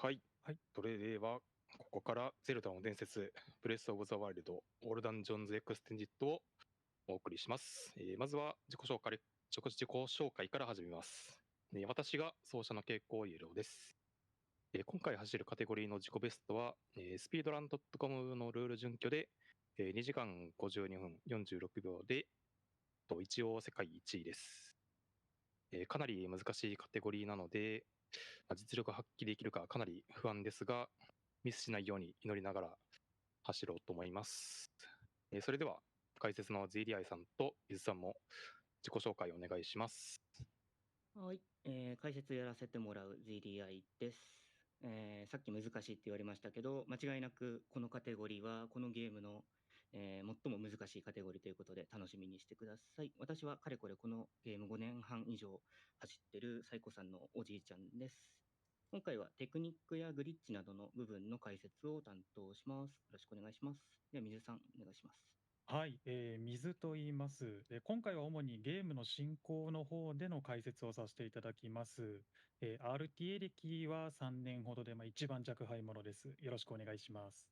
はい。はい。それでは、ここからゼルダの伝説、ブレス・オブ・ザ・ワイルド、オール・ダンジョンズ・エクステンジットをお送りします。まずは自己紹介から始めます。私が奏者の傾向イエローです。今回走るカテゴリーの自己ベストは、スピードラン .com のルール準拠で、2時間52分46秒で、一応世界1位です。かなり難しいカテゴリーなので、実力発揮できるかかなり不安ですが、ミスしないように祈りながら走ろうと思います。それでは、解説の ZDI さんと伊豆さんも自己紹介をお願いします。はい、解説やらせてもらう ZDI です。さっき難しいって言われましたけど、間違いなくこのカテゴリーはこのゲームの、最も難しいカテゴリーということで楽しみにしてください。私はかれこれこのゲーム5年半以上走ってるサイコさんのおじいちゃんです。今回はテクニックやグリッチなどの部分の解説を担当します。よろしくお願いします。では、水さんお願いします。はい、水と言います。今回は主にゲームの進行の方での解説をさせていただきます。RTA 歴は3年ほどで、一番若輩者です。よろしくお願いします。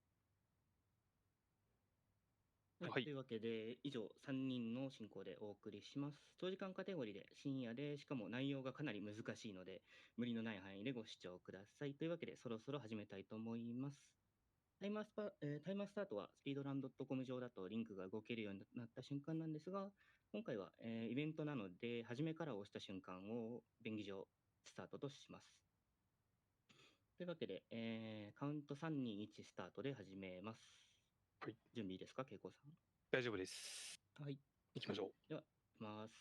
はい、はい。というわけで、以上3人の進行でお送りします。長時間カテゴリーで深夜で、しかも内容がかなり難しいので、無理のない範囲でご視聴ください。というわけで、そろそろ始めたいと思います。タイマースタートはスピードラン .com 上だとリンクが動けるようになった瞬間なんですが、今回は、イベントなので、初めから押した瞬間を便宜上スタートとします。というわけで、カウント3、2、1スタートで始めます。はい。準備いいですか、恵子さん。大丈夫です。はい。行きましょう。では、いきます。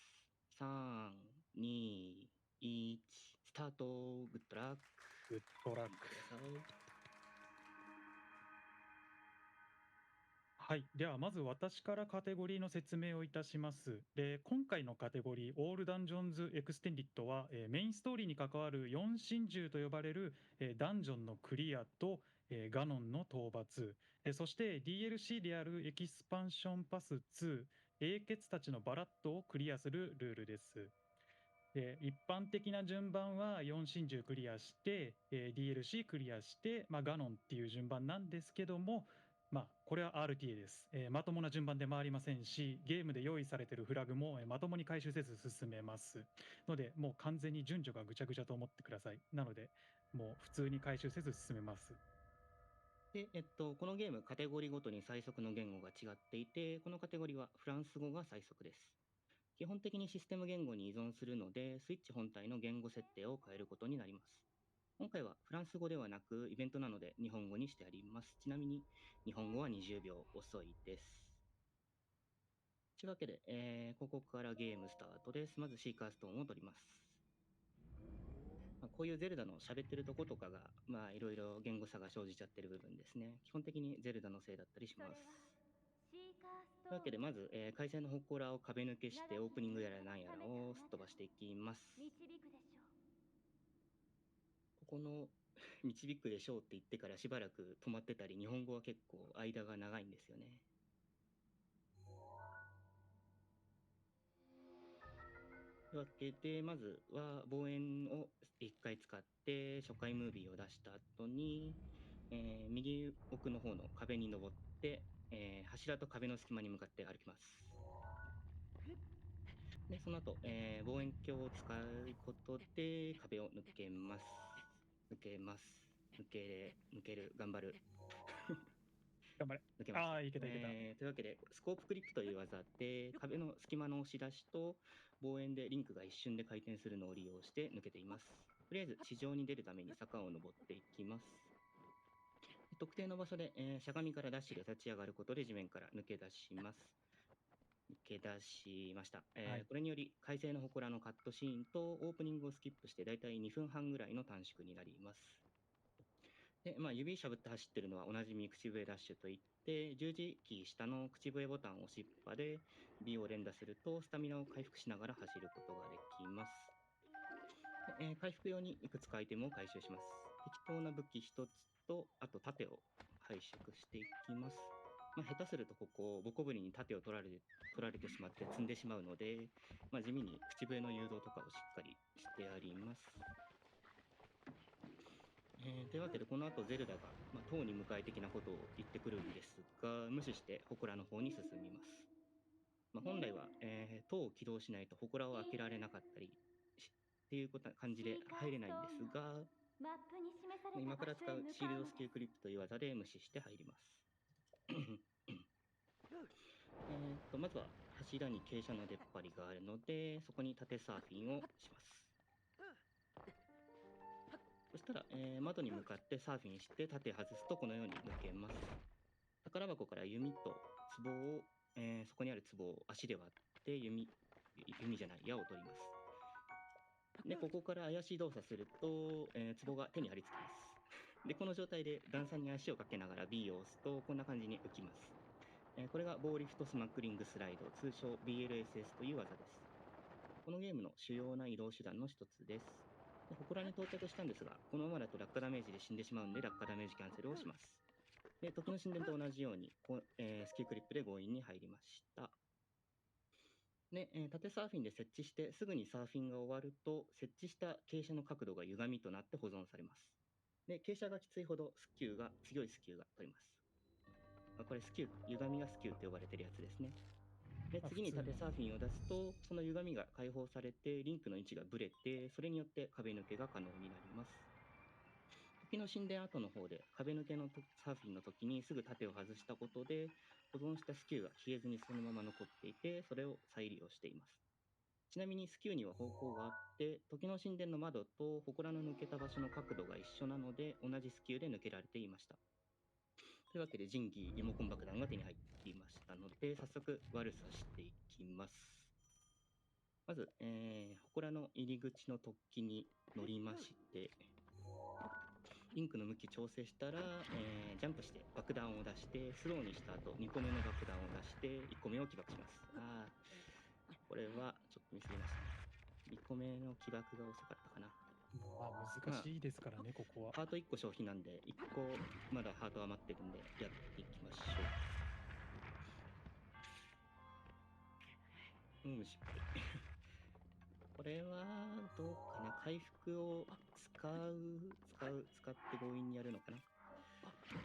3、2、1、スタート。グッドラック。グッドラック。見てください。はい。では、まず私からカテゴリーの説明をいたします。で、今回のカテゴリー、オールダンジョンズエクステンディットは、メインストーリーに関わる4真珠と呼ばれる、ダンジョンのクリアと、ガノンの討伐、そして DLC であるエキスパンションパス2、英傑たちのバラットをクリアするルールです。で、一般的な順番は4真珠クリアして、DLC クリアして、ガノンっていう順番なんですけども、これは RTA です。まともな順番で回りませんし、ゲームで用意されているフラグも、まともに回収せず進めます。ので、もう完全に順序がぐちゃぐちゃと思ってください。なので、もう普通に回収せず進めます。で、このゲーム、カテゴリーごとに最速の言語が違っていて、このカテゴリーはフランス語が最速です。基本的にシステム言語に依存するので、スイッチ本体の言語設定を変えることになります。今回はフランス語ではなく、イベントなので日本語にしてあります。ちなみに、日本語は20秒遅いです。というわけで、ここからゲームスタートです。まずシーカーストーンを取ります。こういうゼルダの喋ってるとことかが、いろいろ言語差が生じちゃってる部分ですね。基本的にゼルダのせいだったりします。というわけで、まず、回線の祠を壁抜けして、オープニングやらなんやらをすっ飛ばしていきます。ここの導くでしょうって言ってからしばらく止まってたり、日本語は結構間が長いんですよね。というわけで、まずは望遠を1回使って初回ムービーを出した後に、右奥の方の壁に登って、柱と壁の隙間に向かって歩きます。で、その後、望遠鏡を使うことで壁を抜けます。抜けます。抜ける、頑張る。頑張れ。抜けました。ああ、いけたいけた。というわけで、スコープクリップという技で、壁の隙間の押し出しと望遠でリンクが一瞬で回転するのを利用して抜けています。とりあえず地上に出るために坂を登っていきます。特定の場所で、しゃがみからダッシュで立ち上がることで地面から抜け出します。抜け出しました。はい。これにより、快晴の祠のカットシーンとオープニングをスキップしてだいたい2分半ぐらいの短縮になります。で、指しゃぶって走ってるのはおなじみ口笛ダッシュといって、十字キー下の口笛ボタンを押しっぱで B を連打するとスタミナを回復しながら走ることができます。で回復用にいくつかアイテムを回収します。適当な武器一つと、あと盾を回収していきます。下手するとここ、ボコブリに盾を取られてしまって積んでしまうので、地味に口笛の誘導とかをしっかりしてあります。というわけで、この後ゼルダが、塔に向かい的なことを言ってくるんですが、無視して祠の方に進みます。本来は、塔を起動しないと祠を開けられなかったりっていう感じで入れないんですが、今から使うシールドスキルクリップという技で無視して入ります。まずは柱に傾斜の出っ張りがあるので、そこに縦サーフィンをします。そしたら、窓に向かってサーフィンして盾外すとこのように抜けます。宝箱から弓と壺を、そこにある壺を足で割って弓じゃない矢を取ります。でここから怪しい動作すると、壺が手に張り付きます。でこの状態で段差に足をかけながら B を押すとこんな感じに浮きます。これが棒リフトスマックリングスライド、通称 BLSS という技です。このゲームの主要な移動手段の一つです。で祠に到着したんですが、このままだと落下ダメージで死んでしまうんで落下ダメージキャンセルをします。で時の神殿と同じようにスキークリップで強引に入りました。で、縦サーフィンで設置してすぐにサーフィンが終わると、設置した傾斜の角度が歪みとなって保存されます。で傾斜がきついほど強いスキューが取れます。これ歪みがスキューと呼ばれてるやつですね。で次に縦サーフィンを出すと、その歪みが解放されてリンクの位置がブレて、それによって壁抜けが可能になります。時の神殿跡の方で壁抜けのサーフィンの時にすぐ盾を外したことで、保存したスキューが消えずにそのまま残っていて、それを再利用しています。ちなみにスキューには方向があって、時の神殿の窓と祠の抜けた場所の角度が一緒なので、同じスキューで抜けられていました。というわけで神器リモコン爆弾が手に入っていましたので、早速悪さしていきます。まず、祠の入り口の突起に乗りまして、リンクの向き調整したら、ジャンプして爆弾を出して、スローにした後2個目の爆弾を出して1個目を起爆します。これはちょっとミスりましたね。2個目の起爆が遅かったかな。難しいですからね、ここは。ハート1個消費なんで、1個まだハート余ってるんでやっていきましょう。失敗。これはどうかな。回復を使って強引にやるのかな。ですね。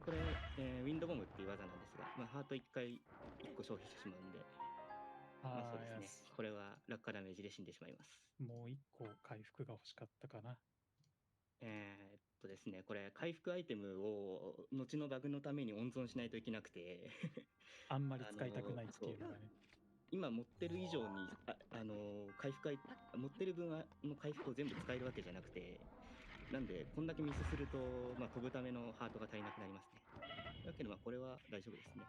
これ、ウィンドボムっていう技なんですが、ハート1回1個消費してしまうんで、そうですね。これは落下ダメージで死んでしまいます。もう1個回復が欲しかったかな。ですね、これ回復アイテムを後のバグのために温存しないといけなくてあんまり使いたくないっていうのがね。今持ってる以上に持ってる分の回復を全部使えるわけじゃなくて、なんでこんだけミスすると、飛ぶためのハートが足りなくなりますね。というわけでこれは大丈夫ですね。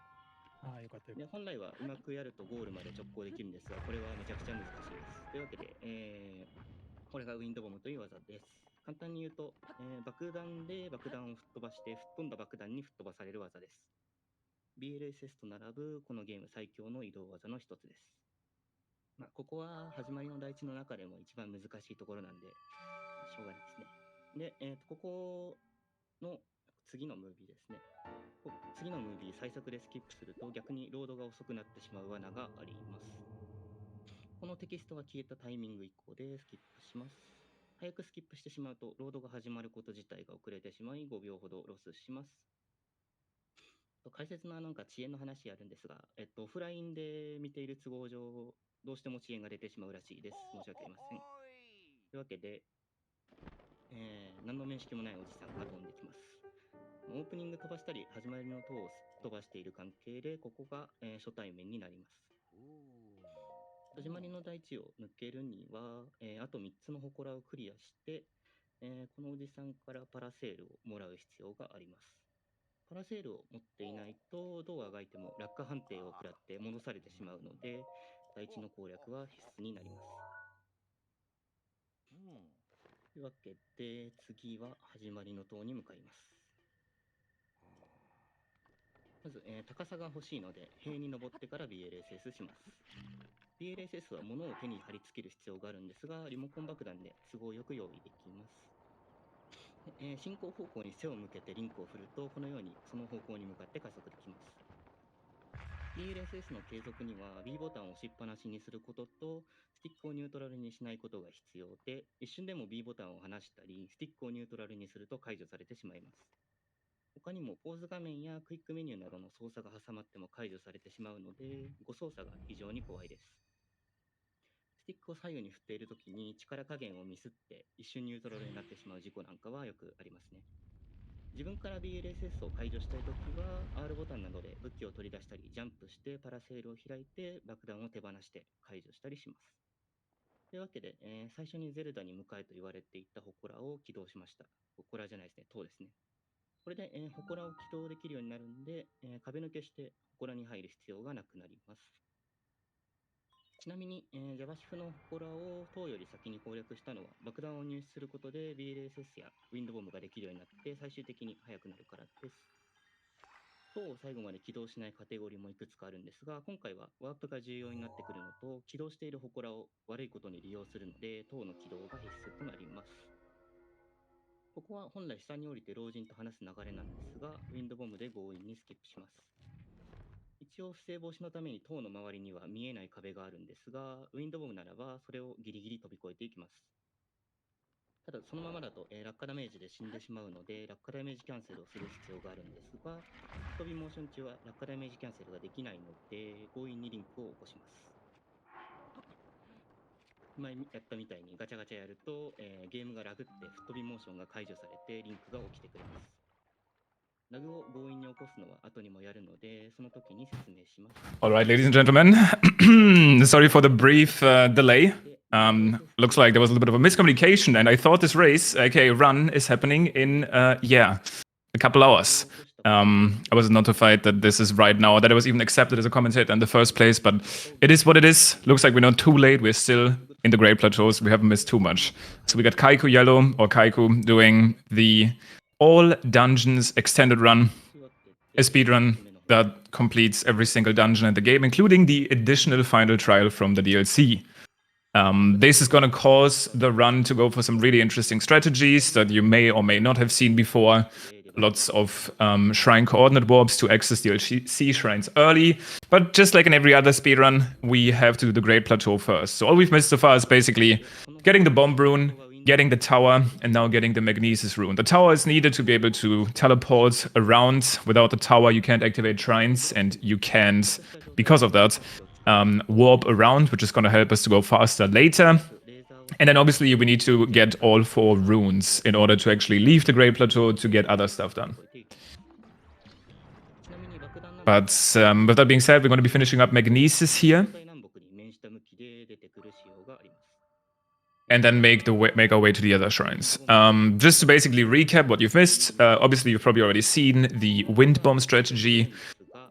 よかったよかった。で本来はうまくやるとゴールまで直行できるんですが、これはめちゃくちゃ難しいです。というわけで、これがウィンドボムという技です。簡単に言うと、爆弾で爆弾を吹っ飛ばして、吹っ飛んだ爆弾に吹っ飛ばされる技です。BLSS と並ぶこのゲーム最強の移動技の一つです。ここは始まりの台地の中でも一番難しいところなんで、しょうがないですね。で、ここの次のムービーですね。次のムービー最速でスキップすると逆にロードが遅くなってしまう罠があります。このテキストが消えたタイミング以降でスキップします。早くスキップしてしまうとロードが始まること自体が遅れてしまい5秒ほどロスします。解説の遅延の話あるんですが、オフラインで見ている都合上、どうしても遅延が出てしまうらしいです。申し訳ありません。というわけで、何の面識もないおじさんが飛んできます。オープニング飛ばしたり、始まりの塔を飛ばしている関係で、ここが、初対面になります。始まりの台地を抜けるには、あと3つの祠をクリアして、このおじさんからパラセールをもらう必要があります。パラセールを持っていないと、どうあがいても落下判定を食らって戻されてしまうので、台地の攻略は必須になります。というわけで、次は始まりの塔に向かいます。まず、高さが欲しいので、塀に登ってから BLSS します。BLSS は物を手に貼り付ける必要があるんですが、リモコン爆弾で都合よく用意できます。進行方向に背を向けてリンクを振ると、このようにその方向に向かって加速できます。DLSS の継続には B ボタンを押しっぱなしにすることと、スティックをニュートラルにしないことが必要で、一瞬でも B ボタンを離したり、スティックをニュートラルにすると解除されてしまいます。他にもポーズ画面やクイックメニューなどの操作が挟まっても解除されてしまうので、誤操作が非常に怖いです。スティックを左右に振っているときに力加減をミスって一瞬ニュートラルになってしまう事故なんかはよくありますね。自分から BLSS を解除したいときは R ボタンなどで武器を取り出したり、ジャンプしてパラセールを開いて爆弾を手放して解除したりします。というわけで、最初にゼルダに向かえと言われていた祠を起動しました。祠じゃないですね、塔ですね。これで、祠を起動できるようになるんで、壁抜けして祠に入る必要がなくなります。ちなみに、ジャバシフの祠を塔より先に攻略したのは、爆弾を入手することで BLSS やウィンドボムができるようになって、最終的に速くなるからです。塔を最後まで起動しないカテゴリーもいくつかあるんですが、今回はワープが重要になってくるのと、起動している祠を悪いことに利用するので、塔の起動が必須となります。ここは本来下に降りて老人と話す流れなんですが、ウィンドボムで強引にスキップします。一応不正防止のために塔の周りには見えない壁があるんですが、ウィンドボムならばそれをギリギリ飛び越えていきます。ただそのままだと、落下ダメージで死んでしまうので、落下ダメージキャンセルをする必要があるんですが、飛びモーション中は落下ダメージキャンセルができないので、強引にリンクを起こします。前やったみたいにガチャガチャやると、ゲームがラグって吹っ飛びモーションが解除されてリンクが起きてくれます。ラグを強引に起こすのは後にもやるので、その時に説明します。All right, ladies and gentlemen, sorry for the brief delay. Looks like there was a little bit of a miscommunication, and I thought this race, aka run, is happening in, a couple hours. I was notified that this is right now, that I was even accepted as a commentator in the first place, but it is what it is. Looks like we're not too late. We're still in the Great Plateaus. We haven't missed too much. So we got Kaiku Yellow, or Kaiku, doing the all dungeons extended run, a speedrun that completes every single dungeon in the game, including the additional final trial from the DLC. This is going to cause the run to go for some really interesting strategies that you may or may not have seen before. Lots of shrine coordinate warps to access DLC shrines early. But just like in every other speedrun, we have to do the Great Plateau first. So all we've missed so far is basically getting the Bomb Rune, getting the tower, and now getting the Magnesis Rune. The tower is needed to be able to teleport around. Without the tower, you can't activate shrines, and you can't, because of that, warp around, which is going to help us to go faster later. And then obviously we need to get all 4 runes in order to actually leave the Great Plateau to get other stuff done. But with that being said, we're going to be finishing up Magnesis here. And then make our way to the other shrines. Just to basically recap what you've missed, obviously you've probably already seen the wind bomb strategy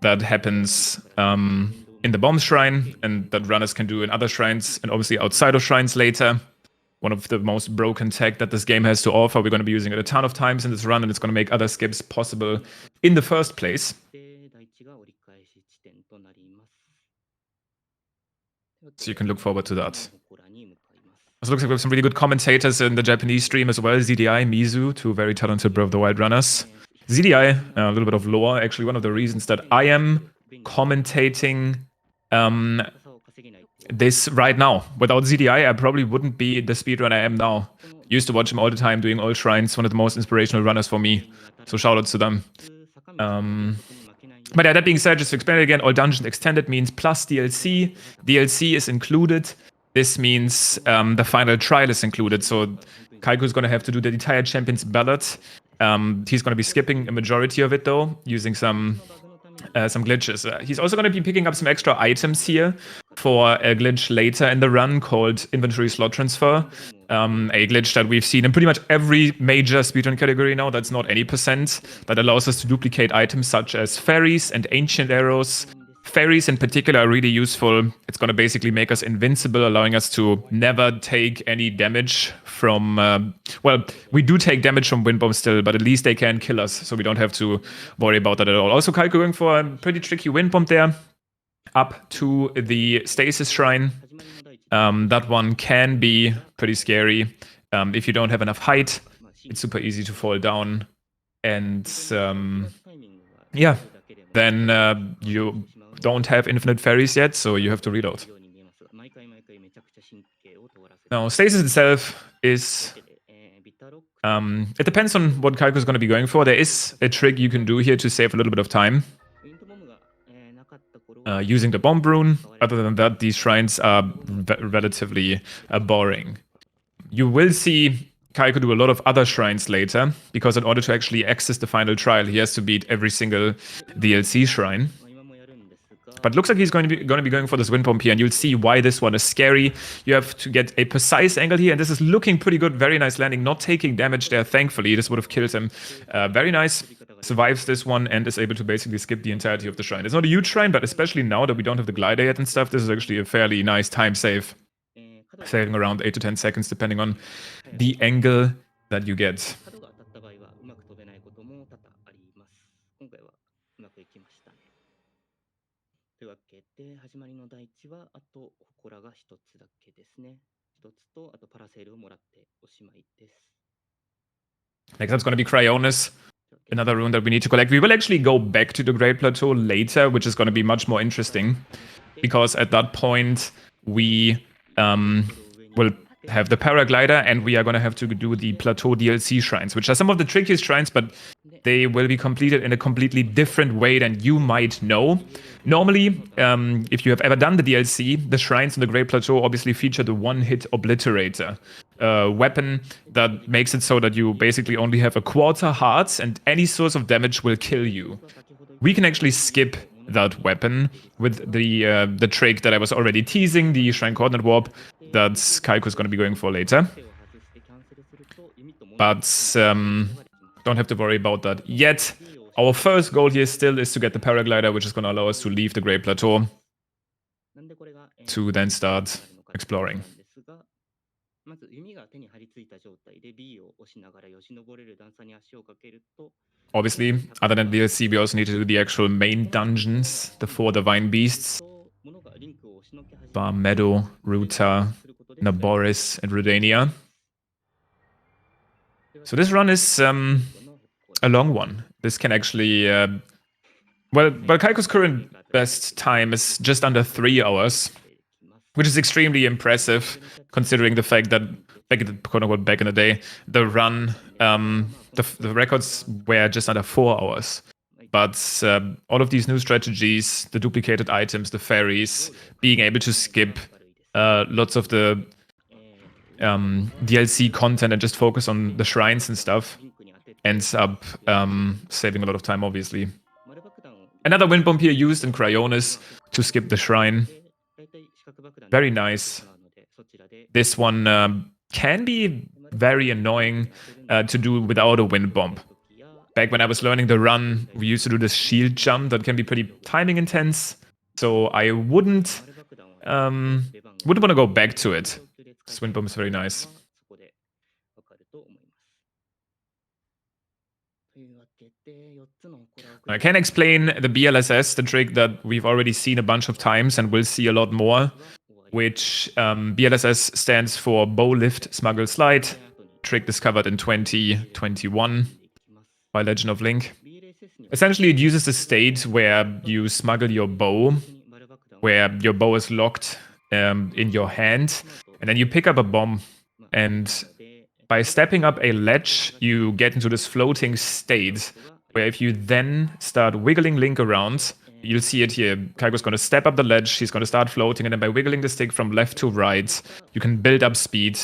that happens in the bomb shrine, and that runners can do in other shrines, and obviously outside of shrines later. One of the most broken tech that this game has to offer. We're going to be using it a ton of times in this run, and it's going to make other skips possible in the first place. So you can look forward to that. It looks like we have some really good commentators in the Japanese stream as well. ZDI, Mizu, 2 very talented Breath of the Wild runners. ZDI, a little bit of lore. Actually, one of the reasons that I am commentating this right now. Without ZDI, I probably wouldn't be the speedrunner I am now. Used to watch him all the time doing all shrines. One of the most inspirational runners for me. So shoutouts to them. But yeah, that being said, just to explain it again, all dungeons extended means plus DLC. DLC is included. This means the final trial is included. So Kaiko is going to have to do the entire Champions Ballot. He's going to be skipping a majority of it though, using some glitches. He's also going to be picking up some extra items here for a glitch later in the run called Inventory Slot Transfer. A glitch that we've seen in pretty much every major speedrun category now, that's not any percent, that allows us to duplicate items such as fairies and ancient arrows. Fairies in particular are really useful. It's going to basically make us invincible, allowing us to never take any damage from... well, we do take damage from wind bombs still, but at least they can kill us, so we don't have to worry about that at all. Also, Kaiko going for a pretty tricky wind bomb there, up to the Stasis Shrine. That one can be pretty scary. If you don't have enough height, it's super easy to fall down. And yeah, then you don't have infinite fairies yet, so you have to reload. Now, stasis itself is... it depends on what Kaiko is going to be going for. There is a trick you can do here to save a little bit of time. Using the bomb rune. Other than that, these shrines are relatively boring. You will see Kaiko do a lot of other shrines later, because in order to actually access the final trial, he has to beat every single DLC shrine. But looks like he's going to be going for this wind bomb here, and you'll see why this one is scary. You have to get a precise angle here, and this is looking pretty good. Very nice landing, not taking damage there, thankfully. This would have killed him. Very nice. Survives this one and is able to basically skip the entirety of the shrine. It's not a huge shrine, but especially now that we don't have the glider yet and stuff, this is actually a fairly nice time save. Saving around 8 to 10 seconds, depending on the angle that you get. Next up's going to be Cryonis, another rune that we need to collect. We will actually go back to the Great Plateau later, which is going to be much more interesting, because at that point we will have the paraglider, and we are going to have to do the Plateau DLC shrines, which are some of the trickiest shrines, but they will be completed in a completely different way than you might know. Normally, if you have ever done the DLC, the shrines in the Great Plateau obviously feature the one-hit obliterator weapon that makes it so that you basically only have a quarter heart, and any source of damage will kill you. We can actually skip that weapon with the trick that I was already teasing, the Shrine Coordinate Warp, that Kaiko is going to be going for later. But don't have to worry about that yet. Our first goal here still is to get the paraglider, which is going to allow us to leave the Great Plateau to then start exploring. Obviously, other than DLC, we also need to do the actual main dungeons, the 4 Divine Beasts. Vah Medoh, Ruta, Naboris, and Redania. So this run is a long one. This can actually... well, Kaiko's current best time is just under 3 hours, which is extremely impressive, considering the fact that back in the day, the run, the records were just under 4 hours. But all of these new strategies, the duplicated items, the fairies, being able to skip lots of the DLC content and just focus on the shrines and stuff, ends up saving a lot of time, obviously. Another wind bomb here used in Cryonis to skip the shrine. Very nice. This one can be very annoying to do without a wind bomb. Back when I was learning the run, we used to do this shield jump that can be pretty timing intense. So I wouldn't want to go back to it. This wind bomb is very nice. I can explain the BLSS, the trick that we've already seen a bunch of times and will see a lot more, which BLSS stands for Bow Lift Smuggle Slide, trick discovered in 2021 by Legend of Link. Essentially, it uses a state where you smuggle your bow, where your bow is locked in your hand, and then you pick up a bomb, and by stepping up a ledge, you get into this floating state, where if you then start wiggling Link around, you'll see it here. Kaiko's going to step up the ledge, she's going to start floating, and then by wiggling the stick from left to right, you can build up speed,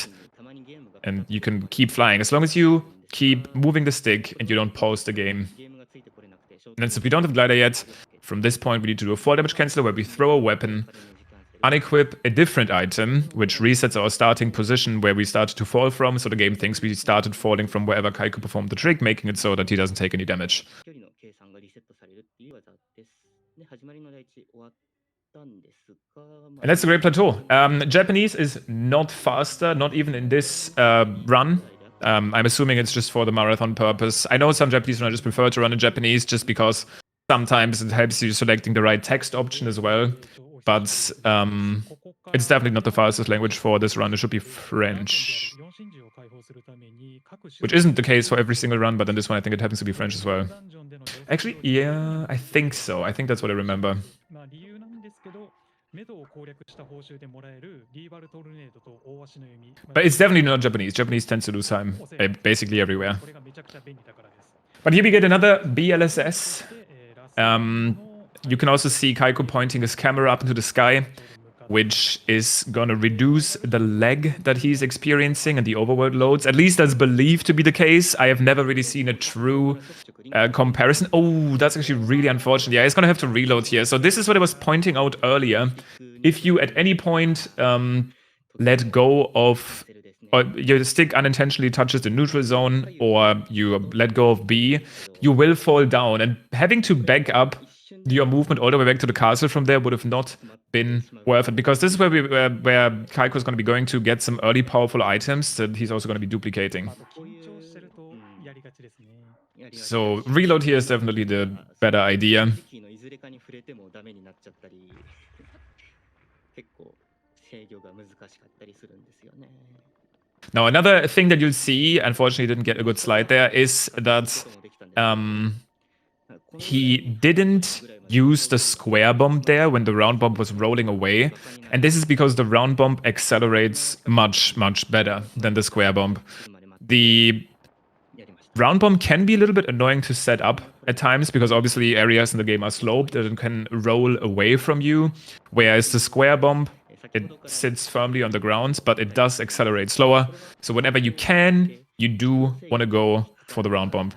and you can keep flying, as long as you keep moving the stick and you don't pause the game. And then since we don't have glider yet, from this point we need to do a fall damage canceller where we throw a weapon, unequip a different item, which resets our starting position where we started to fall from, so the game thinks we started falling from wherever Kaiko performed the trick, making it so that he doesn't take any damage. And that's the Great Plateau. Japanese is not faster, not even in this run. I'm assuming it's just for the marathon purpose. I know some Japanese runners prefer to run in Japanese just because sometimes it helps you selecting the right text option as well. But it's definitely not the fastest language for this run. It should be French. Which isn't the case for every single run, but in this one I think it happens to be French as well. Actually, yeah, I think so. I think that's what I remember. But it's definitely not Japanese. Japanese tends to lose time basically everywhere. But here we get another BLSS. You can also see Kaiko pointing his camera up into the sky, which is gonna reduce the lag that he's experiencing and the overworld loads. At least that's believed to be the case. I have never really seen a true comparison. Oh, that's actually really unfortunate. Yeah, he's gonna have to reload here. So this is what I was pointing out earlier. If you at any point let go of, or your stick unintentionally touches the neutral zone, or you let go of B, you will fall down. And having to back up your movement all the way back to the castle from there would have not been worth it, because this is where Kaiko is going to be going to get some early powerful items that he's also going to be duplicating. So reload here is definitely the better idea. Now another thing that you'll see, unfortunately didn't get a good slide there, is that he didn't use the square bomb there when the round bomb was rolling away. And this is because the round bomb accelerates much, much better than the square bomb. The round bomb can be a little bit annoying to set up at times, because obviously areas in the game are sloped and can roll away from you. Whereas the square bomb, it sits firmly on the ground, but it does accelerate slower. So whenever you can, you do want to go for the round bomb.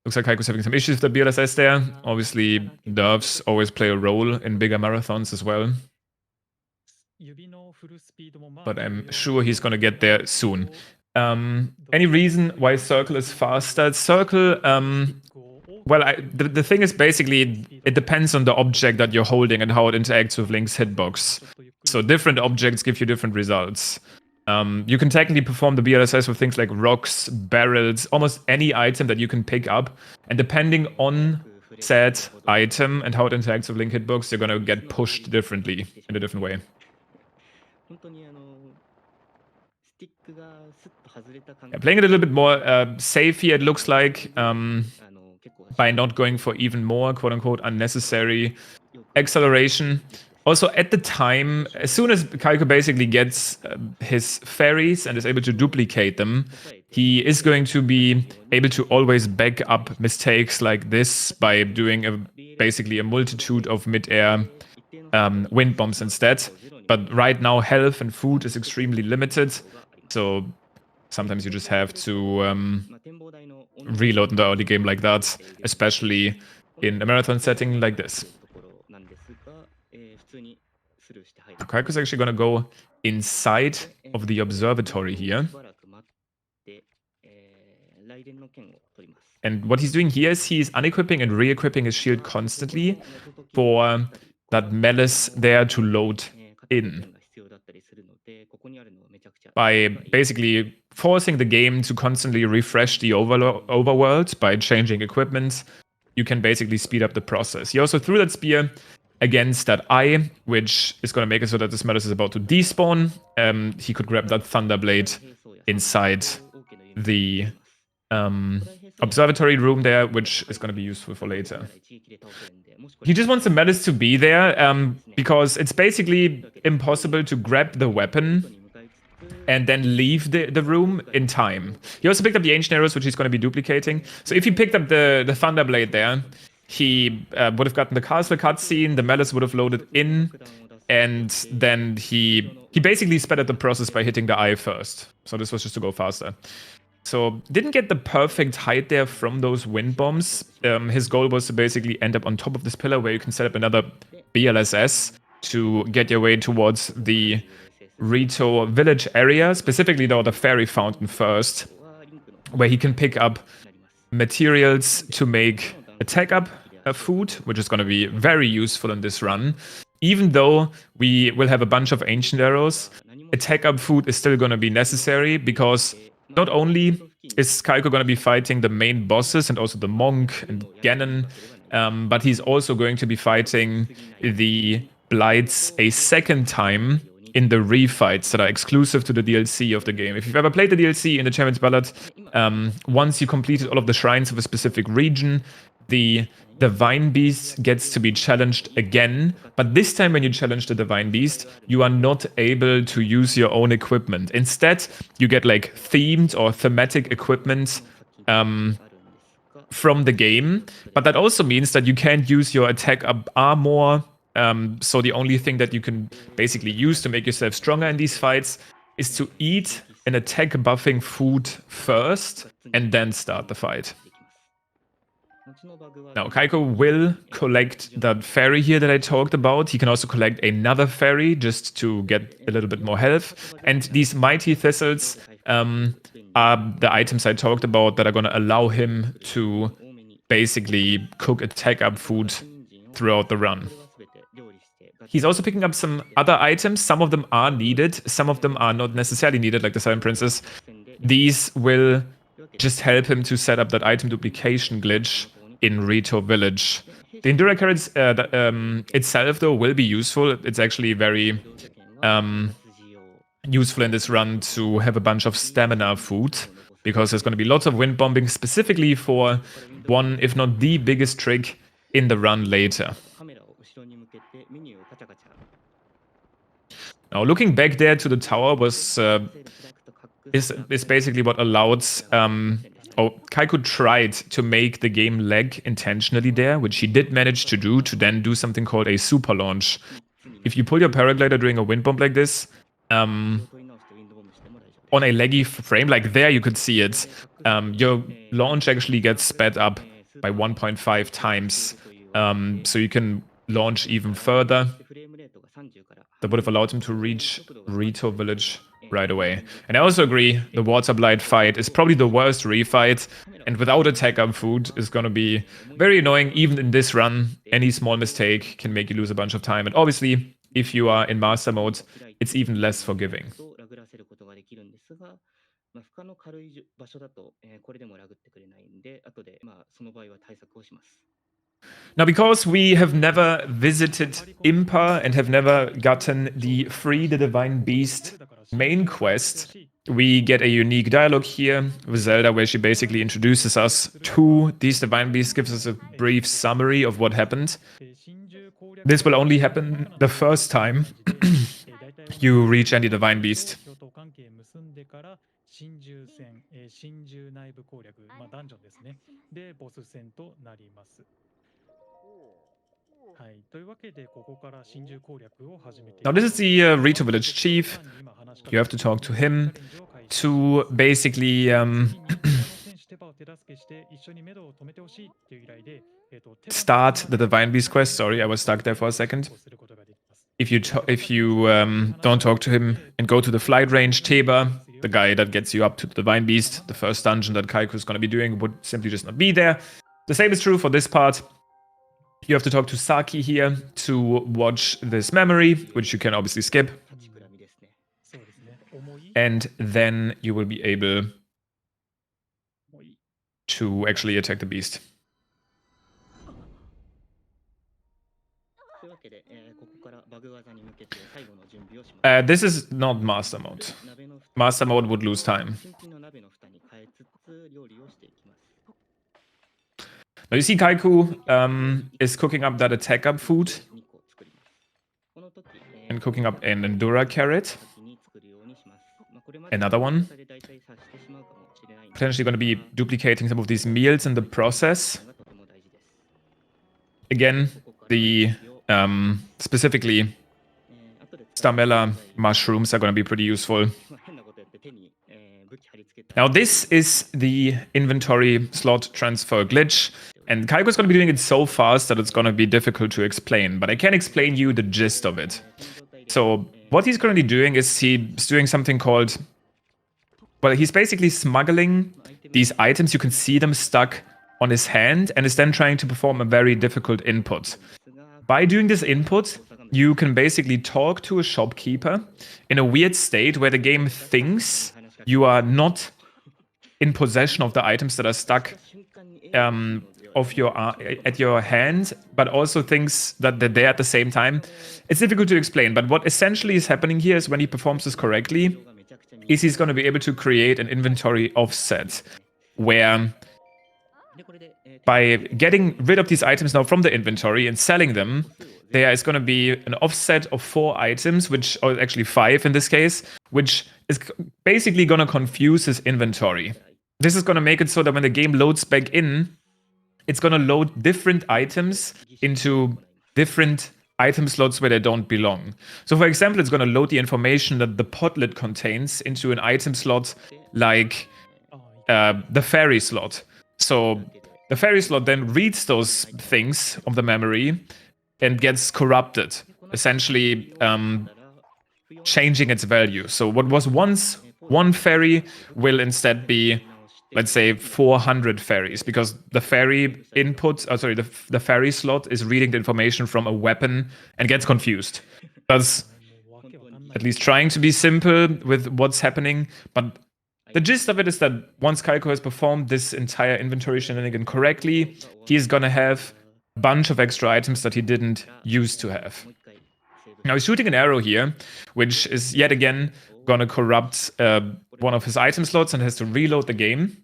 Looks like Kaiko's having some issues with the BLSS there. Obviously, nerfs always play a role in bigger marathons as well. But I'm sure he's going to get there soon. Any reason why Circle is faster? Circle, well, the thing is basically, it depends on the object that you're holding and how it interacts with Link's hitbox. So different objects give you different results. You can technically perform the BLSS with things like rocks, barrels, almost any item that you can pick up. And depending on said item and how it interacts with Link hitbox, you're gonna get pushed differently, in a different way. Yeah, playing it a little bit more safe here, it looks like, by not going for even more, quote-unquote, unnecessary acceleration. Also, at the time, as soon as Kaiko basically gets his fairies and is able to duplicate them, he is going to be able to always back up mistakes like this by doing basically a multitude of mid-air wind bombs instead. But right now, health and food is extremely limited, so sometimes you just have to reload in the early game like that, especially in a marathon setting like this. Kaiko's actually going to go inside of the observatory here. And what he's doing here is he's unequipping and re-equipping his shield constantly for that malice there to load in. By basically forcing the game to constantly refresh the overworld by changing equipment, you can basically speed up the process. He also threw that spear against that eye, which is going to make it so that this Melis is about to despawn. He could grab that Thunderblade inside the observatory room there, which is going to be useful for later. He just wants the Melis to be there, because it's basically impossible to grab the weapon and then leave the room in time. He also picked up the Ancient Arrows, which he's going to be duplicating. So if he picked up the Thunderblade there, he would have gotten the castle cutscene, the Malice would have loaded in, and then he basically sped up the process by hitting the eye first. So this was just to go faster. So didn't get the perfect height there from those wind bombs. His goal was to basically end up on top of this pillar where you can set up another BLSS to get your way towards the Rito village area, specifically though the fairy fountain first, where he can pick up materials to make attack up food, which is going to be very useful in this run. Even though we will have a bunch of ancient arrows, attack up food is still going to be necessary, because not only is Kaiko going to be fighting the main bosses and also the monk and Ganon, but he's also going to be fighting the Blights a second time in the refights that are exclusive to the DLC of the game. If you've ever played the DLC in the Champion's Ballad, once you completed all of the shrines of a specific region, the Divine Beast gets to be challenged again, but this time when you challenge the Divine Beast, you are not able to use your own equipment. Instead, you get like themed or thematic equipment from the game, but that also means that you can't use your attack armor. So the only thing that you can basically use to make yourself stronger in these fights is to eat an attack buffing food first and then start the fight. Now, Kaiko will collect that fairy here that I talked about. He can also collect another fairy just to get a little bit more health. And these mighty thistles are the items I talked about that are going to allow him to basically cook attack up food throughout the run. He's also picking up some other items. Some of them are needed. Some of them are not necessarily needed, like the Silent Princess. These will just help him to set up that item duplication glitch in Rito Village. The Endura carrots itself, though, will be useful. It's actually very useful in this run to have a bunch of stamina food, because there's going to be lots of wind bombing specifically for one, if not the biggest trick in the run later. Now, looking back there to the tower is basically what allowed... Kaiko tried to make the game lag intentionally there, which he did manage to do, to then do something called a super launch. If you pull your paraglider during a wind bomb like this, on a laggy frame, like there you could see it, your launch actually gets sped up by 1.5 times. So you can launch even further. That would have allowed him to reach Rito Village right away. And I also agree, the Water Blight fight is probably the worst refight, and without attack up food is going to be very annoying even in this run. Any small mistake can make you lose a bunch of time, and obviously, if you are in master mode, it's even less forgiving. Now, because we have never visited Impa and have never gotten the Free the Divine Beast main quest, we get a unique dialogue here with Zelda, where she basically introduces us to these Divine Beasts, gives us a brief summary of what happened. This will only happen the first time you reach any Divine Beast. Now, this is the Rito Village Chief. You have to talk to him to basically start the Divine Beast quest. Sorry, I was stuck there for a second. If you don't talk to him and go to the flight range, Teba, the guy that gets you up to the Divine Beast, the first dungeon that Kaiko is going to be doing, would simply just not be there. The same is true for this part. You have to talk to Saki here to watch this memory, which you can obviously skip. And then you will be able to actually attack the beast. This is not master mode. Master mode would lose time. Now you see Kaiko is cooking up that attack up food and cooking up an Endura carrot. Another one. Potentially going to be duplicating some of these meals in the process. Again, the specifically Stamella mushrooms are going to be pretty useful. Now this is the inventory slot transfer glitch, and Kaiko's going to be doing it so fast that it's going to be difficult to explain, but I can explain you the gist of it. So what he's currently doing is he's doing something called, well, he's basically smuggling these items. You can see them stuck on his hand, and is then trying to perform a very difficult input. By doing this input, you can basically talk to a shopkeeper in a weird state where the game thinks you are not in possession of the items that are stuck of your at your hand, but also things that they're there at the same time. It's difficult to explain, but what essentially is happening here is when he performs this correctly, is he's going to be able to create an inventory offset where by getting rid of these items now from the inventory and selling them, there is going to be an offset of 4 items, or actually 5 in this case, which is basically going to confuse his inventory. This is going to make it so that when the game loads back in, it's going to load different items into different item slots where they don't belong. So for example, it's going to load the information that the pot lid contains into an item slot like the fairy slot. So the fairy slot then reads those things of the memory and gets corrupted, essentially changing its value. So what was once 1 fairy will instead be, let's say, 400 fairies, because the fairy input, the fairy slot is reading the information from a weapon and gets confused. That's at least trying to be simple with what's happening, but the gist of it is that once Kaiko has performed this entire inventory shenanigan correctly, he's gonna have a bunch of extra items that he didn't used to have. Now he's shooting an arrow here, which is yet again gonna corrupt one of his item slots and has to reload the game.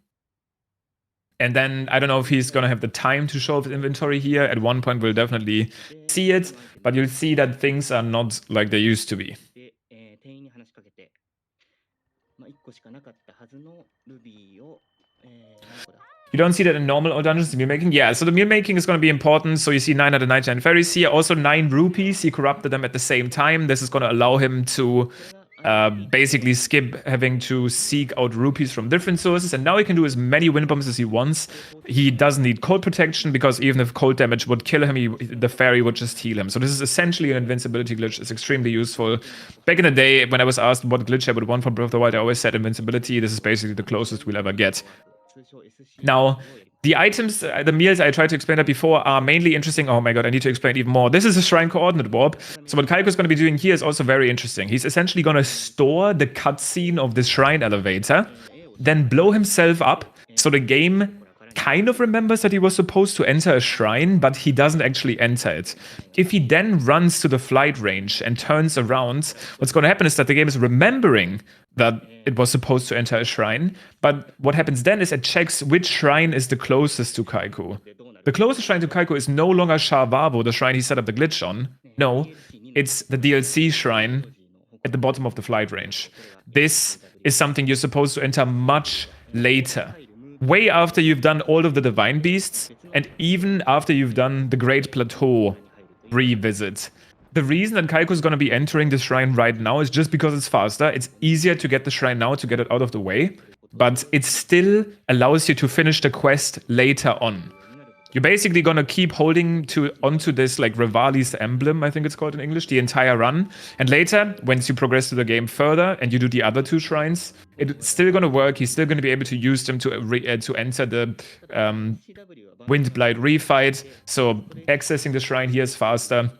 And then I don't know if he's gonna have the time to show off his inventory here. At one point we'll definitely see it, but you'll see that things are not like they used to be. You don't see that in normal old dungeons, the meal making? Yeah, so the meal making is going to be important. So you see 999 fairies here. Also 9 rupees. He corrupted them at the same time. This is going to allow him to basically skip having to seek out rupees from different sources. And now he can do as many wind bombs as he wants. He doesn't need cold protection, because even if cold damage would kill him, the fairy would just heal him. So this is essentially an invincibility glitch. It's extremely useful. Back in the day, when I was asked what glitch I would want from Breath of the Wild, I always said invincibility. This is basically the closest we'll ever get. Now, the items, the meals, I tried to explain that before, are mainly interesting. Oh my god, I need to explain even more. This is a shrine coordinate warp. So what Kaiko's going to be doing here is also very interesting. He's essentially going to store the cutscene of this shrine elevator, then blow himself up, so the game kind of remembers that he was supposed to enter a shrine, but he doesn't actually enter it. If he then runs to the flight range and turns around, what's going to happen is that the game is remembering that it was supposed to enter a shrine, but what happens then is it checks which shrine is the closest to Kaiko. The closest shrine to Kaiko is no longer Sharvavo, the shrine he set up the glitch on. No, it's the DLC shrine at the bottom of the flight range. This is something you're supposed to enter much later. Way after you've done all of the Divine Beasts, and even after you've done the Great Plateau revisit. The reason that Kaiko is going to be entering the shrine right now is just because it's faster. It's easier to get the shrine now to get it out of the way, but it still allows you to finish the quest later on. You're basically going to keep holding onto this like Rivali's emblem, I think it's called in English, the entire run. And later, once you progress through the game further and you do the other 2 shrines, it's still going to work. He's still going to be able to use them to enter the Windblight refight. So accessing the shrine here is faster.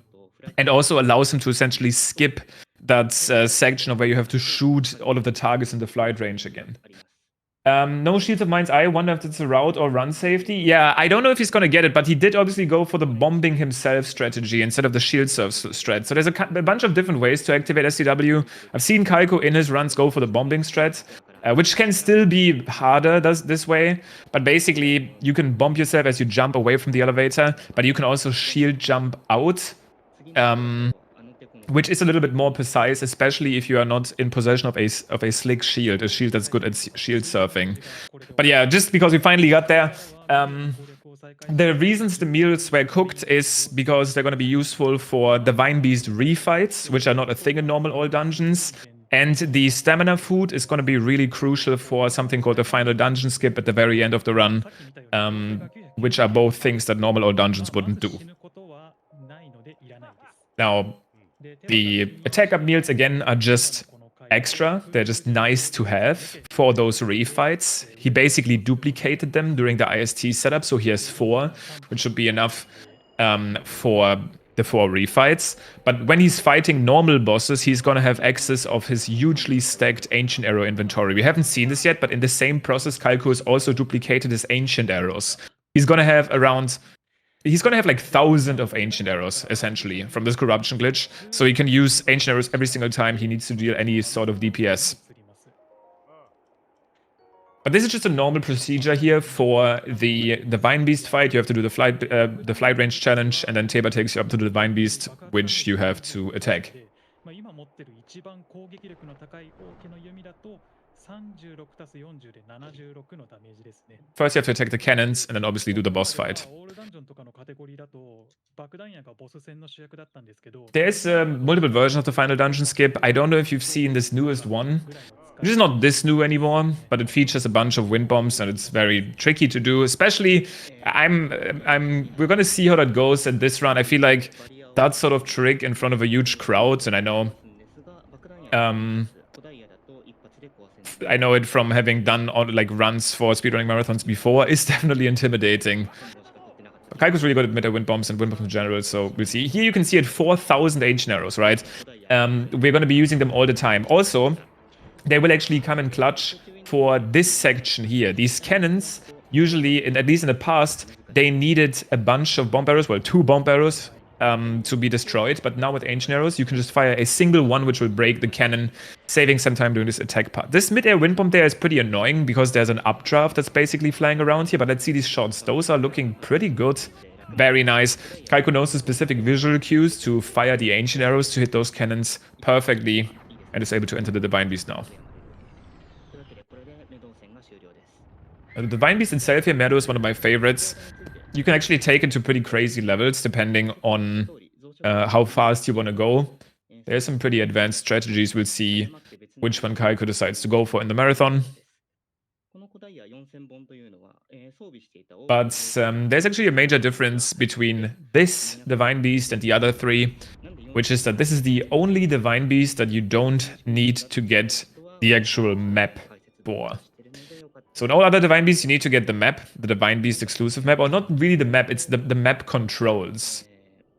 And also allows him to essentially skip that section of where you have to shoot all of the targets in the flight range again. No Shields of Mind's Eye. Wonder if it's a route or run safety. Yeah, I don't know if he's going to get it, but he did obviously go for the bombing himself strategy instead of the shield surf strat. So there's a bunch of different ways to activate SCW. I've seen Kaiko in his runs go for the bombing strat, which can still be harder this way. But basically, you can bomb yourself as you jump away from the elevator, but you can also shield jump out. Which is a little bit more precise, especially if you are not in possession of a slick shield, a shield that's good at shield surfing. But yeah, just because we finally got there, the reasons the meals were cooked is because they're going to be useful for Divine Beast refights, which are not a thing in normal old dungeons. And the stamina food is going to be really crucial for something called the final dungeon skip at the very end of the run, which are both things that normal old dungeons wouldn't do. Now, the attack up meals again are just extra. They're just nice to have for those refights. He basically duplicated them during the IST setup, so he has 4, which should be enough for the 4 refights. But when he's fighting normal bosses, he's gonna have access of his hugely stacked Ancient Arrow inventory. We haven't seen this yet, but in the same process, Kaiko has also duplicated his Ancient Arrows. he's gonna have around. He's gonna have like thousands of ancient arrows, essentially, from this corruption glitch. So he can use ancient arrows every single time he needs to deal any sort of DPS. But this is just a normal procedure here for the Divine Beast fight. You have to do the flight range challenge, and then Teba takes you up to the Divine Beast, which you have to attack. First, you have to attack the cannons, and then obviously do the boss fight. There's multiple versions of the final dungeon skip. I don't know if you've seen this newest one. Which is not this new anymore, but it features a bunch of wind bombs, and it's very tricky to do. Especially, we're gonna see how that goes in this run. I feel like that sort of trick in front of a huge crowd, and I know it from having done all, like, runs for speedrunning marathons before, is definitely intimidating. Kaiku's really good at mid-air wind bombs and wind bombs in general, so we'll see. Here you can see it 4,000 ancient arrows, right? We're gonna be using them all the time. Also, they will actually come in clutch for this section here. These cannons, usually, at least in the past, they needed a bunch of bomb arrows, well, 2 bomb arrows to be destroyed. But now with ancient arrows, you can just fire a single one, which will break the cannon, saving some time during this attack part. This mid-air wind bomb there is pretty annoying because there's an updraft that's basically flying around here. But let's see these shots. Those are looking pretty good. Very nice. Kaiku knows the specific visual cues to fire the ancient arrows to hit those cannons perfectly, and is able to enter the Divine Beast now. The Divine Beast itself here, Medoh, is one of my favorites. You can actually take it to pretty crazy levels depending on how fast you want to go. There's some pretty advanced strategies. We'll see which one Kaiku decides to go for in the marathon. But there's actually a major difference between this Divine Beast and the other 3, which is that this is the only Divine Beast that you don't need to get the actual map for. So in all other Divine Beasts, you need to get the map, the Divine Beast exclusive map, or not really the map, it's the map controls.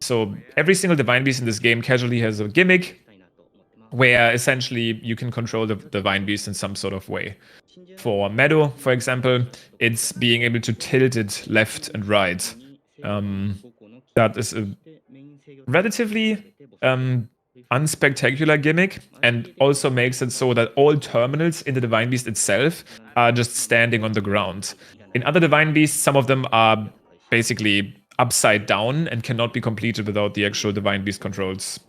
So every single Divine Beast in this game casually has a gimmick where essentially you can control the Divine Beast in some sort of way. For Medoh, for example, it's being able to tilt it left and right. That is a relatively unspectacular gimmick, and also makes it so that all terminals in the Divine Beast itself are just standing on the ground. In other Divine Beasts, some of them are basically upside down and cannot be completed without the actual Divine Beast controls.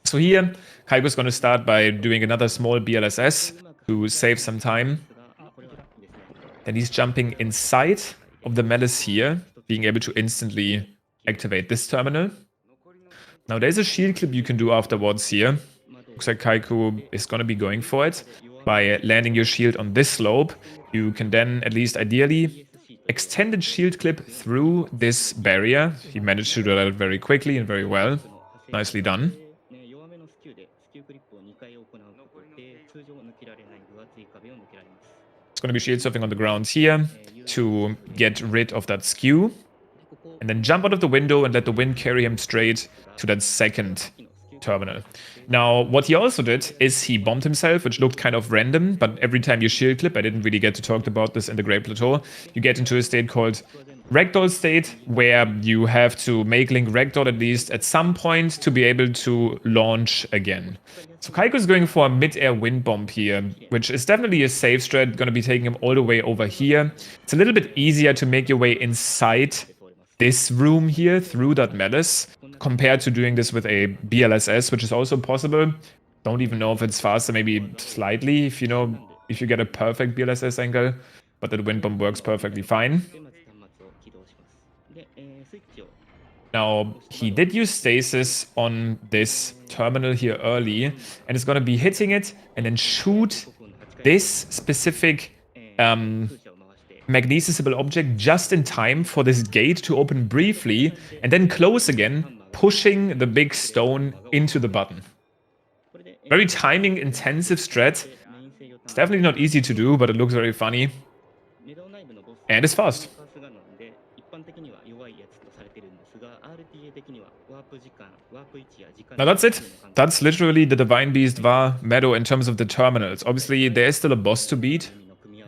So here, Kaiku's going to start by doing another small BLSS to save some time. Then he's jumping inside of the malice here, being able to instantly activate this terminal. Now there's a shield clip you can do afterwards here. Looks like Kaiku is going to be going for it. By landing your shield on this slope, you can then, at least ideally, extended shield clip through this barrier. He managed to do that very quickly and very well. Nicely done. It's going to be shield surfing on the ground here to get rid of that skew. And then jump out of the window and let the wind carry him straight to that second terminal. Now, what he also did is he bombed himself, which looked kind of random, but every time you shield clip, I didn't really get to talk about this in the Great Plateau, you get into a state called ragdoll state, where you have to make Link ragdoll at least at some point to be able to launch again. So Kaiku's going for a mid-air wind bomb here, which is definitely a safe strat, going to be taking him all the way over here. It's a little bit easier to make your way inside this room here through that malice, compared to doing this with a BLSS, which is also possible. Don't even know if it's faster, maybe slightly, if you get a perfect BLSS angle, but the wind bomb works perfectly fine. Now, he did use stasis on this terminal here early, and is going to be hitting it and then shoot this specific magnesisable object just in time for this gate to open briefly and then close again, pushing the big stone into the button. Very timing intensive strat. It's definitely not easy to do, but it looks very funny. And it's fast. Now that's it. That's literally the Divine Beast Vah Medoh in terms of the terminals. Obviously, there is still a boss to beat,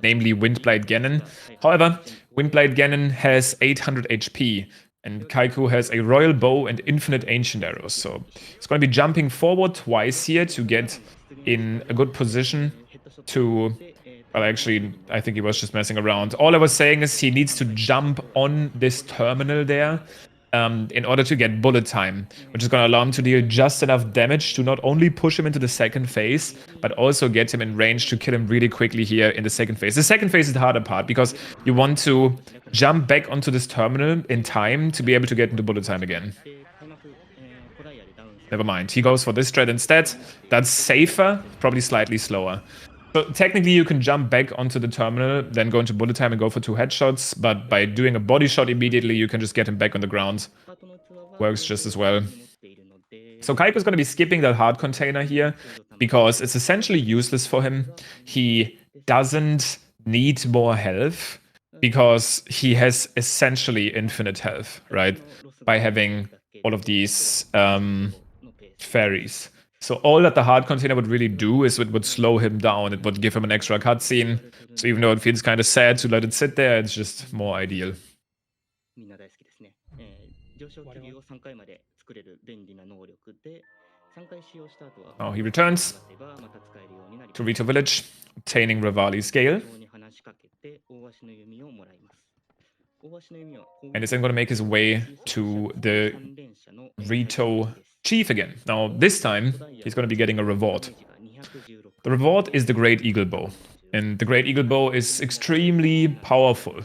namely Windblight Ganon. However, Windblade Ganon has 800 HP, and Kaiku has a royal bow and infinite ancient arrows. So he's going to be jumping forward twice here to get in a good position to... Well, actually, I think he was just messing around. All I was saying is he needs to jump on this terminal there in order to get bullet time, which is going to allow him to deal just enough damage to not only push him into the second phase, but also get him in range to kill him really quickly here in the second phase. The second phase is the harder part, because you want to jump back onto this terminal in time to be able to get into bullet time again. Never mind, he goes for this strat instead. That's safer, probably slightly slower. So technically you can jump back onto the terminal, then go into bullet time and go for 2 headshots, but by doing a body shot immediately, you can just get him back on the ground. Works just as well. So Kaiku's going to be skipping that hard container here, because it's essentially useless for him. He doesn't need more health, because he has essentially infinite health, right? By having all of these fairies. So all that the hard container would really do is it would slow him down. It would give him an extra cutscene. So even though it feels kind of sad to let it sit there, it's just more ideal. Now he returns to Rito Village, obtaining Revali's Gale. And is then going to make his way to the Rito Chief again. Now, this time, he's going to be getting a reward. The reward is the Great Eagle Bow. And the Great Eagle Bow is extremely powerful.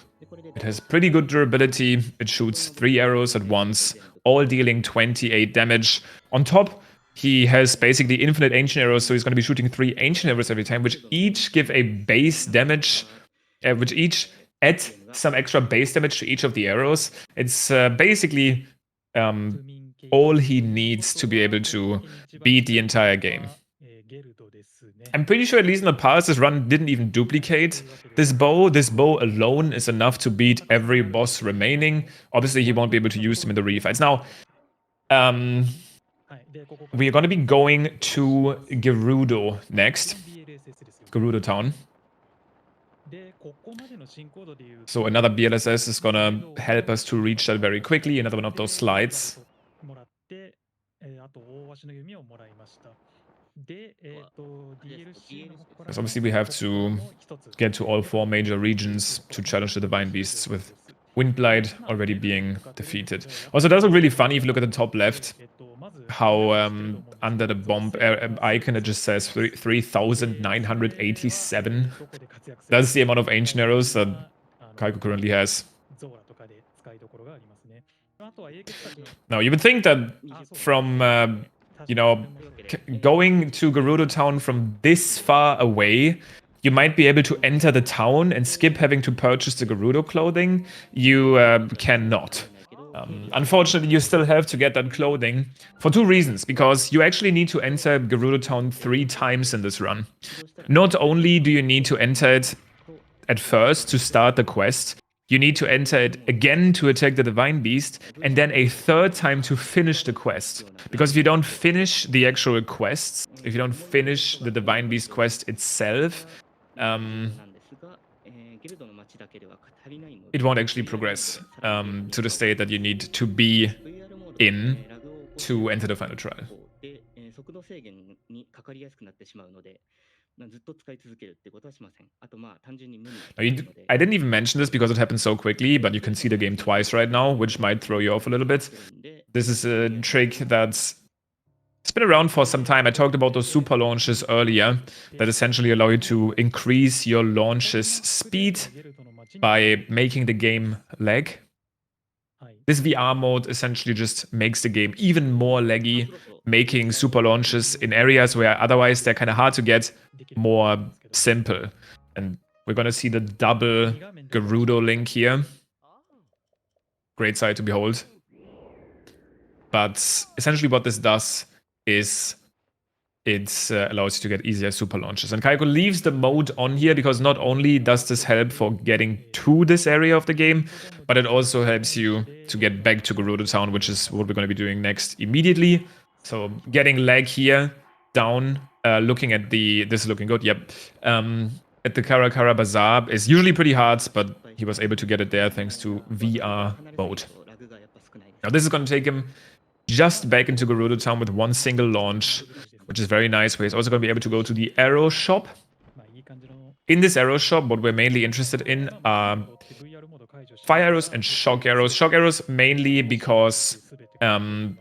It has pretty good durability. It shoots 3 arrows at once, all dealing 28 damage. On top, he has basically infinite ancient arrows, so he's going to be shooting 3 ancient arrows every time, which each give a base damage, which each add some extra base damage to each of the arrows. It's basically all he needs to be able to beat the entire game. I'm pretty sure, at least in the past, this run didn't even duplicate this bow. This bow alone is enough to beat every boss remaining. Obviously, he won't be able to use them in the refights. Now, we are going to be going to Gerudo next. Gerudo Town. So another BLSS is going to help us to reach that very quickly. Another one of those slides. Because obviously we have to get to all 4 major regions to challenge the Divine Beasts, with Windblade already being defeated. Also, it does look really funny if you look at the top left, how under the bomb icon it just says 3,987. That's the amount of ancient arrows that Kaiku currently has. Now, you would think that from, you know, going to Gerudo Town from this far away, you might be able to enter the town and skip having to purchase the Gerudo clothing. You cannot. Unfortunately, you still have to get that clothing for 2 reasons. Because you actually need to enter Gerudo Town 3 times in this run. Not only do you need to enter it at first to start the quest, you need to enter it again to attack the Divine Beast, and then a 3rd time to finish the quest. Because if you don't finish the actual quests, if you don't finish the Divine Beast quest itself, it won't actually progress to the state that you need to be in to enter the final trial. I didn't even mention this because it happened so quickly, but you can see the game twice right now, which might throw you off a little bit. This is a trick that's it's been around for some time. I talked about those super launches earlier that essentially allow you to increase your launch's speed by making the game lag. This VR mode essentially just makes the game even more laggy, making super launches in areas where otherwise they're kind of hard to get more simple. And we're going to see the double Gerudo link here. Great sight to behold. But essentially what this does is it allows you to get easier super launches. And Kaiku leaves the mode on here because not only does this help for getting to this area of the game, but it also helps you to get back to Gerudo Town, which is what we're going to be doing next immediately. So getting lag here, down, looking at the... This is looking good, yep. At the Karakara Bazaar is usually pretty hard, but he was able to get it there thanks to VR mode. Now this is going to take him just back into Gerudo Town with one single launch, which is very nice. Where he's also going to be able to go to the arrow shop. In this arrow shop, what we're mainly interested in are fire arrows and shock arrows. Shock arrows mainly because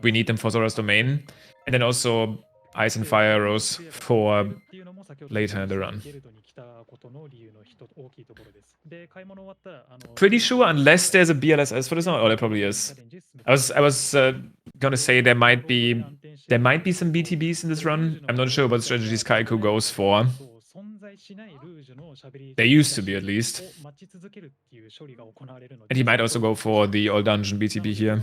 we need them for Zora's domain. And then also ice and fire arrows for later in the run. Pretty sure, unless there's a BLSS for this one. Oh, there probably is. I was gonna say there might be some BTBs in this run. I'm not sure what strategies Kaiko goes for. There used to be, at least. And he might also go for the all dungeon BTB here.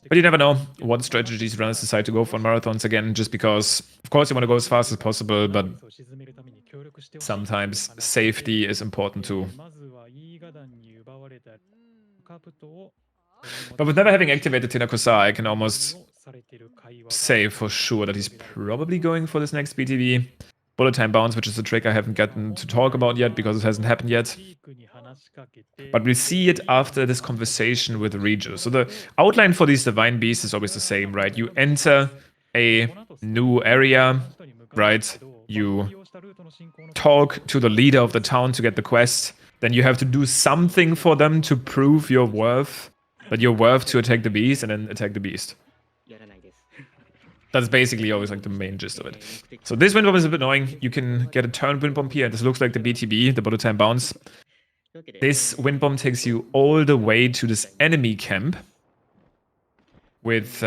But you never know what strategies runners decide to go for marathons again, just because, of course, you want to go as fast as possible, but sometimes safety is important too. But with never having activated Tenakosa, I can almost say for sure that he's probably going for this next BTB. Bullet time bounce, which is a trick I haven't gotten to talk about yet because it hasn't happened yet. But we'll see it after this conversation with Regis. So the outline for these Divine Beasts is always the same, right? You enter a new area, right? You talk to the leader of the town to get the quest. Then you have to do something for them to prove your worth. That you're worth to attack the beast and then attack the beast. That's basically always like the main gist of it. So this wind bomb is a bit annoying. You can get a turn wind bomb here, and this looks like the BTB, the bullet time bounce. This wind bomb takes you all the way to this enemy camp with 2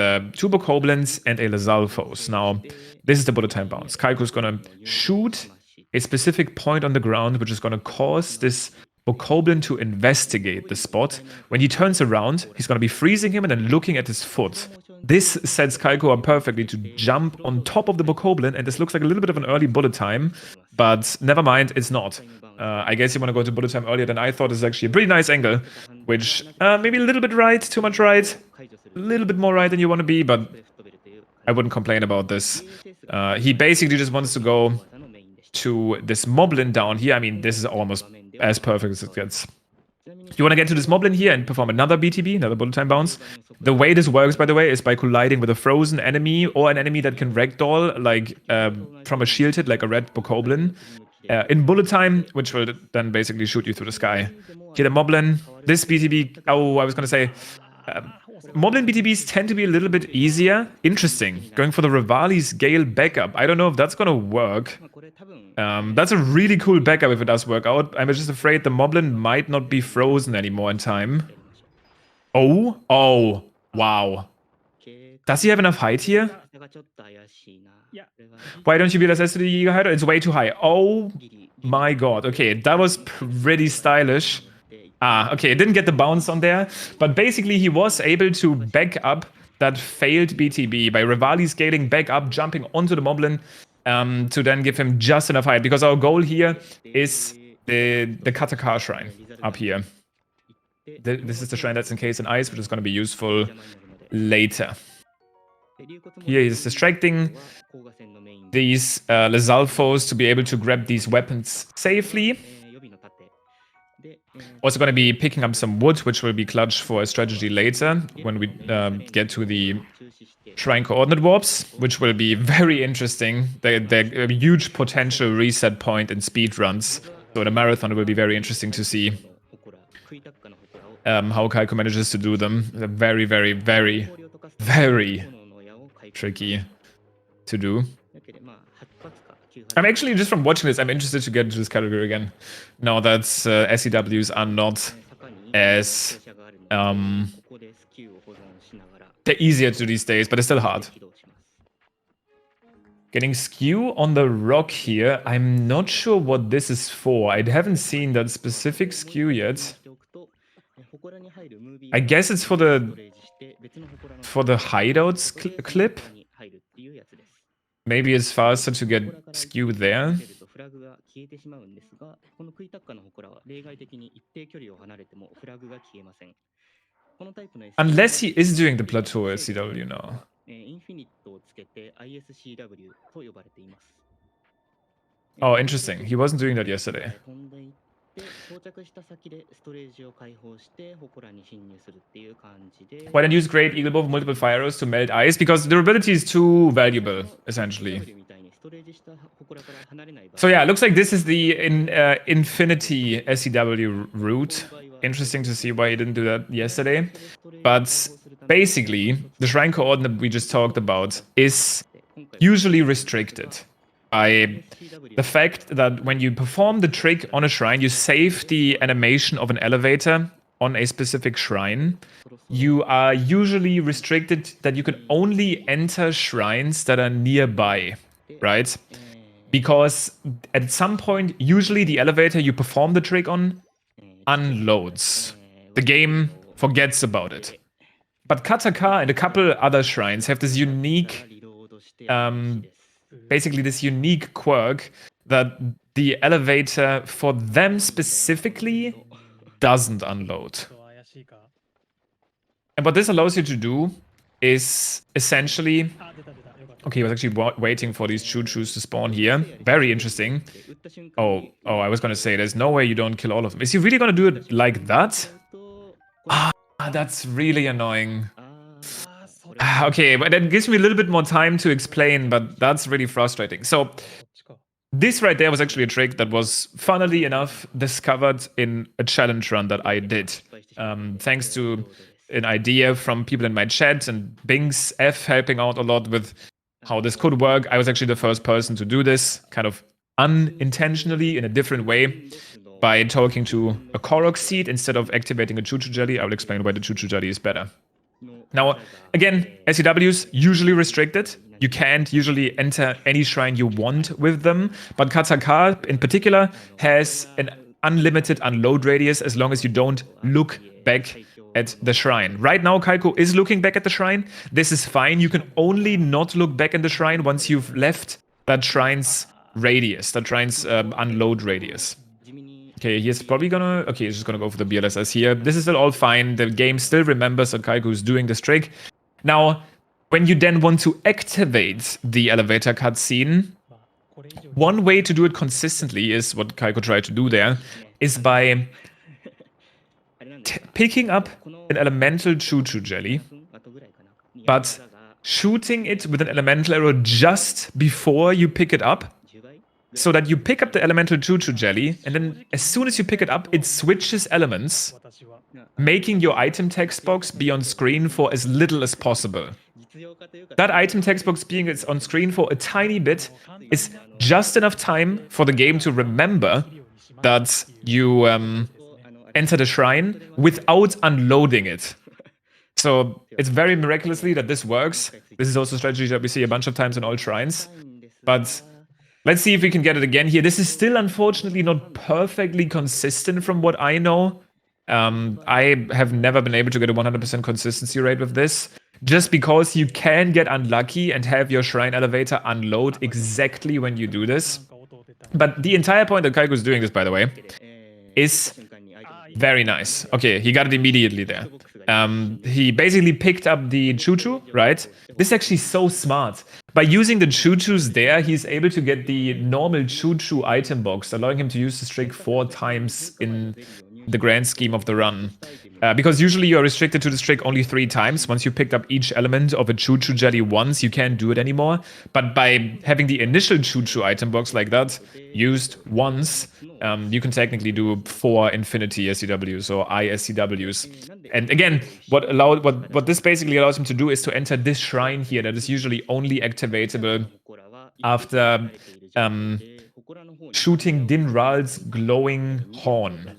Bokoblins and a Lizalfos. Now, this is the bullet time bounce. Kaiku's gonna shoot a specific point on the ground, which is gonna cause this Bokoblin to investigate the spot. When he turns around, he's gonna be freezing him and then looking at his foot. This sets Kaiko up perfectly to jump on top of the Bokoblin, and this looks like a little bit of an early bullet time, but never mind, it's not. I guess you want to go to bullet time earlier than I thought. This is actually a pretty nice angle, which maybe a little bit right, too much right, a little bit more right than you want to be, but I wouldn't complain about this. He basically just wants to go to this Moblin down here. I mean, this is almost as perfect as it gets. You want to get to this Moblin here and perform another BTB, another bullet time bounce. The way this works, by the way, is by colliding with a frozen enemy or an enemy that can ragdoll, like from a shield hit, like a red Bokoblin. In bullet time, which will then basically shoot you through the sky. Here the Moblin, this BTB, oh, I was going to say, Moblin BTBs tend to be a little bit easier. Interesting. Going for the Rivali's Gale backup. I don't know if that's going to work. That's a really cool backup if it does work out. I'm just afraid the Moblin might not be frozen anymore in time. Oh, wow. Does he have enough height here? Why don't you build SS to the Yiga Hideout? It's way too high. Oh my god. Okay, that was pretty stylish. Okay, it didn't get the bounce on there. But basically, he was able to back up that failed BTB by Rivali scaling back up, jumping onto the Moblin to then give him just enough height. Because our goal here is the Katakar Shrine up here. This is the shrine that's encased in ice, which is going to be useful later. Here he's distracting these Lizalfos to be able to grab these weapons safely. Also going to be picking up some wood, which will be clutch for a strategy later when we get to the Shrine Coordinate Warps, which will be very interesting. They're a huge potential reset point in speedruns. So the marathon will be very interesting to see how Kaiko manages to do them. They're very, very, very, very tricky to do. I'm actually, just from watching this, I'm interested to get into this category again. Now that SEWs are not as... they're easier to do these days, but they're still hard. Getting skew on the rock here. I'm not sure what this is for. I haven't seen that specific skew yet. I guess it's for the hideouts clip. Maybe it's faster to get skew there. Unless he is doing the plateau SCW now. Oh, interesting. He wasn't doing that yesterday. Why don't use Great Eagle Bow with multiple fire arrows to melt ice? Because durability is too valuable, essentially. So yeah, it looks like this is the Infinity SEW route. Interesting to see why he didn't do that yesterday. But basically, the shrine coordinate we just talked about is usually restricted by the fact that when you perform the trick on a shrine, you save the animation of an elevator on a specific shrine. You are usually restricted that you can only enter shrines that are nearby, right? Because at some point, usually the elevator you perform the trick on unloads. The game forgets about it. But Kataka and a couple other shrines have this unique, basically this unique quirk that the elevator for them specifically doesn't unload. And what this allows you to do is essentially... Okay, I was actually waiting for these choo-choos to spawn here. Very interesting. Oh, I was gonna say, there's no way you don't kill all of them. Is he really gonna do it like that? Ah, that's really annoying. Okay, but that gives me a little bit more time to explain, but that's really frustrating. So, this right there was actually a trick that was, funnily enough, discovered in a challenge run that I did. Thanks to an idea from people in my chat and Bings F helping out a lot with how this could work. I was actually the first person to do this, kind of unintentionally in a different way, by talking to a Korok seed instead of activating a Choo-Choo Jelly. I will explain why the Choo-Choo Jelly is better. Now, again, SEWs usually restricted. You can't usually enter any shrine you want with them, but Kataka in particular has an unlimited unload radius as long as you don't look back at the shrine. Right now, Kaiko is looking back at the shrine. This is fine. You can only not look back in the shrine once you've left that shrine's radius, that shrine's unload radius. Okay, he's probably gonna... Okay, he's just gonna go for the BLSS here. This is still all fine. The game still remembers that Kaiko is doing this trick. Now, when you then want to activate the elevator cutscene, one way to do it consistently is what Kaiko tried to do there, is by picking up an elemental Choo-Choo Jelly, but shooting it with an elemental arrow just before you pick it up, so that you pick up the elemental Choo-Choo Jelly, and then as soon as you pick it up, it switches elements, making your item text box be on screen for as little as possible. That item text box being on screen for a tiny bit is just enough time for the game to remember that you enter the shrine without unloading it. So it's very miraculously that this works. This is also a strategy that we see a bunch of times in all shrines. But let's see if we can get it again here. This is still unfortunately not perfectly consistent from what I know. I have never been able to get a 100% consistency rate with this. Just because you can get unlucky and have your shrine elevator unload exactly when you do this. But the entire point that Kaiko is doing this, by the way, is very nice. Okay, he got it immediately there. He basically picked up the Choo-Choo, right? This is actually so smart. By using the Choo-Choos there, he's able to get the normal Choo-Choo item box, allowing him to use this trick 4 times in the grand scheme of the run. Because usually you're restricted to this trick only 3 times. Once you picked up each element of a Choo-Choo Jelly once, you can't do it anymore. But by having the initial Choo-Choo item box like that used once, you can technically do 4 Infinity SCWs or ISCWs. And again, what this basically allows him to do is to enter this shrine here that is usually only activatable after shooting Dinral's glowing horn.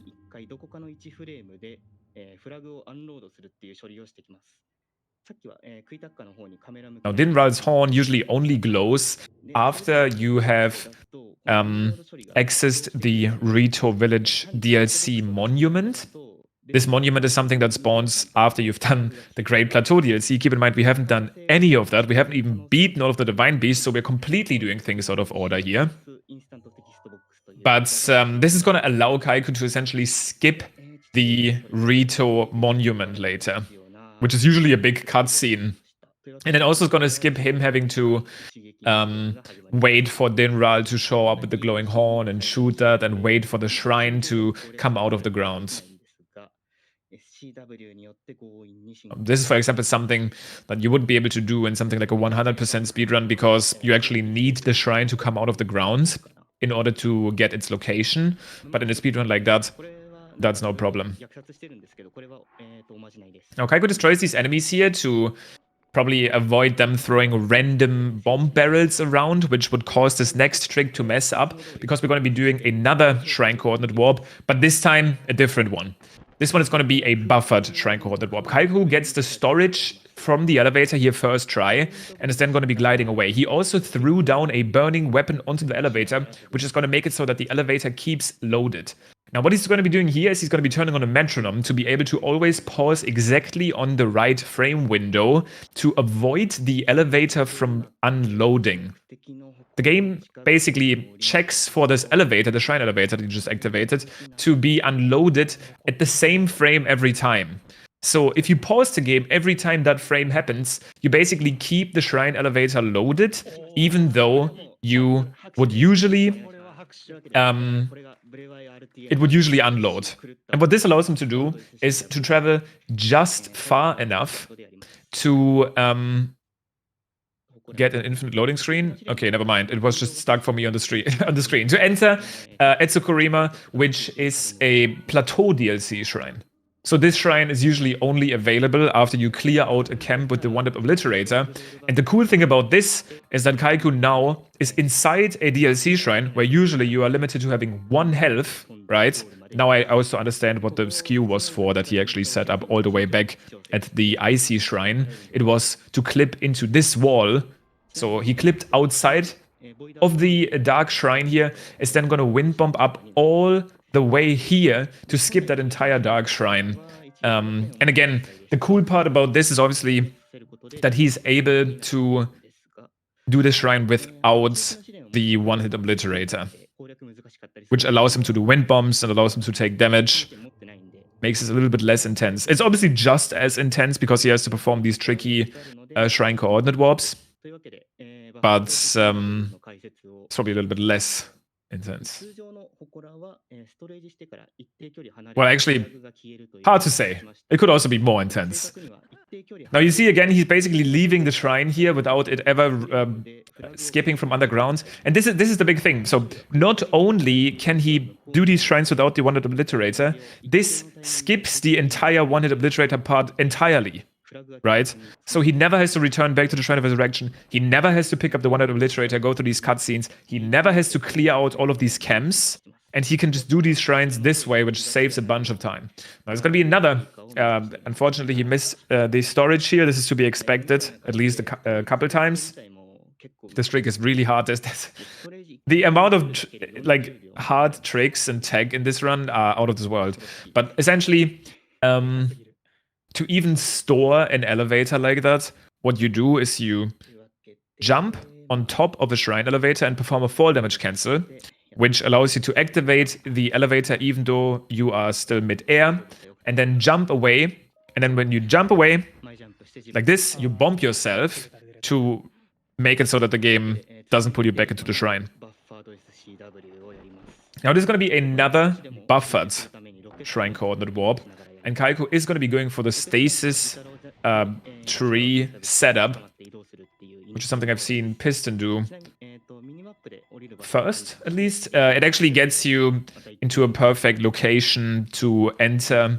Now, Dinral's horn usually only glows after you have accessed the Rito Village DLC monument. This monument is something that spawns after you've done the Great Plateau DLC. Keep in mind, we haven't done any of that. We haven't even beaten all of the Divine Beasts, so we're completely doing things out of order here. But this is going to allow Kaiko to essentially skip the Rito monument later, which is usually a big cutscene. And then also it's going to skip him having to wait for Dinral to show up with the glowing horn and shoot that, and wait for the shrine to come out of the ground. This is, for example, something that you wouldn't be able to do in something like a 100% speedrun, because you actually need the shrine to come out of the ground in order to get its location. But in a speedrun like that, that's no problem. Now, Kaiko destroys these enemies here to probably avoid them throwing random bomb barrels around, which would cause this next trick to mess up, because we're going to be doing another shrine coordinate warp, but this time a different one. This one is going to be a buffered shrine coordinate warp. Kaiko gets the storage from the elevator here first try, and is then going to be gliding away. He also threw down a burning weapon onto the elevator, which is going to make it so that the elevator keeps loaded. Now, what he's going to be doing here is he's going to be turning on a metronome to be able to always pause exactly on the right frame window to avoid the elevator from unloading. The game basically checks for this elevator, the shrine elevator that you just activated, to be unloaded at the same frame every time. So if you pause the game every time that frame happens, you basically keep the shrine elevator loaded, even though you would usually it would usually unload. And what this allows him to do is to travel just far enough to get an infinite loading screen. Okay, never mind. It was just stuck for me on the screen. To enter Etsukorima, which is a Plateau DLC shrine. So this shrine is usually only available after you clear out a camp with the One-Hit Obliterator. And the cool thing about this is that Kaiko now is inside a DLC shrine, where usually you are limited to having 1 health, right? Now I also understand what the skew was for, that he actually set up all the way back at the Icy Shrine. It was to clip into this wall. So he clipped outside of the Dark Shrine here, is then going to wind bomb up all the way here to skip that entire Dark Shrine. And again, the cool part about this is obviously that he's able to do the shrine without the One-Hit Obliterator, which allows him to do wind bombs and allows him to take damage, makes it a little bit less intense. It's obviously just as intense because he has to perform these tricky shrine coordinate warps, but it's probably a little bit less intense. Well, actually, hard to say. It could also be more intense. Now you see again, he's basically leaving the shrine here without it ever skipping from underground. And this is the big thing. So not only can he do these shrines without the One-Hit Obliterator, this skips the entire One-Hit Obliterator part entirely. Right? So he never has to return back to the Shrine of Resurrection. He never has to pick up the One-Hit Obliterator, go through these cutscenes. He never has to clear out all of these camps. And he can just do these shrines this way, which saves a bunch of time. Now, there's going to be another. Unfortunately, he missed the storage here. This is to be expected, at least a couple times. This trick is really hard. The amount of hard tricks and tech in this run are out of this world. But essentially, to even store an elevator like that, what you do is you jump on top of a shrine elevator and perform a fall damage cancel, which allows you to activate the elevator even though you are still mid-air, and then jump away. And then when you jump away, like this, you bomb yourself to make it so that the game doesn't pull you back into the shrine. Now, this is going to be another buffered shrine coordinate warp. And Kaiko is going to be going for the stasis tree setup, which is something I've seen Piston do first, at least. It actually gets you into a perfect location to enter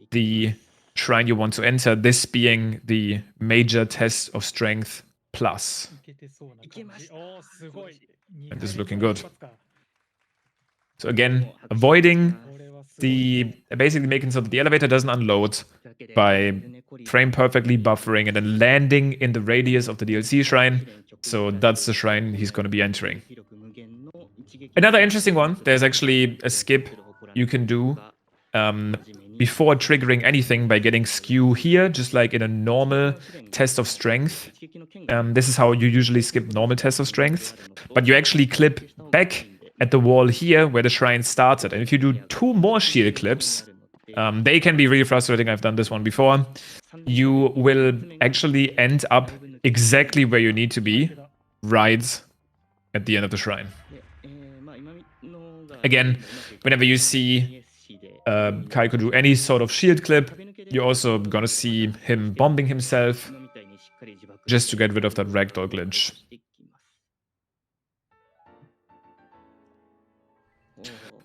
the shrine you want to enter, this being the major test of strength plus. And this is looking good. So again, avoiding basically making so that the elevator doesn't unload by frame perfectly buffering and then landing in the radius of the DLC shrine. So that's the shrine he's going to be entering. Another interesting one, there's actually a skip you can do before triggering anything by getting skew here, just like in a normal test of strength. This is how you usually skip normal test of strength. But you actually clip back at the wall here where the shrine started. And if you do 2 more shield clips, they can be really frustrating. I've done this one before. You will actually end up exactly where you need to be. right at the end of the shrine. Again, whenever you see Kaiko do any sort of shield clip, you're also gonna see him bombing himself just to get rid of that ragdoll glitch.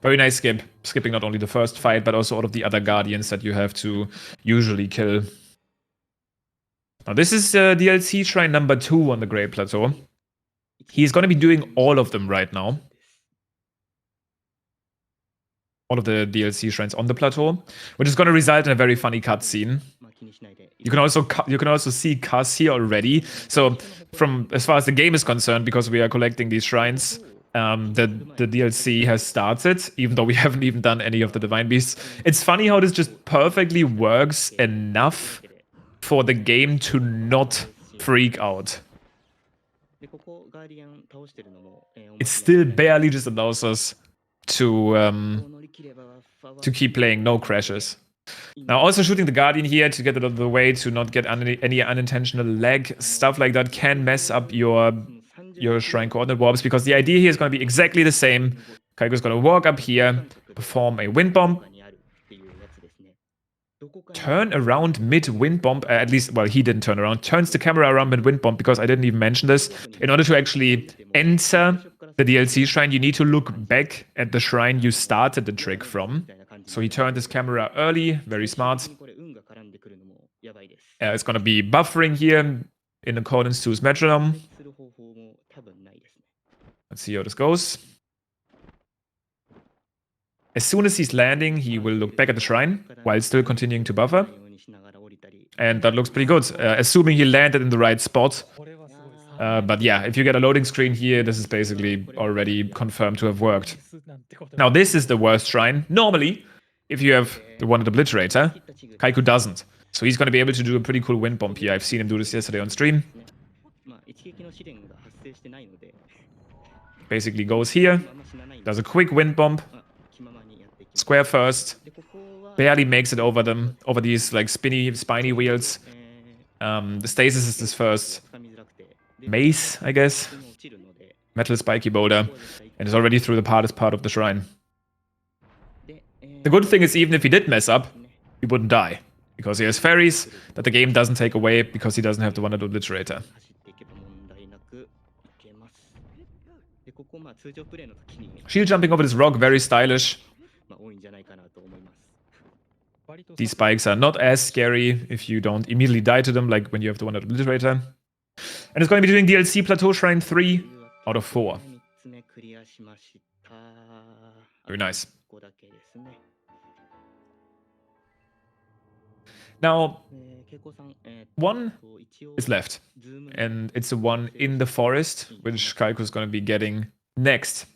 Very nice skip. Skipping not only the first fight, but also all of the other guardians that you have to usually kill. Now this is DLC shrine number 2 on the Great Plateau. He's gonna be doing all of them right now. All of the DLC shrines on the plateau, which is going to result in a very funny cutscene. You can also see Cass here already. So, from as far as the game is concerned, because we are collecting these shrines, the DLC has started, even though we haven't even done any of the Divine Beasts. It's funny how this just perfectly works enough for the game to not freak out. It still barely just allows us to keep playing, no crashes. Now, also shooting the Guardian here to get it out of the way, to not get any unintentional lag, stuff like that can mess up your shrine coordinate warps, because the idea here is going to be exactly the same. Kaiko's going to walk up here, perform a wind bomb, turn around mid-wind bomb, at least, well, he didn't turn around, turns the camera around mid-wind bomb, because I didn't even mention this. In order to actually enter the DLC shrine, you need to look back at the shrine you started the trick from. So he turned his camera early, very smart. It's going to be buffering here in accordance to his metronome. Let's see how this goes. As soon as he's landing, he will look back at the shrine while still continuing to buffer. And that looks pretty good, assuming he landed in the right spot. But yeah, if you get a loading screen here, this is basically already confirmed to have worked. Now, this is the worst shrine. Normally, if you have the one obliterator, Kaiko doesn't. So he's going to be able to do a pretty cool wind bomb here. I've seen him do this yesterday on stream. Basically goes here, does a quick wind bomb, square first, barely makes it over these like spiny wheels. The stasis is this first mace, I guess, metal spiky boulder, and is already through the hardest part of the shrine. The good thing is, even if he did mess up, he wouldn't die, because he has fairies that the game doesn't take away because he doesn't have the one-hit obliterator. Shield jumping over this rock, very stylish. These spikes are not as scary if you don't immediately die to them, like when you have the one-hit obliterator. And it's going to be doing DLC Plateau Shrine 3 out of 4. Very nice. Now, one is left, and it's the one in the forest, which Kaiko is going to be getting next.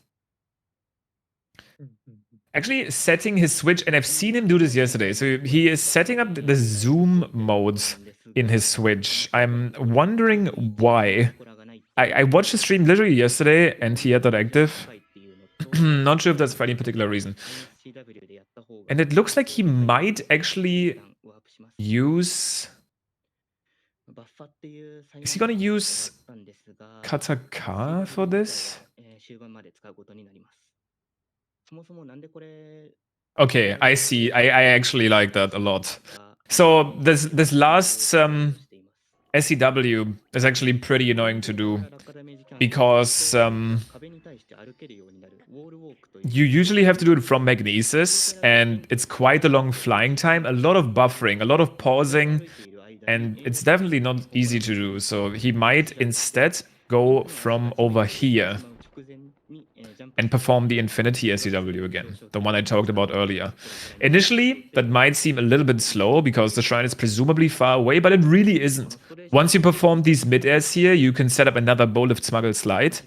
Actually, setting his switch, and I've seen him do this yesterday, so he is setting up the zoom mode in his switch. I'm wondering why. I watched the stream literally yesterday, and he had that active. Not sure if that's for any particular reason. And it looks like he might actually use... Is he gonna use Kataka for this? Okay, I see. I actually like that a lot. So this last SCW is actually pretty annoying to do, because you usually have to do it from Magnesis, and it's quite a long flying time, a lot of buffering, a lot of pausing, and it's definitely not easy to do. So he might instead go from over here and perform the Infinity SCW again, the one I talked about earlier. Initially, that might seem a little bit slow because the shrine is presumably far away, but it really isn't. Once you perform these mid-airs here, you can set up another Bowl of Smuggle slide,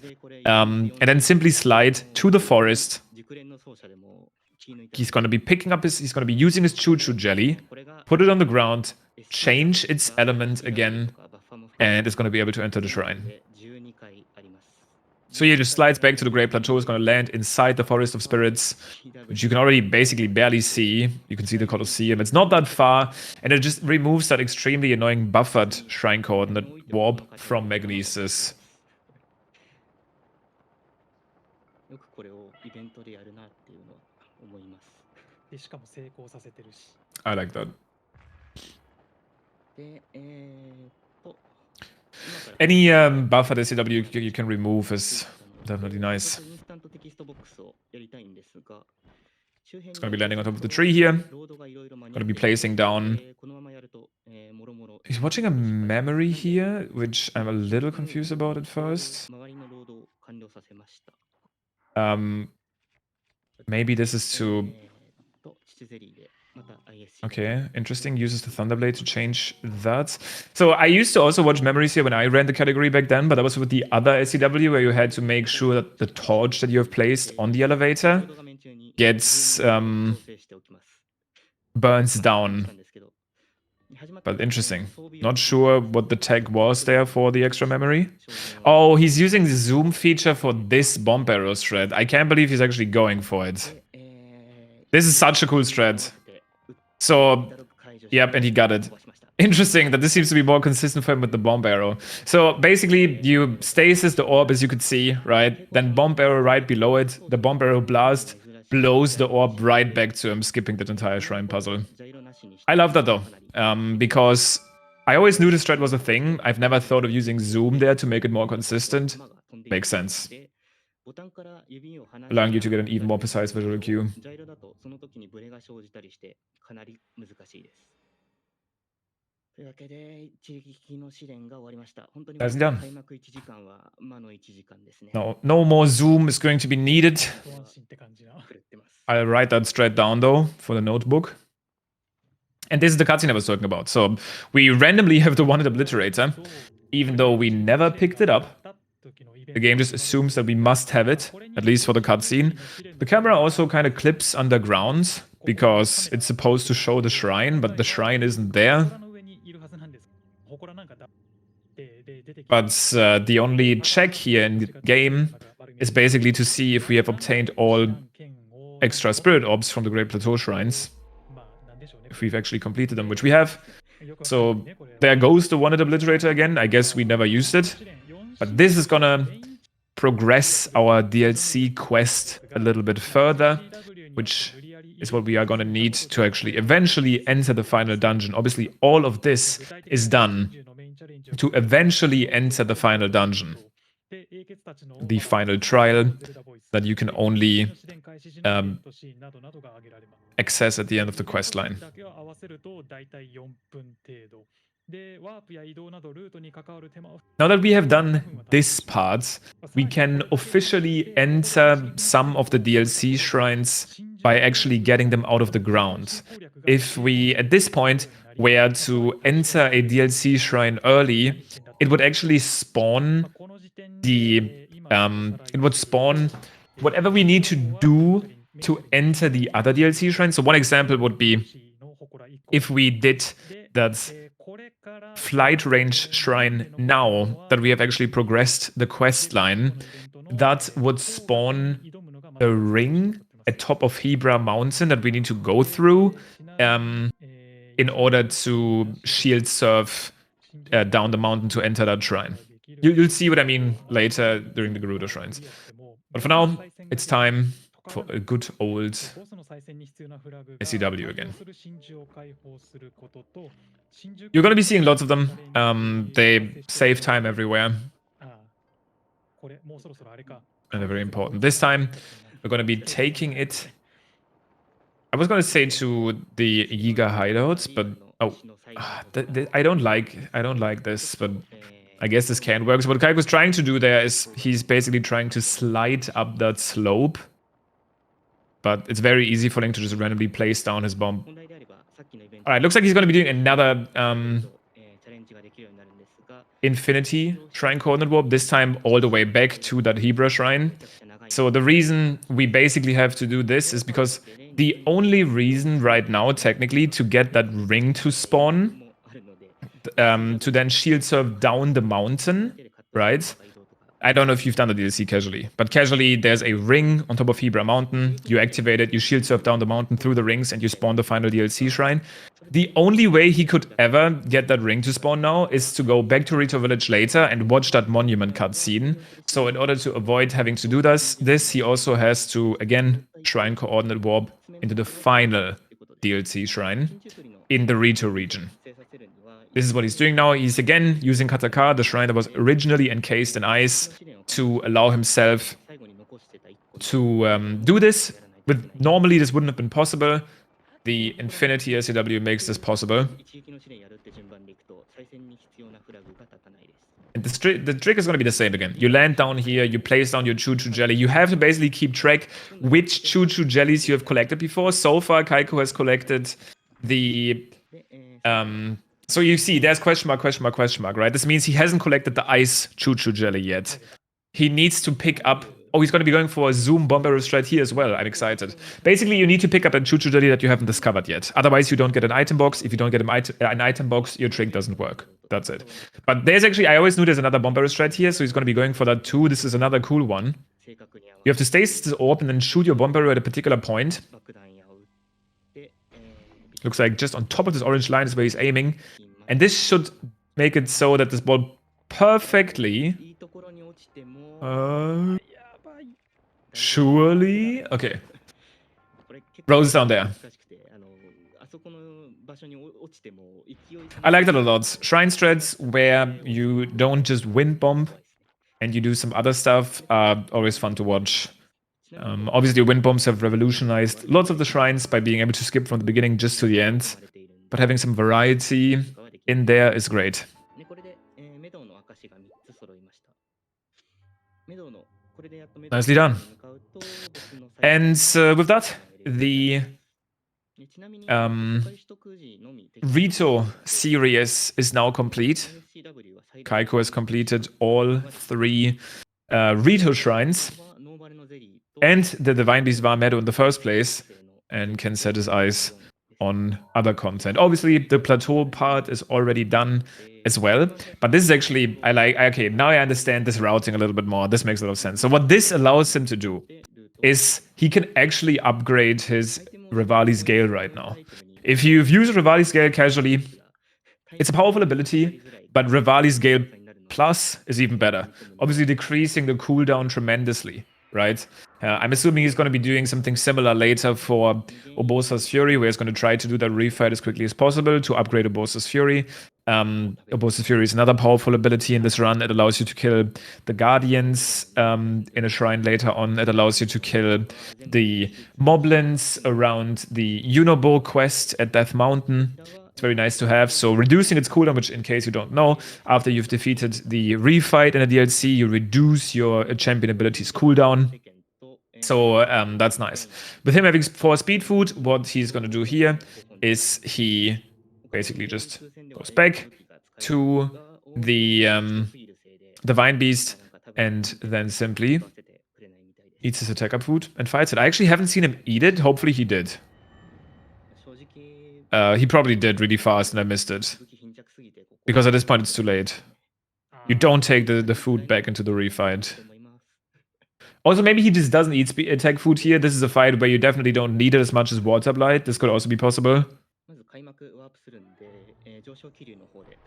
and then simply slide to the forest. He's going to be he's going to be using his choo-choo jelly, put it on the ground, change its element again, and it's going to be able to enter the shrine. So he just slides back to the Great Plateau, is going to land inside the Forest of Spirits, which you can already basically barely see. You can see the Colosseum. It's not that far, and it just removes that extremely annoying buffered shrine coordinate warp from Magnesis. よくこれをイベントでやるなっていうのは思います。でしかも成功させてるし。 I like that. で、Any buffer that SCW you can remove is definitely nice. インスタントテキストボックスをやりたいんですが、 It's going to be landing on top of the tree here. Going to be placing down. He's watching a memory here, which I'm a little confused about at first. Maybe this is to... Okay, interesting. Uses the Thunderblade to change that. So I used to also watch memories here when I ran the category back then, but that was with the other SCW where you had to make sure that the torch that you have placed on the elevator gets burns down. But interesting. Not sure what the tag was there for the extra memory. Oh, he's using the zoom feature for this bomb barrel strat. I can't believe he's actually going for it. This is such a cool strat. So, yep, and he got it. Interesting that this seems to be more consistent for him with the bomb arrow. So basically, you stasis the orb as you could see, right? Then bomb arrow right below it. The bomb arrow blast blows the orb right back to him, skipping that entire shrine puzzle. I love that though, because I always knew this strat was a thing. I've never thought of using zoom there to make it more consistent. Makes sense. Allowing you to get an even more precise visual cue. That's done. No more zoom is going to be needed. I'll write that strat down though for the notebook. And this is the cutscene I was talking about. So we randomly have the one-hit obliterator, even though we never picked it up. The game just assumes that we must have it, at least for the cutscene. The camera also kind of clips underground because it's supposed to show the shrine, but the shrine isn't there. But the only check here in the game is basically to see if we have obtained all extra spirit orbs from the Great Plateau shrines. If we've actually completed them, which we have. So there goes the one-hit obliterator again. I guess we never used it. But this is gonna progress our DLC quest a little bit further, which is what we are gonna need to actually eventually enter the final dungeon. Obviously, all of this is done to eventually enter the final dungeon. The final trial that you can only access at the end of the quest line. Now that we have done this part, we can officially enter some of the DLC shrines by actually getting them out of the ground. If we, at this point, were to enter a DLC shrine early, it would actually spawn it would spawn whatever we need to do to enter the other DLC shrine. So one example would be if we did that flight range shrine now that we have actually progressed the quest line, that would spawn a ring atop of Hebra Mountain that we need to go through in order to shield surf down the mountain to enter that shrine. You'll see what I mean later during the Gerudo shrines. But for now, it's time for a good old SCW again. You're going to be seeing lots of them. They save time everywhere. And they're very important. This time, we're going to be taking it... I was going to say to the Yiga hideouts, but... Oh, I don't like this, but... I guess this can work. So what Kai was trying to do there is he's basically trying to slide up that slope. But it's very easy for Link to just randomly place down his bomb. Alright, looks like he's going to be doing another Infinity Shrine Coordinate Warp, this time all the way back to that Hebra Shrine. So the reason we basically have to do this is because the only reason right now, technically, to get that ring to spawn... to then shield surf down the mountain, right? I don't know if you've done the DLC casually, but casually there's a ring on top of Hebra Mountain. You activate it, you shield surf down the mountain through the rings, and you spawn the final DLC shrine. The only way he could ever get that ring to spawn now is to go back to Rito Village later and watch that monument cutscene. So in order to avoid having to do this, he also has to, again, shrine coordinate warp into the final DLC shrine in the Rito region. This is what he's doing now. He's again using Kataka, the shrine that was originally encased in ice, to allow himself to do this. Normally this wouldn't have been possible. The Infinity SCW makes this possible. And the trick is going to be the same again. You land down here, you place down your Choo-Choo Jelly. You have to basically keep track which Choo-Choo Jellies you have collected before. So far, Kaiko has collected the... so you see, there's question mark, right? This means he hasn't collected the Ice Choo-Choo Jelly yet. He needs to pick up... Oh, he's going to be going for a Zoom Bomberus right here as well. I'm excited. Basically, you need to pick up a Choo-Choo Jelly that you haven't discovered yet. Otherwise, you don't get an item box. If you don't get an item box, your trick doesn't work. That's it. But there's actually... I always knew there's another Bomberus right here, so he's going to be going for that too. This is another cool one. You have to stasis this orb and then shoot your Bomberus at a particular point. Looks like just on top of this orange line is where he's aiming. And this should make it so that this ball perfectly... surely? Okay. Rose down there. I like that a lot. Shrine strats where you don't just wind bomb and you do some other stuff are always fun to watch. Obviously, wind bombs have revolutionized lots of the shrines by being able to skip from the beginning just to the end. But having some variety in there is great. Nicely done. And with that, the Rito series is now complete. Kaiko has completed all 3 Rito shrines and the Divine Beast Vah Medoh in the first place, and can set his eyes on other content. Obviously, the Plateau part is already done as well, but this is actually, okay, now I understand this routing a little bit more. This makes a lot of sense. So what this allows him to do is he can actually upgrade his Revali's Gale right now. If you've used Revali's Gale casually, it's a powerful ability, but Revali's Gale Plus is even better. Obviously decreasing the cooldown tremendously, right? I'm assuming he's going to be doing something similar later for Urbosa's Fury, where he's going to try to do that refight as quickly as possible to upgrade Urbosa's Fury. Urbosa's Fury is another powerful ability in this run. It allows you to kill the Guardians in a shrine later on. It allows you to kill the Moblins around the Unobo quest at Death Mountain. It's very nice to have. So reducing its cooldown, which in case you don't know, after you've defeated the refight in a DLC, you reduce your champion ability's cooldown. So that's nice. With him having 4 speed food, what he's going to do here is he basically just goes back to the Divine Beast and then simply eats his attacker food and fights it. I actually haven't seen him eat it. Hopefully he did. He probably did really fast and I missed it. Because at this point it's too late. You don't take the food back into the refight. Also, maybe he just doesn't eat attack food here. This is a fight where you definitely don't need it as much as Water Blight. This could also be possible.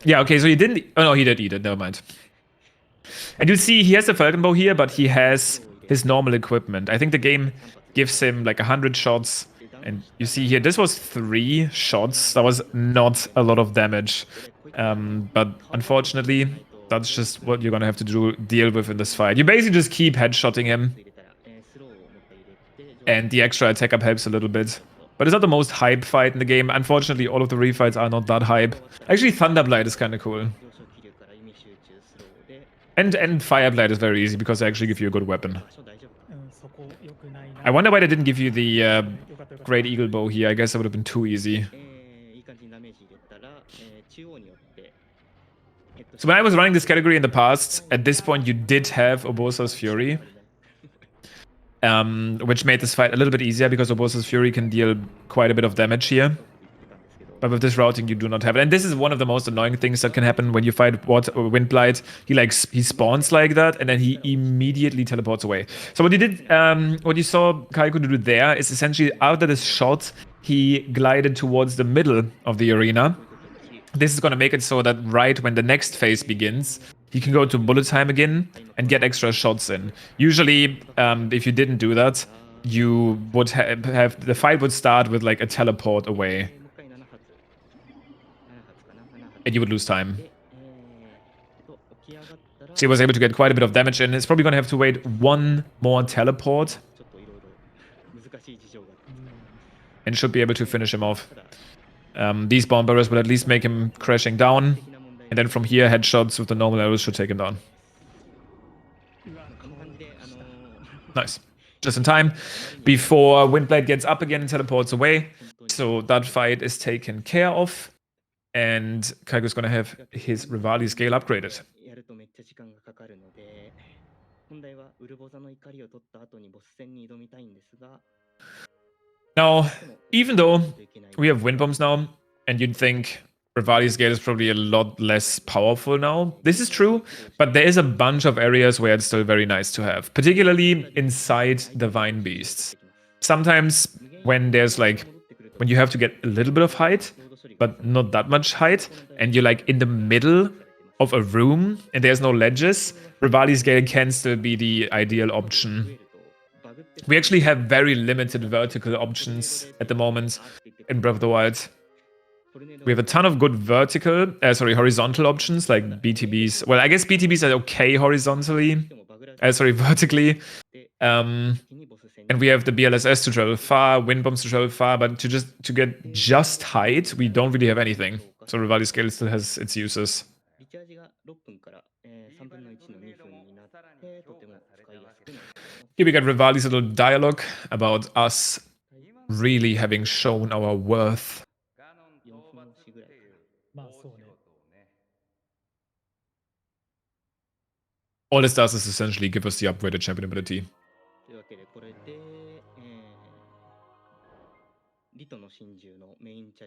Yeah, okay, so he didn't... Oh no, he did eat it. Never mind. And you see, he has the Falcon Bow here, but he has his normal equipment. I think the game gives him like 100 shots. And you see here, this was 3 shots. That was not a lot of damage. But unfortunately, that's just what you're gonna have to deal with in this fight. You basically just keep headshotting him. And the extra attack up helps a little bit. But it's not the most hype fight in the game. Unfortunately, all of the refights are not that hype. Actually, Thunderblight is kind of cool. And Fireblight is very easy because they actually give you a good weapon. I wonder why they didn't give you the Great Eagle Bow here. I guess that would have been too easy. So when I was running this category in the past, at this point you did have Urbosa's Fury. Which made this fight a little bit easier because Urbosa's Fury can deal quite a bit of damage here. But with this routing, you do not have it. And this is one of the most annoying things that can happen when you fight Wind Blight. He spawns like that, and then he immediately teleports away. So what you did, what you saw Kaiko do there is essentially after this shot, he glided towards the middle of the arena. This is going to make it so that right when the next phase begins, he can go to bullet time again and get extra shots in. Usually, if you didn't do that, you would have the fight would start with like a teleport away, and you would lose time. So he was able to get quite a bit of damage in. He's probably going to have to wait one more teleport and should be able to finish him off. These bomb barrels will at least make him crashing down, and then from here, headshots with the normal arrows should take him down. Nice. Just in time before Windblade gets up again and teleports away. So that fight is taken care of, and Kaiku's gonna have his Rivali scale upgraded. Now, even though we have wind bombs now, and you'd think Rivali's Gate is probably a lot less powerful now, this is true, but there is a bunch of areas where it's still very nice to have, particularly inside the Vine Beasts. Sometimes when there's like, when you have to get a little bit of height, but not that much height, and you're like in the middle of a room and there's no ledges, Rivali's Gate can still be the ideal option. We actually have very limited vertical options at the moment in Breath of the Wild. We have a ton of good horizontal options like BTBs. Well, I guess BTBs are okay horizontally. Vertically. And we have the BLSS to travel far, wind bombs to travel far, but to get just height, we don't really have anything. So Rivali's Scale still has its uses. Here we got Rivali's little dialogue about us really having shown our worth. All this does is essentially give us the upgraded champion ability.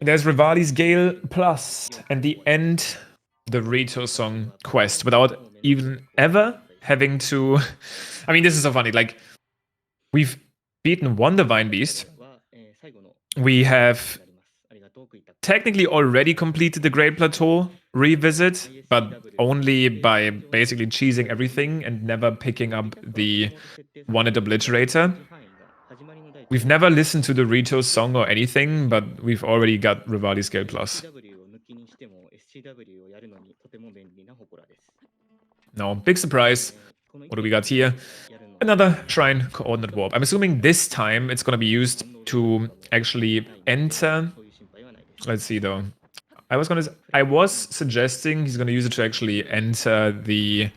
And there's Rivali's Gale Plus, and the end the Rito song quest without even ever having to... I mean, this is so funny. Like, we've beaten one Divine Beast. We have technically already completed the Great Plateau revisit, but only by basically cheesing everything and never picking up the One-Hit Obliterator. We've never listened to the Rito song or anything, but we've already got Rivali's Gale Plus. No, big surprise. What do we got here? Another Shrine Coordinate Warp. I'm assuming this time it's going to be used to actually enter... Let's see though. I was suggesting he's going to use it to actually enter the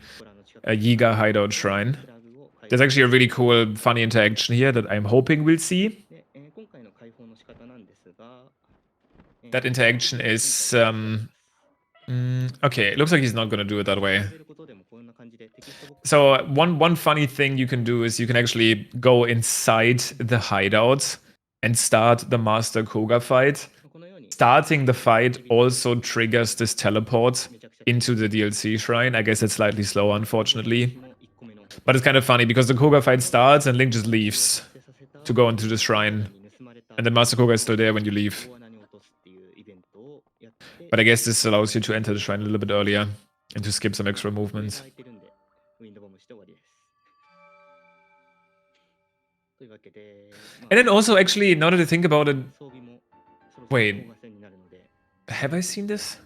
Yiga Hideout Shrine. There's actually a really cool, funny interaction here that I'm hoping we'll see. That interaction is... okay, it looks like he's not going to do it that way. So one funny thing you can do is you can actually go inside the hideout and start the Master Koga fight. Starting the fight also triggers this teleport into the DLC shrine. I guess it's slightly slower, unfortunately. But it's kind of funny because the Koga fight starts and Link just leaves to go into the shrine. And then Master Koga is still there when you leave. But I guess this allows you to enter the shrine a little bit earlier and to skip some extra movements. And then also, actually, now that I think about it... Wait. Have I seen this?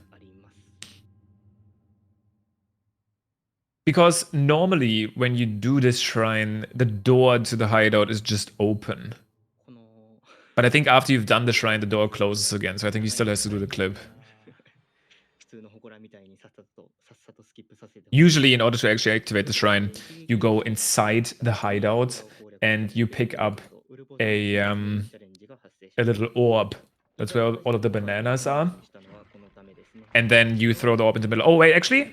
Because normally, when you do this shrine, the door to the hideout is just open. But I think after you've done the shrine, the door closes again. So I think he still has to do the clip. Usually, in order to actually activate the shrine, you go inside the hideout and you pick up a little orb. That's where all of the bananas are. And then you throw the orb in the middle. Oh, wait, actually?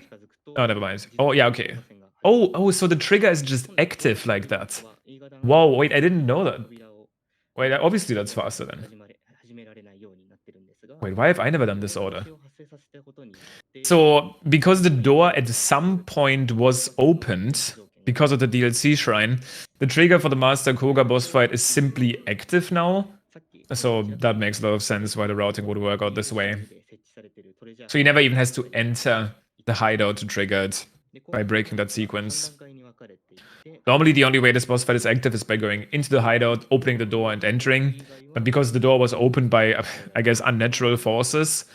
Oh, never mind. Oh, yeah, okay. Oh, so the trigger is just active like that. Whoa, wait, I didn't know that. Wait, obviously that's faster then. Wait, why have I never done this order? So, because the door at some point was opened, because of the DLC shrine, the trigger for the Master Koga boss fight is simply active now. So that makes a lot of sense why the routing would work out this way. So he never even has to enter the hideout to trigger it by breaking that sequence. Normally the only way this boss fight is active is by going into the hideout, opening the door and entering. But because the door was opened by, I guess, unnatural forces,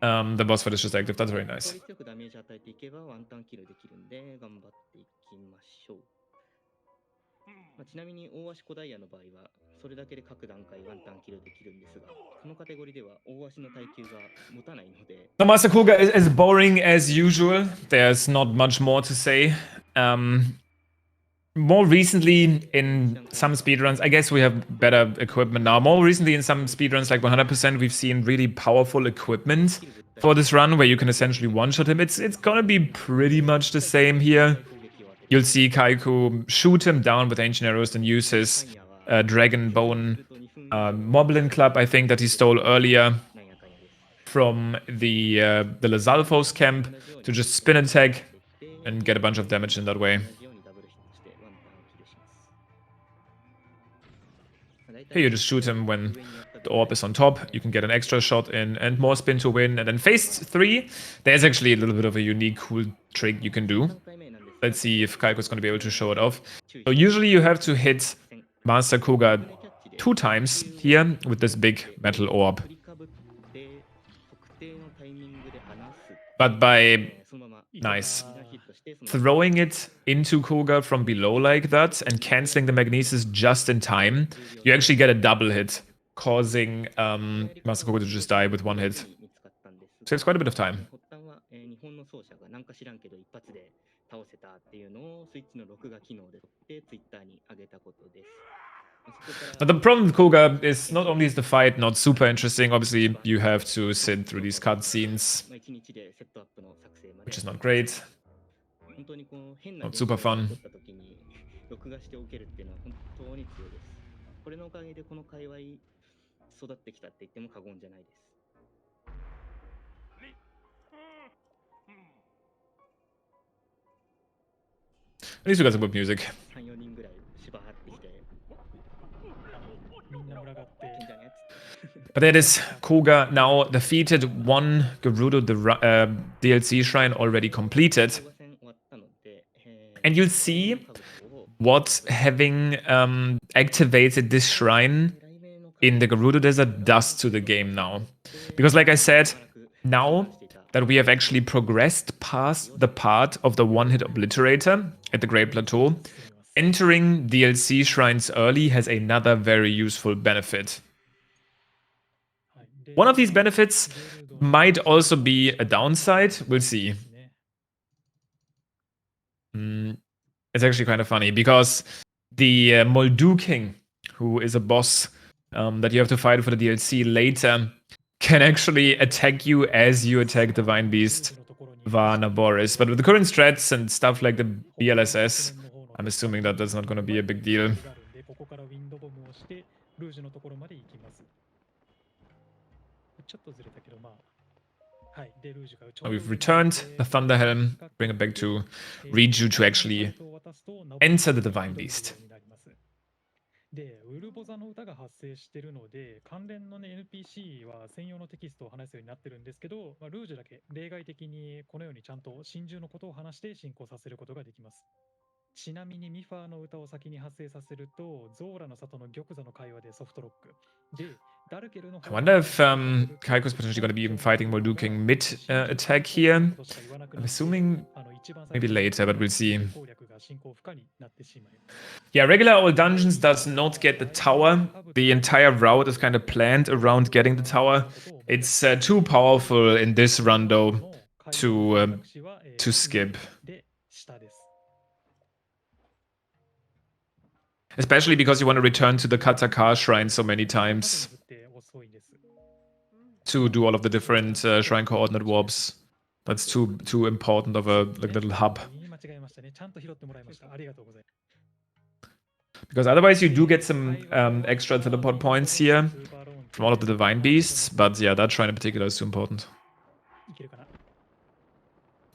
the boss fight is just active. That's very nice. 効率よくダメージ与えていけばワンタンキルできるんで頑張っていきましょう。ちなみに大足小ダイヤの場合はそれだけで各段階ワンタンキルできるんですが、このカテゴリーでは大足の耐久が持たないので。The Master Kuga is as boring as usual. There's not much more to say. More recently in some speedruns, I guess we have better equipment now. More recently in some speedruns like 100%, we've seen really powerful equipment for this run where you can essentially one-shot him. It's gonna be pretty much the same here. You'll see Kaiku shoot him down with ancient arrows and use his dragon bone Moblin club, I think, that he stole earlier from the Lazalfos camp to just spin attack and get a bunch of damage in that way. Here you just shoot him when the orb is on top. You can get an extra shot in and more spin to win. And then phase 3, there's actually a little bit of a unique cool trick you can do. Let's see if Kaiko's going to be able to show it off. So usually you have to hit Master Kuga 2 times here with this big metal orb. But by throwing it into Kuga from below like that and cancelling the magnesis just in time, you actually get a double hit, causing Master Kuga to just die with 1 hit. Saves quite a bit of time. But the problem with Kuga is not only is the fight not super interesting, obviously you have to sit through these cutscenes, which is not great. Not super fun. At least we got some good music. But that is Kuga now defeated, 1 Gerudo DLC shrine already completed. And you'll see what having activated this shrine in the Gerudo Desert does to the game now. Because like I said, now that we have actually progressed past the part of the one-hit obliterator at the Great Plateau, entering DLC shrines early has another very useful benefit. One of these benefits might also be a downside. We'll see. It's actually kind of funny because the Moldu King, who is a boss that you have to fight for the DLC later, can actually attack you as you attack Divine Beast Vah Naboris. But with the current strats and stuff like the BLSS, I'm assuming that that's not going to be a big deal. We've returned the Thunder Helm, bring it back to Riju to actually enter the Divine Beast. で、ウルボザの歌が発生しているので、関連の、ね、NPC は専用のテキストを話すようになってるんですけど、ルージュだけ例外的にこのようにちゃんと真珠のことを話して進行させることができます。ちなみにミファーの歌を先に発生させると、ゾーラの里の玉座の会話でソフトロック。で、ダルケルの I wonder if Kaiko's potentially going to be even fighting Moldu King mid-attack here. I'm assuming maybe later, but we'll see. Yeah, regular old dungeons does not get the tower. The entire route is kind of planned around getting the tower. It's too powerful in this run, though, to skip. Especially because you want to return to the Katakar shrine so many times to do all of the different shrine coordinate warps. That's too important of a little hub. Because otherwise you do get some extra teleport points here from all of the Divine Beasts, but yeah, that shrine in particular is too important.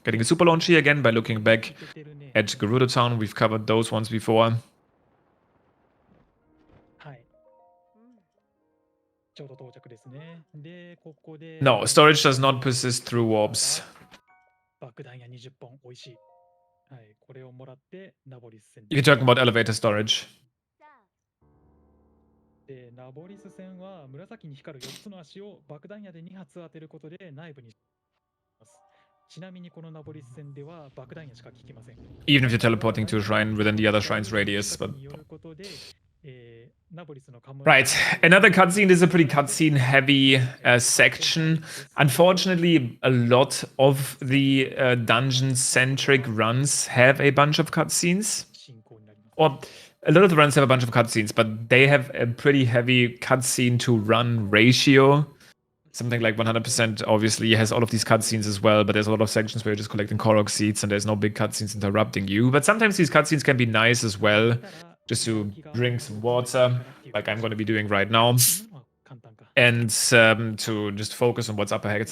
Getting a super launch here again by looking back at Gerudo Town. We've covered those ones before. ちょうど到着ですね。で、ここで。 No, storage does not persist through warps. 爆弾や20本、美味しい。はい、これをもらって、ナボリス戦。 You're talking about elevator storage. で、ナボリス戦は紫に光る4つの足を爆弾矢で2発当てることで内部にします。ちなみにこのナボリス戦では爆弾矢しか効きません。 Even if you're teleporting to a shrine within the other shrine's radius. But によることで、ナボリスのカム right, another cutscene. This is a pretty cutscene heavy section. Unfortunately, a lot of the dungeon centric runs have a bunch of cutscenes. 進行になります。 Or a lot of the runs have a bunch of cutscenes, but they have a pretty heavy cutscene to run ratio. Something like 100% obviously has all of these cutscenes as well, but there's a lot of sections where you're just collecting Korok seeds and there's no big cutscenes interrupting you. But sometimes these cutscenes can be nice as well, just to drink some water, like I'm going to be doing right now, まあ簡単か。 and to just focus on what's up ahead.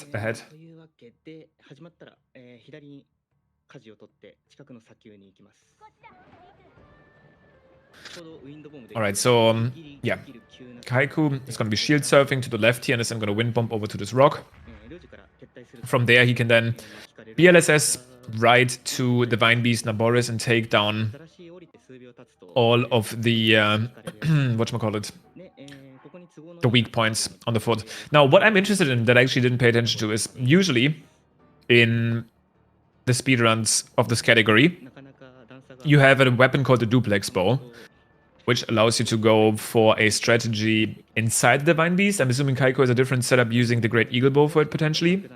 というわけで、始まったら、左に舵を取って近くの砂丘に行きます。Alright, so yeah, Kaiku is going to be shield surfing to the left here, and is then going to wind bomb over to this rock. From there, he can then BLSS right to Divine Beast Naboris and take down all of the whatchamacallit, the weak points on the foot. Now, what I'm interested in that I actually didn't pay attention to is usually in the speedruns of this category, you have a weapon called the duplex bow, which allows you to go for a strategy inside the Divine Beast. I'm assuming Kaiko has a different setup using the Great Eagle Bow for it potentially,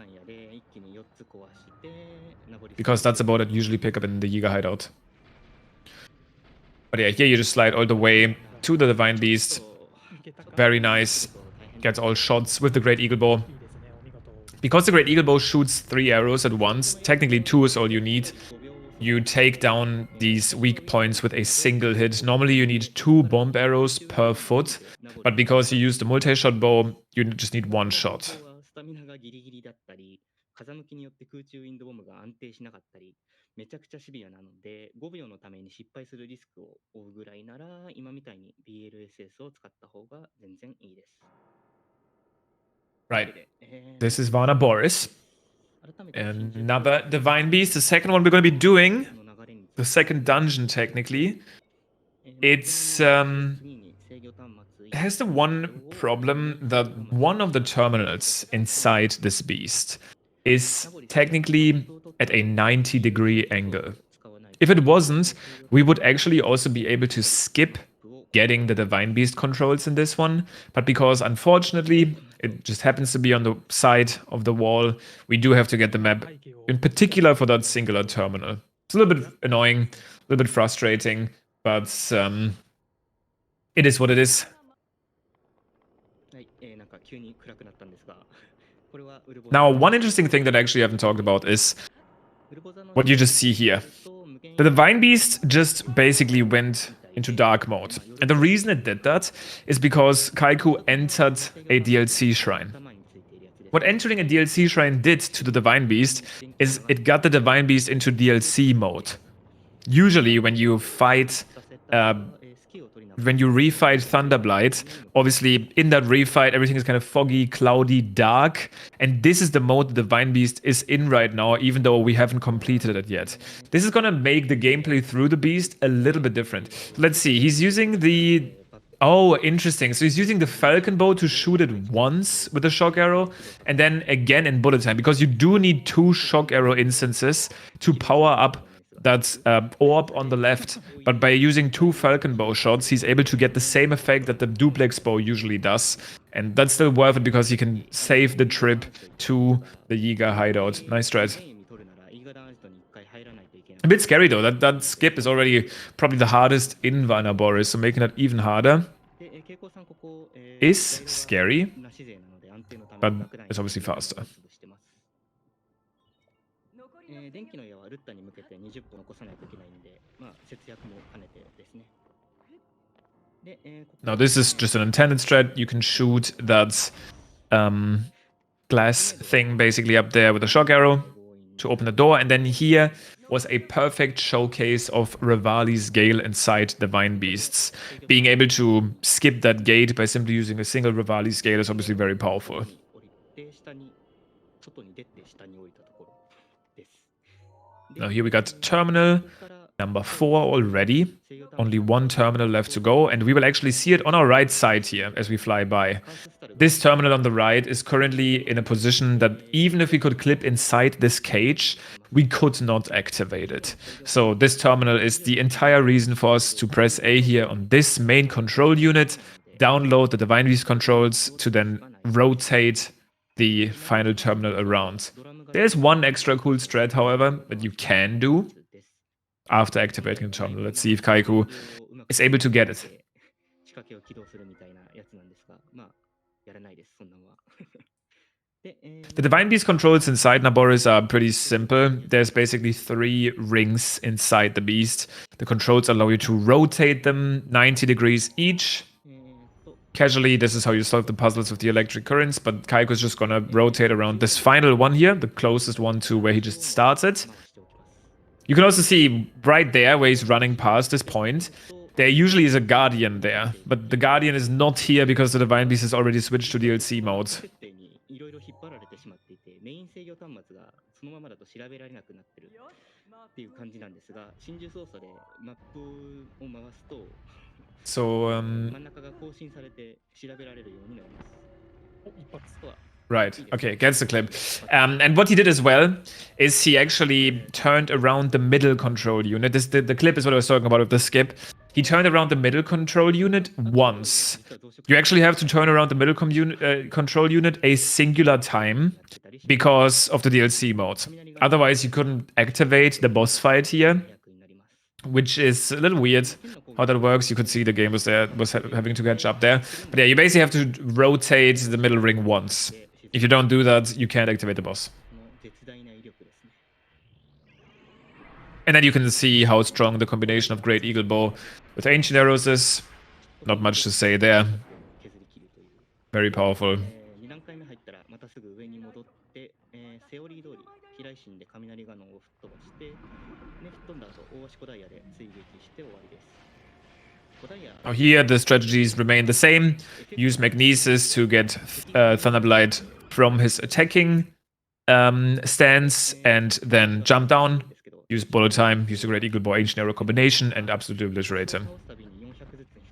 because that's a bow that you usually pick up in the Yiga hideout. But yeah, here you just slide all the way to the Divine Beast. Very nice. Gets all shots with the Great Eagle Bow. いいですね、お見事。 Because the Great Eagle Bow shoots 3 arrows at once, technically 2 is all you need. You take down these weak points with a single hit. Normally you need 2 bomb arrows per foot, but because you use the multi-shot bow, you just need 1 shot. スタミナがギリギリだったり、風向きによって空中ウィンドボムが安定しなかったり、めちゃくちゃシビアなので、5秒のために失敗するリスクを負うぐらいなら、今みたいに BLSS を使った方が全然いいです。 Right. This is Vah Naboris. Another Divine Beast. The second one we're going to be doing, the second dungeon technically. It's has the one problem that one of the terminals inside this beast is technically at a 90-degree angle. If it wasn't, we would actually also be able to skip getting the Divine Beast controls in this one, but because unfortunately it just happens to be on the side of the wall, we do have to get the map, in particular for that singular terminal. It's a little bit annoying, a little bit frustrating, but it is what it is. Now, one interesting thing that I actually haven't talked about is what you just see here. The Divine Beast just basically went into dark mode. And the reason it did that is because Kaiku entered a DLC shrine. What entering a DLC shrine did to the Divine Beast is it got the Divine Beast into DLC mode. Usually when you fight, when you refight Thunderblight, obviously in that refight everything is kind of foggy, cloudy, dark, and this is the mode the Divine Beast is in right now, even though we haven't completed it yet. This is gonna make the gameplay through the beast a little bit different. Let's see, he's using the... Oh, interesting. So he's using the Falcon Bow to shoot it once with a shock arrow, and then again in bullet time, because you do need 2 shock arrow instances to power up that orb on the left, but by using 2 Falcon Bow shots, he's able to get the same effect that the duplex bow usually does, and that's still worth it because he can save the trip to the Yiga hideout. Nice strat. A bit scary though, that skip is already probably the hardest in Vah Naboris, so making it even harder is scary, but it's obviously faster. 電気の矢はルッタに向けて20本残さないといけないんで、まあ節約も兼ねてですね。で、Now this is just an intended strat. You can shoot that glass thing basically up there with a shock arrow to open the door, and then here was a perfect showcase of Revali's Gale inside Divine Beasts. Being able to skip that gate by simply using a single Revali's Gale is obviously very powerful. Now here we got terminal number 4 already. Only one terminal left to go, and we will actually see it on our right side here as we fly by. This terminal on the right is currently in a position that even if we could clip inside this cage, we could not activate it. So this terminal is the entire reason for us to press A here on this main control unit, download the Divine Beast controls to then rotate the final terminal around. There's one extra cool strat, however, that you can do after activating the terminal. Let's see if Kaiku is able to get it. The Divine Beast controls inside Naboris are pretty simple. There's basically 3 rings inside the beast. The controls allow you to rotate them 90 degrees each. Casually, this is how you solve the puzzles with the electric currents, but Kaiku is just gonna rotate around this final one here, the closest one to where he just started. You can also see right there where he's running past this point, there usually is a Guardian there, but the Guardian is not here because the Divine Beast has already switched to DLC mode. So, right, okay, gets the clip. And what he did as well is he actually turned around the middle control unit. The clip is what I was talking about with the skip. He turned around the middle control unit once. You actually have to turn around the middle control unit a singular time because of the DLC mode. Otherwise, you couldn't activate the boss fight here, which is a little weird how that works. You could see the game was having to catch up there. But yeah, you basically have to rotate the middle ring once. If you don't do that, you can't activate the boss. And then you can see how strong the combination of Great Eagle Bow with Ancient Arrows is. Not much to say there. Very powerful. Now here the strategies remain the same. Use Magnesis to get Thunderblight from his attacking stance and then jump down. Use Bullet Time, use the Great Eagle Bow Ancient Arrow combination and absolutely obliterate him.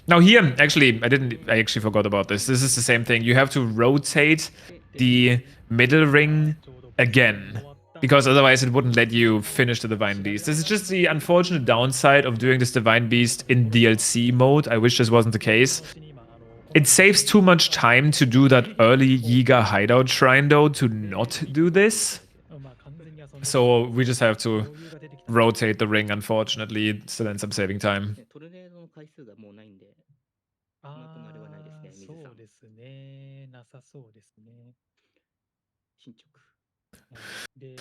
Now here, actually, I actually forgot about this. This is the same thing. You have to rotate the middle ring again, because otherwise it wouldn't let you finish the Divine Beast. This is just the unfortunate downside of doing this Divine Beast in DLC mode. I wish this wasn't the case. It saves too much time to do that early Yiga Hideout shrine though, to not do this. So we just have to rotate the ring, unfortunately. It still ends up saving time.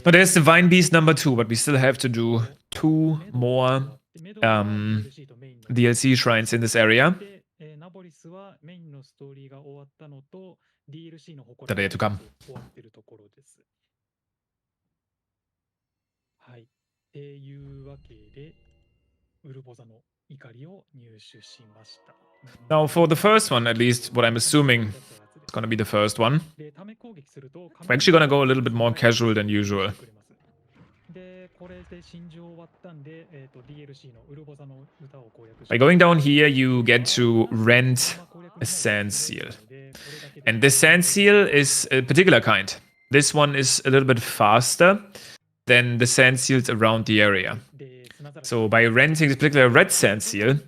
But there's Divine Beast number 2, but we still have to do 2 more DLC shrines in this area that are yet to come. Now for the first one, at least what I'm assuming it's gonna be the first one, we're actually gonna go a little bit more casual than usual. By going down here, you get to rent a sand seal. And this sand seal is a particular kind. This one is a little bit faster than the sand seals around the area. So by renting this particular red sand seal,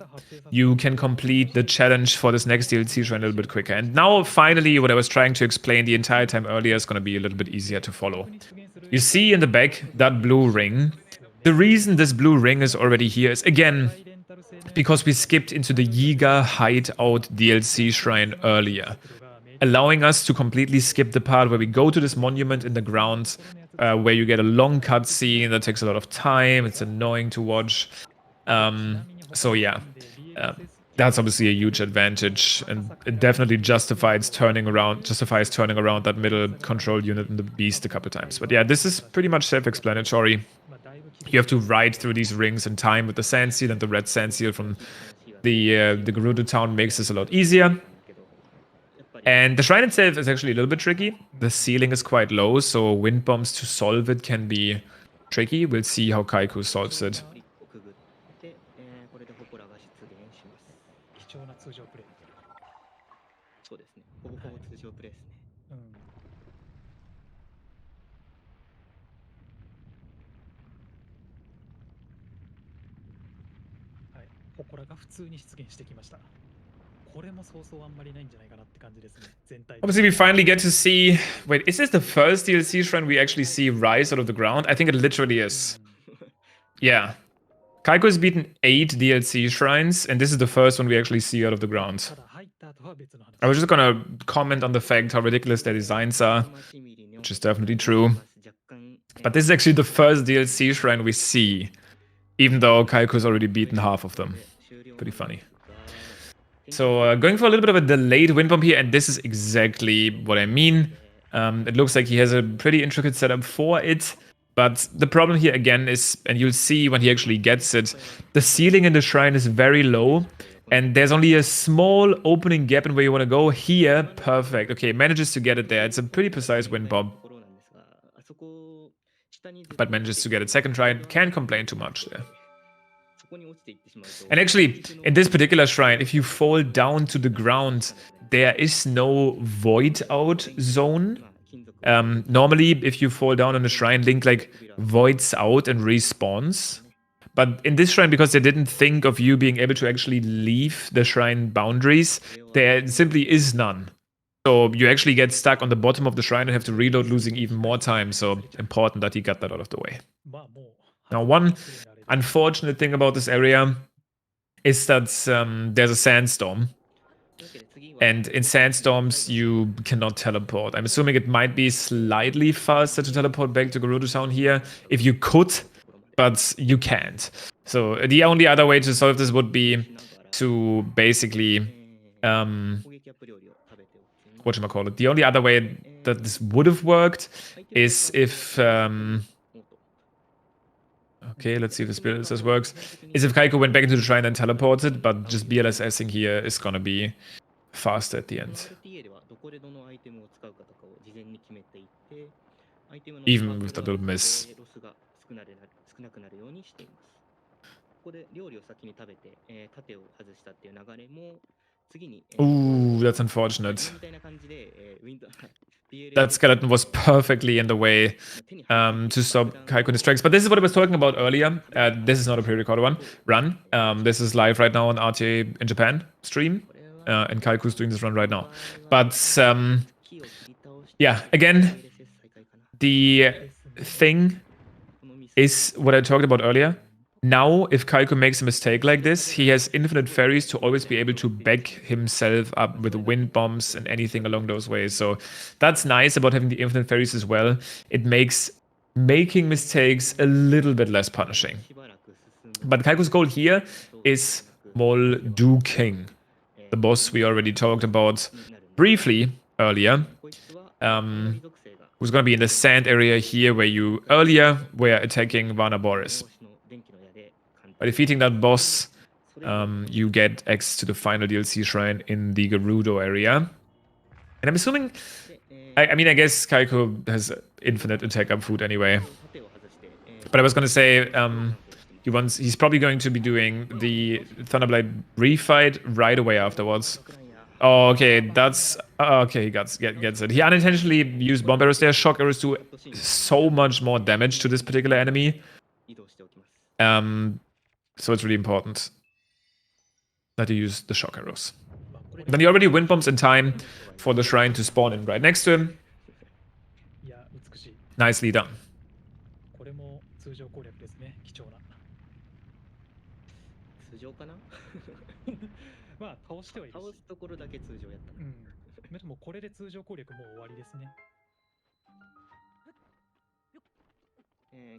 you can complete the challenge for this next DLC shrine a little bit quicker. And now finally, what I was trying to explain the entire time earlier is going to be a little bit easier to follow. You see in the back that blue ring. The reason this blue ring is already here is, again, because we skipped into the Yiga Hideout DLC shrine earlier, allowing us to completely skip the part where we go to this monument in the ground, where you get a long cutscene that takes a lot of time. It's annoying to watch. So yeah, that's obviously a huge advantage, and it definitely justifies turning around that middle control unit in the beast a couple times. But yeah, this is pretty much self-explanatory. you have to ride through these rings in time with the sand seal, and the red sand seal from the Gerudo town makes this a lot easier. And the shrine itself is actually a little bit tricky. The ceiling is quite low, so wind bombs to solve it can be tricky. We'll see how Kaiku solves it. くぐって、これで祠が出現します。貴重な通常プレイ。そうですね。ほぼほぼ通常プレイですね。うん。はい。祠が普通に出現してきました。これもそうそうあんまりないんじゃないかなって感じですね。全体で。 Obviously, we finally get to see... Wait, is this the first DLC shrine we actually see rise out of the ground? I think it literally is. Yeah. Kaiko has beaten 8 DLC shrines, and this is the first one we actually see out of the ground. ただ入った後は別の話。 I was just gonna comment on the fact how ridiculous their designs are, which is definitely true. But this is actually the first DLC shrine we see, even though Kaiko's already beaten half of them. Pretty funny. So going for a little bit of a delayed wind bomb here, and this is exactly what I mean. It looks like he has a pretty intricate setup for it, but the problem here again is, and you'll see when he actually gets it, the ceiling in the shrine is very low, and there's only a small opening gap in where you want to go. Here, perfect. Okay, manages to get it there. It's a pretty precise wind bomb, but manages to get it second try. Can't complain too much there. And actually, in this particular shrine, if you fall down to the ground, there is no void out zone. Normally, if you fall down on a shrine, Link like voids out and respawns. But in this shrine, because they didn't think of you being able to actually leave the shrine boundaries, there simply is none. So you actually get stuck on the bottom of the shrine and have to reload, losing even more time. So important that he got that out of the way. Now, one unfortunate thing about this area is that there's a sandstorm. And in sandstorms, you cannot teleport. I'm assuming it might be slightly faster to teleport back to Gerudo Town here if you could, but you can't. So the only other way to solve this would be to basically... whatchamacallit? The only other way that this would have worked is if... okay, let's see if the Spirit Listers works. Is if Kaiko went back into the shrine and teleported, but just BLSSing here is gonna be faster at the end. Even with that little miss. Ooh, that's unfortunate. That skeleton was perfectly in the way to stop Kaiko in his tracks. But this is what I was talking about earlier. This is not a pre-recorded run. This is live right now on RTA In Japan stream. And Kaiku's doing this run right now. But yeah, again, the thing is what I talked about earlier. Now, if Kaiko makes a mistake like this, he has infinite fairies to always be able to back himself up with wind bombs and anything along those ways. So that's nice about having the infinite fairies as well. It makes making mistakes a little bit less punishing. But Kaiko's goal here is Moldu King, the boss we already talked about briefly earlier. Who's going to be in the sand area here where you earlier were attacking Vah Naboris. By defeating that boss, you get access to the final DLC shrine in the Gerudo area. And I'm assuming... I mean, I guess Kaiko has infinite attack up food anyway. But I was going to say, he's probably going to be doing the Thunderblade refight right away afterwards. Oh, okay, that's... okay, he gets it. He unintentionally used bomb arrows there. Shock arrows do so much more damage to this particular enemy. So it's really important that you use the shock arrows. Then he already wind bombs in time for the shrine to spawn in right next to him. Nicely done.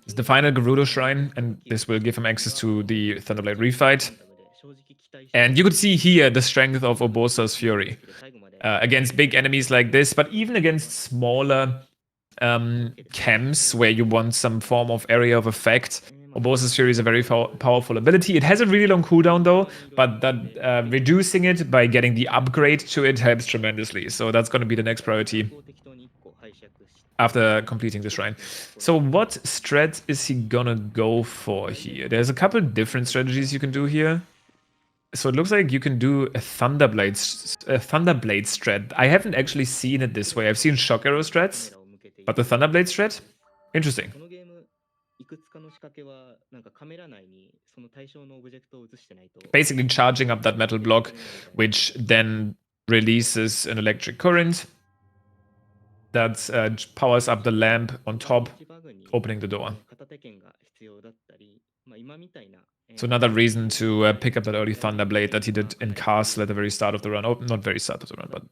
It's the final Gerudo shrine, and this will give him access to the Thunderblade refight. And you could see here the strength of Urbosa's Fury. Against big enemies like this, but even against smaller camps where you want some form of area of effect, Urbosa's Fury is a very powerful ability. It has a really long cooldown though, but that reducing it by getting the upgrade to it helps tremendously. So that's going to be the next priority after completing the shrine. So what strat is he gonna go for here? There's a couple different strategies you can do here. So it looks like you can do a Thunderblade strat. I haven't actually seen it this way. I've seen Shock Arrow strats, but the Thunderblade strat? Interesting. Basically charging up that metal block, which then releases an electric current that powers up the lamp on top, opening the door. So another reason to pick up that early Thunderblade that he did in Castle at the very start of the run. Oh, not very start of the run, but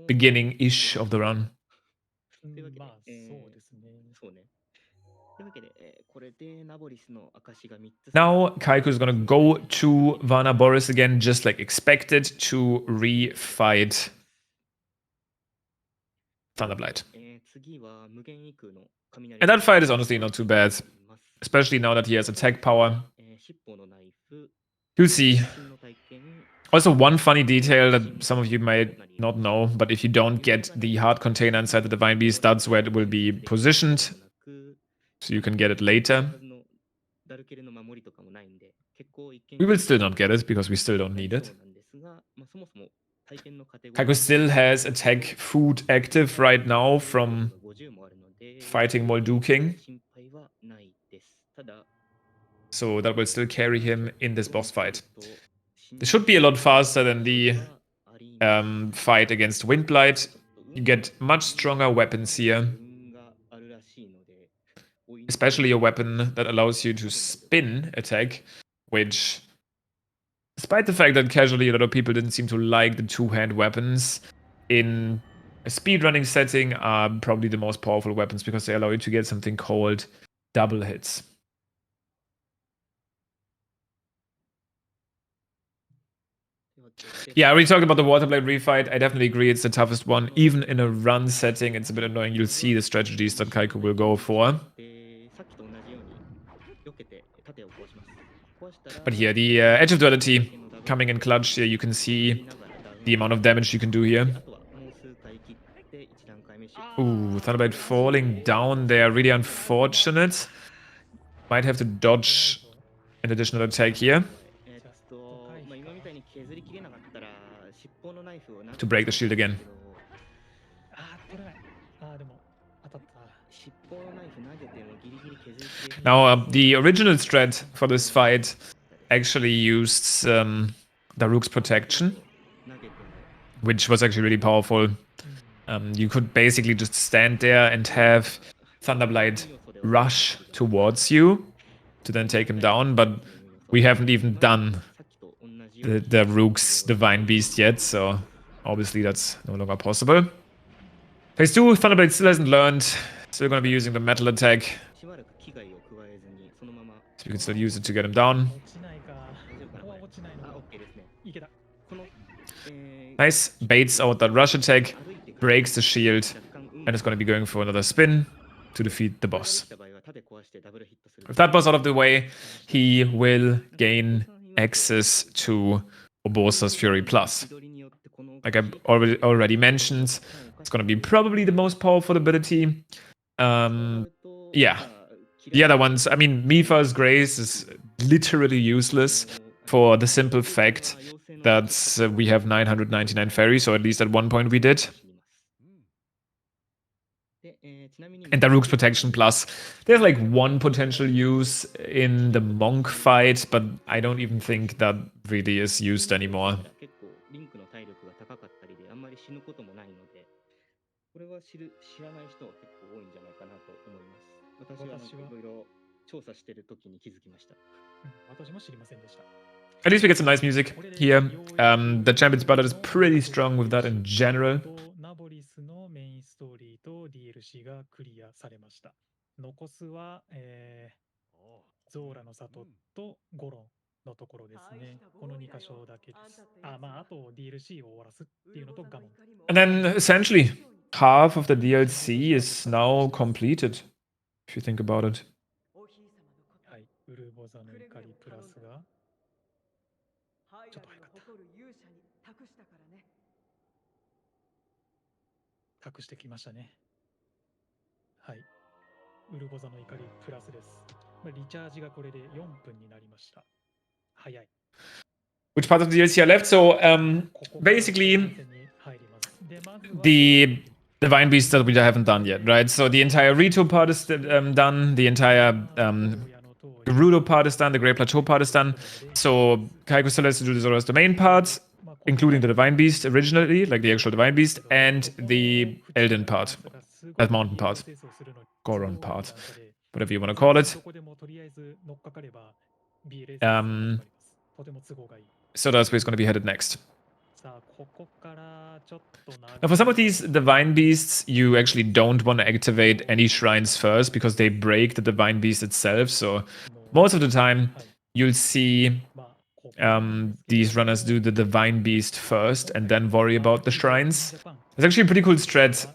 beginning-ish of the run. Now Kaiko is gonna go to Vah Naboris again, just like expected, to re-fight Thunderblight. And that fight is honestly not too bad, especially now that he has attack power. You'll see. Also, one funny detail that some of you might not know, but if you don't get the heart container inside the Divine Beast, that's where it will be positioned, so you can get it later. We will still not get it, because we still don't need it. Kaiko still has attack food active right now from fighting Moldu King. So that will still carry him in this boss fight. This should be a lot faster than the fight against Windblight. You get much stronger weapons here. Especially a weapon that allows you to spin attack, which, despite the fact that casually a lot of people didn't seem to like the two-hand weapons, in a speedrunning setting are probably the most powerful weapons because they allow you to get something called double hits. Yeah, I already talked about the Waterblade refight. I definitely agree it's the toughest one. Even in a run setting, it's a bit annoying. You'll see the strategies that Kaiko will go for. But here, the Edge of Duality coming in clutch here. You can see the amount of damage you can do here. Ooh, Thunderblade falling down there. Really unfortunate. Might have to dodge an additional attack here to break the shield again. Now, the original strat for this fight actually used Daruk's protection, which was actually really powerful. You could basically just stand there and have Thunderblight rush towards you to then take him down, but we haven't even done the Rook's Divine Beast yet, so obviously that's no longer possible. Phase 2, Thunderblade still hasn't learned. Still gonna be using the metal attack. So you can still use it to get him down. Nice. Baits out that rush attack, breaks the shield, and is gonna be going for another spin to defeat the boss. With that boss out of the way, he will gain access to Urbosa's Fury Plus. Like I already mentioned, it's gonna be probably the most powerful ability. Yeah. The other ones, I mean, Mipha's Grace is literally useless for the simple fact that we have 999 fairies, or at least at one point we did. And Daruk's Protection Plus, there's like one potential use in the Monk fight, but I don't even think that really is used anymore. At least we get some nice music here. The Champion's Ballad is pretty strong with that in general. And then essentially half of the DLC is now completed, if you think about it. ウルボザの怒りプラスがハイちょっラルのと早かった。誇る勇者に託したからね。託してきましたね。はい。ウルボザの怒りプラスです。リチャージがこれで4分になりました。早い。 Which part of the DLC are left? So, ここから後 basically, 半戦に入ります。で、まずは the Divine Beasts that we haven't done yet, right? So the entire Rito part is done, the entire 荒野の通り Gerudo part is done, the Great Plateau part is done. So Kaiko still has to do the Zora's Domain part, including the Divine Beast originally, like the actual Divine Beast, and the Elden part, that mountain part, Goron part, whatever you want to call it. どこでもとりあえず乗っかかれば BLS とても都合がいい。 So that's where it's going to be headed next. さあ、ここからちょっと Now, for some of these Divine Beasts, you actually don't want to activate any shrines first because they break the Divine Beast itself. So most of the time, you'll see these runners do the Divine Beast first and then worry about the shrines. It's actually a pretty cool strat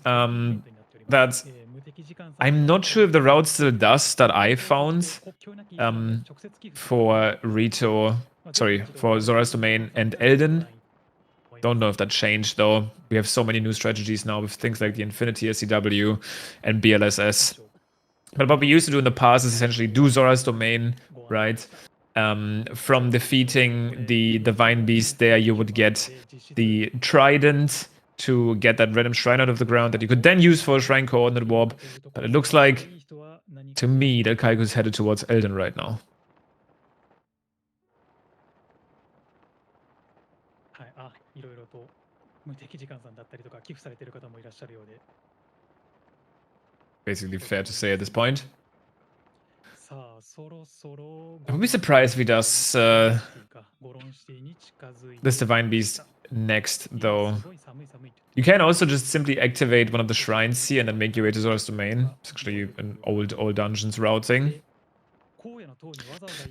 that I'm not sure if the route still does that I found for for Zora's Domain and Elden. Don't know if that changed though. We have so many new strategies now with things like the Infinity SCW and BLSS. But what we used to do in the past is essentially do Zora's Domain, right? From defeating the Divine Beast there, you would get the Trident to get that random shrine out of the ground that you could then use for a shrine coordinate warp. But it looks like, to me, that Kaiku's headed towards Elden right now. はい、あ、いろいろと無敵時間さんだったりとか寄付されている方もいらっしゃるようで。 Basically fair to say at this point. さあ、そろそろ I would be surprised if he does this Divine Beast next, though. You can also just simply activate one of the shrines here and then make your way to Zora's Domain. It's actually an old dungeons routing.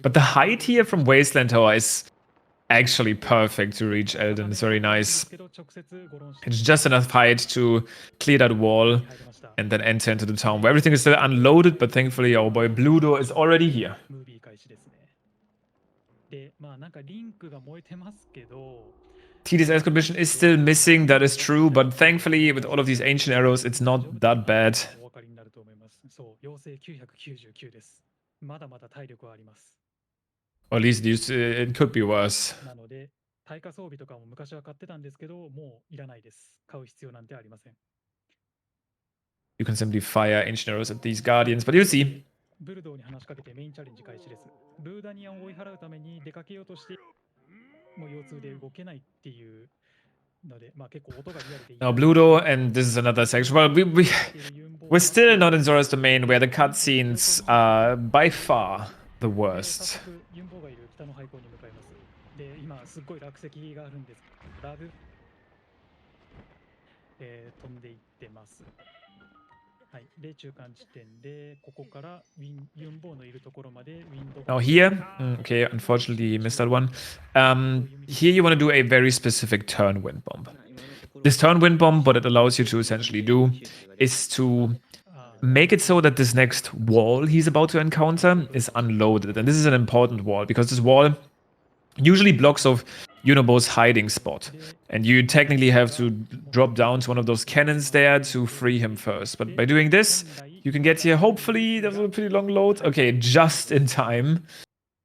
But the height here from Wasteland Tower is actually perfect to reach Elden. It's very nice. It's just enough height to clear that wall and then enter into the town where everything is still unloaded, but thankfully our boy Bludo is already here. TDS Commission is still missing, that is true, but thankfully with all of these ancient arrows, it's not that bad. Or at least it could be worse. なので、耐火装備とかも昔は買ってたんですけど、もういらないです。買う必要なんてありません。 You can simply fire ancient arrows at these guardians, but you'll see. ブルドーに話しかけてメインチャレンジ開始です。ルーダニアを追い払うために出かけようとして、もう腰痛で動けないっていうので、まあ結構音がリアルでいい。Now Bludo, and this is another section. Well, we're still not in Zora's Domain, where the cutscenes are by far the worst. ユンボがいる北の廃校に向かいます。で、今すっごい落石があるんです。ラグ、飛んでいってます。はい、で、中間地点で、ここからユンボのいるところまでウィンド。Now here, okay, unfortunately you missed that one. Here you want to do a very specific turn wind bomb. This turn wind bomb, what it allows you to essentially do is to make it so that this next wall he's about to encounter is unloaded. And this is an important wall, because this wall usually blocks off Yunobo's hiding spot. And you technically have to drop down to one of those cannons there to free him first. But by doing this, you can get here, hopefully, there's a pretty long load. Okay, just in time.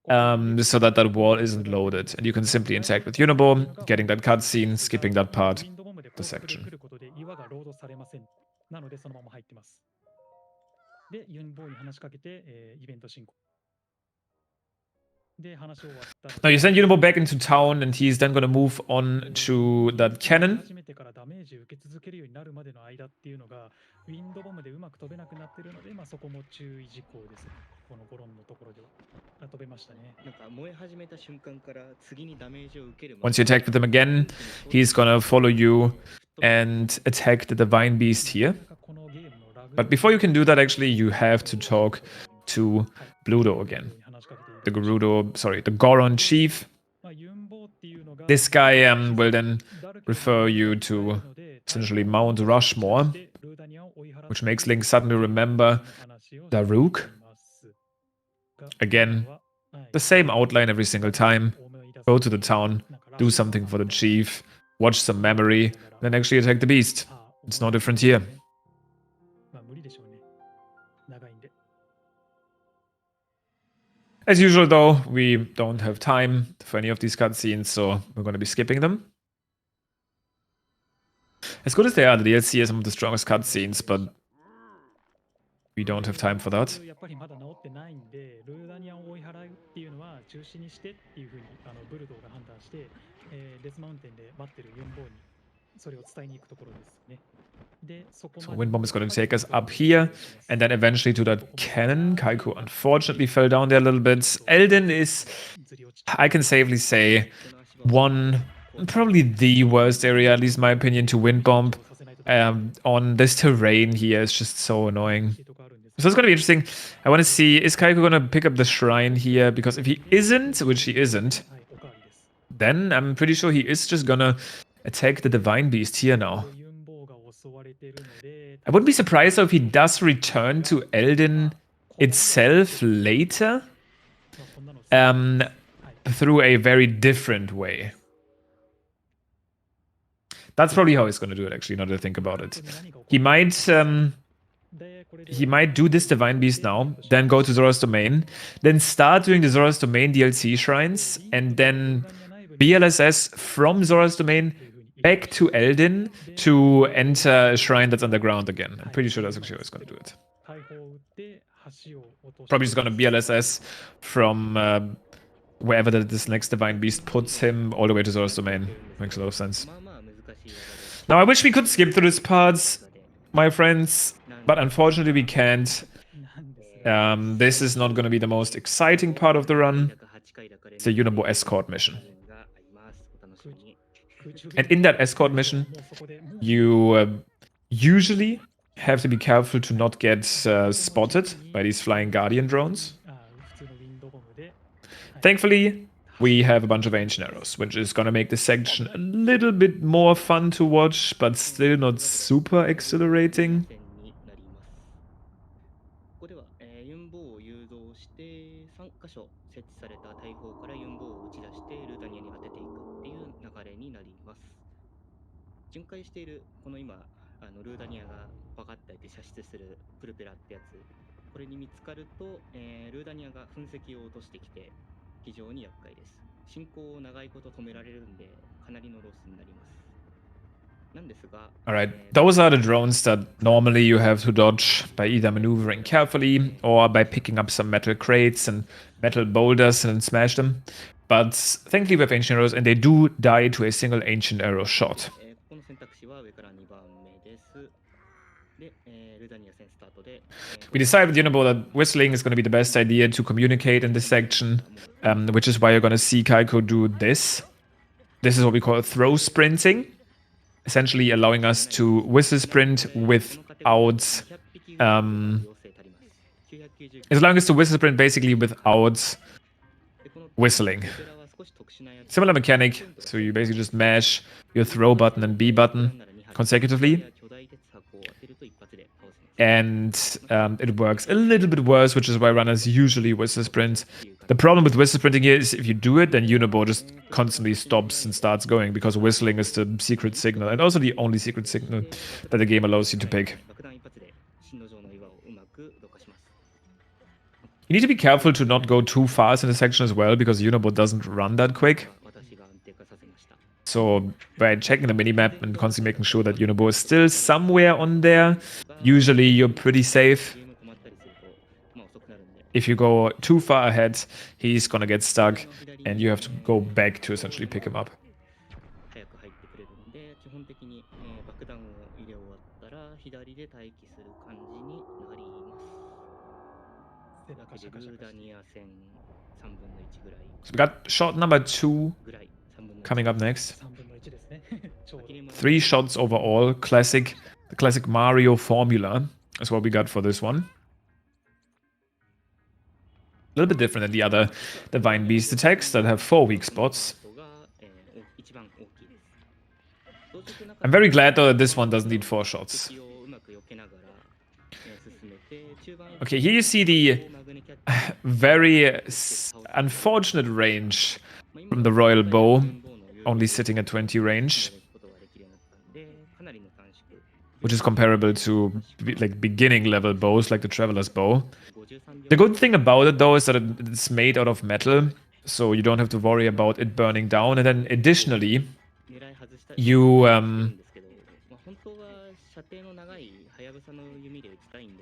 So that that wall isn't loaded. And you can simply interact with Yunobo, getting that cutscene, skipping that part, the section. なのでそのまま入ってます。で、ユンボに話しかけて、イベント進行。 Now you send Yunobo back into town, and he's then going to move on to that cannon. Once you attack with him again, he's going to follow you and attack the Divine Beast here. But before you can do that, actually, you have to talk to Bludo again. The Goron chief. This guy will then refer you to essentially Mount Rushmore, which makes Link suddenly remember Daruk. Again, the same outline every single time. Go to the town, do something for the chief, watch some memory, then actually attack the beast. It's no different here. まあ無理でしょうね。長いんで。 As usual, though, we don't have time for any of these cutscenes, so we're going to be skipping them. As good as they are, the DLC has some of the strongest cutscenes, but we don't have time for that. やっぱりまだ治ってないんで、ルーダニアを追い払うっていうのは中止にしてっていうふうにブルドーが判断して、デスマウンテンで待ってるユンボーにそれを伝えに行くところですね。 So Windbomb is going to take us up here, and then eventually to that cannon. Kaiku unfortunately fell down there a little bit. Eldin is, I can safely say, probably the worst area, at least in my opinion, to Windbomb. On this terrain here is just so annoying. So it's going to be interesting. I want to see, is Kaiku going to pick up the shrine here? Because if he isn't, which he isn't, then I'm pretty sure he is just going to attack the Divine Beast here now. I wouldn't be surprised though if he does return to Eldin itself later, through a very different way. That's probably how he's going to do it, actually, now that I think about it. He might do this Divine Beast now, then go to Zora's Domain, then start doing the Zora's Domain DLC shrines, and then BLSS from Zora's Domain back to Eldin to enter a shrine that's underground again. I'm pretty sure that's actually how he's going to do it. Probably just going to BLSS from wherever this next Divine Beast puts him all the way to Zora's Domain. Makes a lot of sense. Now, I wish we could skip through this part, my friends, but unfortunately we can't. This is not going to be the most exciting part of the run. It's a Unabo escort mission. And in that escort mission, you usually have to be careful to not get spotted by these flying guardian drones. Thankfully, we have a bunch of ancient arrows, which is going to make this section a little bit more fun to watch, but still not super exhilarating. Alright, those are the drones that normally you have to dodge by either maneuvering carefully or by picking up some metal crates and metal boulders and smash them. But thankfully we have ancient arrows and they do die to a single ancient arrow shot. We decided, that whistling is going to be the best idea to communicate in this section, which is why you're going to see Kaiko do this. This is what we call throw sprinting, essentially allowing us to whistle sprint without... it's allowing us to whistle sprint basically without whistling. Similar mechanic, so you basically just mash your throw button and B button consecutively. And it works a little bit worse, which is why runners usually whistle sprint. The problem with whistle sprinting here is if you do it, then Unabo just constantly stops and starts going, because whistling is the secret signal, and also the only secret signal that the game allows you to pick. You need to be careful to not go too fast in the section as well, because Unabo doesn't run that quick. So by checking the minimap and constantly making sure that Unabo is still somewhere on there, usually you're pretty safe. If you go too far ahead, he's gonna get stuck, and you have to go back to essentially pick him up. So we got shot number 2 coming up next. 3 shots overall. Classic, the classic Mario formula is what we got for this one. A little bit different than the other Divine Beast attacks that have 4 weak spots. I'm very glad though that this one doesn't need 4 shots. Okay, here you see the very unfortunate range from the Royal Bow, only sitting at 20 range, which is comparable to like beginning level bows like the Traveler's Bow. The good thing about it though is that it's made out of metal, so you don't have to worry about it burning down. And then additionally, you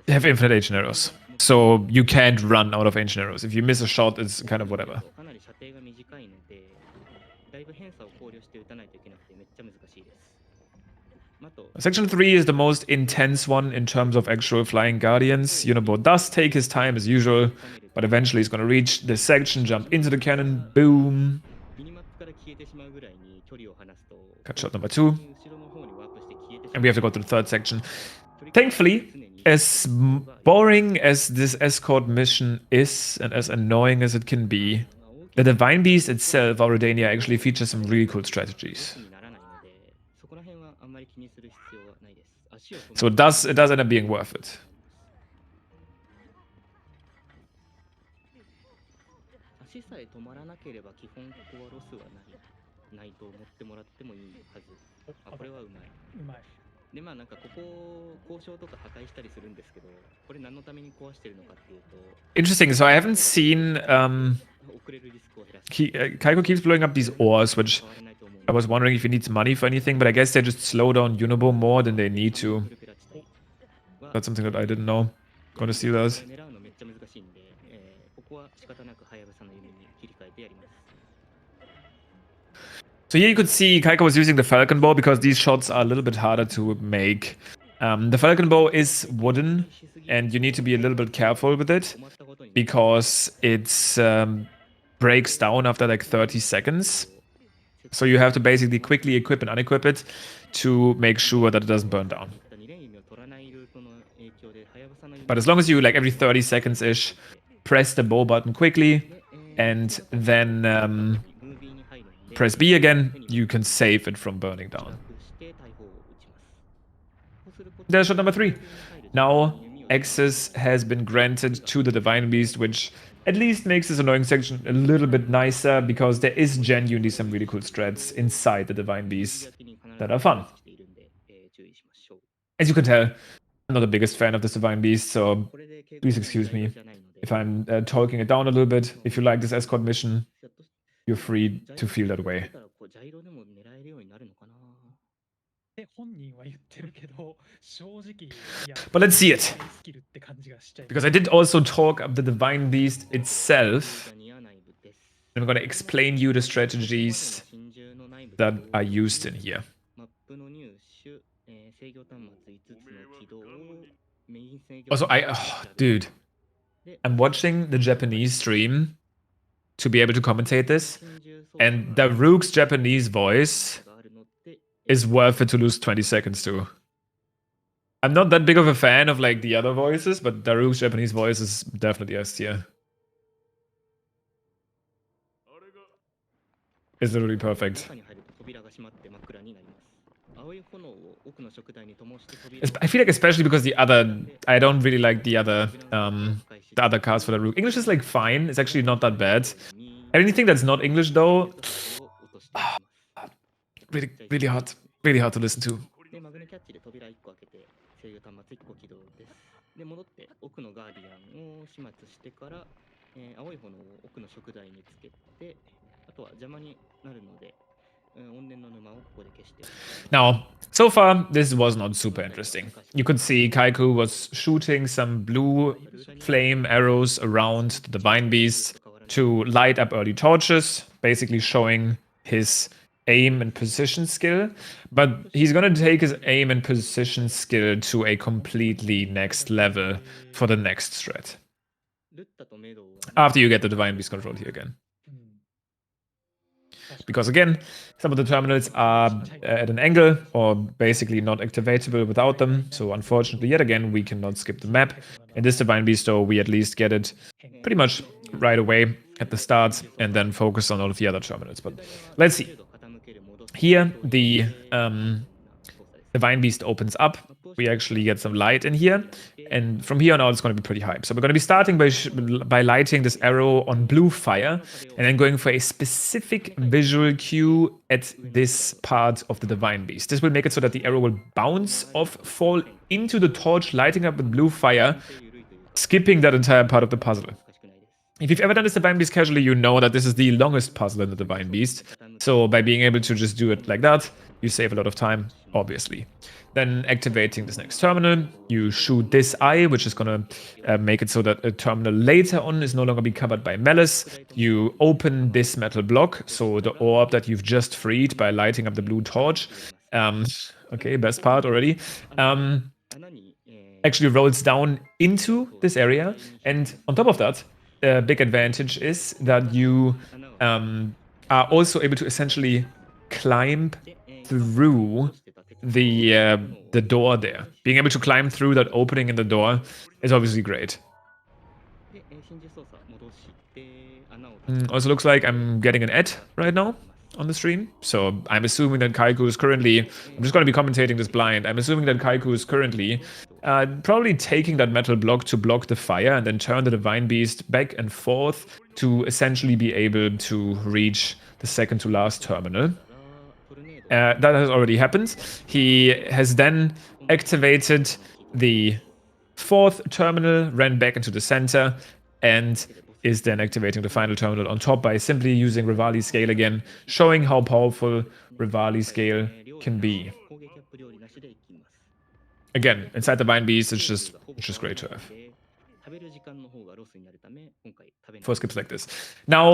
have infinite ancient arrows, so you can't run out of ancient arrows. If you miss a shot, it's kind of whatever. Section 3 is the most intense one in terms of actual flying guardians. Yunobo does take his time as usual, but eventually he's gonna reach this section, jump into the cannon, boom. Cut shot number 2. And we have to go to the third section. Thankfully, as boring as this escort mission is, and as annoying as it can be, the Divine Beast itself, Auridania, actually features some really cool strategies. So it does end up being worth it. Interesting, so I haven't seen Kaiko keeps blowing up these ores, which I was wondering if he needs money for anything, but I guess they just slow down Yunobo more than they need to. That's something that I didn't know. Gonna see that. So here you could see Kaiko was using the Falcon Bow because these shots are a little bit harder to make. The Falcon Bow is wooden, and you need to be a little bit careful with it because it breaks down after like 30 seconds. So you have to basically quickly equip and unequip it to make sure that it doesn't burn down. But as long as you, like every 30 seconds-ish, press the bow button quickly and then press B again, you can save it from burning down. There's shot number 3. Now, access has been granted to the Divine Beast, which at least makes this annoying section a little bit nicer, because there is genuinely some really cool strats inside the Divine Beast that are fun. As you can tell, I'm not the biggest fan of this Divine Beast, so please excuse me if I'm talking it down a little bit. If you like this escort mission, you're free to feel that way. But let's see it, because I did also talk of the Divine Beast itself. I'm going to explain you the strategies that are used in here. Also, dude, I'm watching the Japanese stream to be able to commentate this, and Daruk's Japanese voice is worth it to lose 20 seconds to. I'm not that big of a fan of like the other voices, but Daruk's Japanese voice is definitely S tier. It's literally perfect. I feel like especially because I don't really like the other cards for Daruk. English is like fine, it's actually not that bad. Anything that's not English though, really hard to listen to. Now, so far, this was not super interesting. You could see Kaiko was shooting some blue flame arrows around the Divine Beast to light up early torches, basically showing his aim and position skill. But he's gonna take his aim and position skill to a completely next level for the next strat. After you get the Divine Beast control here again. Because again, some of the terminals are at an angle or basically not activatable without them. So unfortunately, yet again, we cannot skip the map. In this Divine Beast, though, we at least get it pretty much right away at the start and then focus on all of the other terminals. But let's see. Here, the the Vine Beast opens up. We actually get some light in here. And from here on out, it's going to be pretty hype. So we're going to be starting by lighting this arrow on blue fire and then going for a specific visual cue at this part of the Divine Beast. This will make it so that the arrow will bounce off, fall into the torch, lighting up with blue fire, skipping that entire part of the puzzle. If you've ever done this Divine Beast casually, you know that this is the longest puzzle in the Divine Beast. So by being able to just do it like that, you save a lot of time, obviously. Then activating this next terminal, you shoot this eye, which is going to make it so that a terminal later on is no longer be covered by malice. You open this metal block, so the orb that you've just freed by lighting up the blue torch. Okay, best part already. Actually rolls down into this area. And on top of that, the big advantage is that you are also able to essentially climb through the door there. Being able to climb through that opening in the door is obviously great. Also looks like I'm getting an ad right now on the stream. So I'm assuming that Kaiku is currently, I'm just going to be commentating this blind. I'm assuming that Kaiku is currently probably taking that metal block to block the fire and then turn the Divine Beast back and forth to essentially be able to reach the second to last terminal. That has already happened. He has then activated the fourth terminal, ran back into the center, and is then activating the final terminal on top by simply using Rivali Scale again, showing how powerful Rivali Scale can be. Again, inside the Vine Beast, it's just great to have. For skips like this. Now,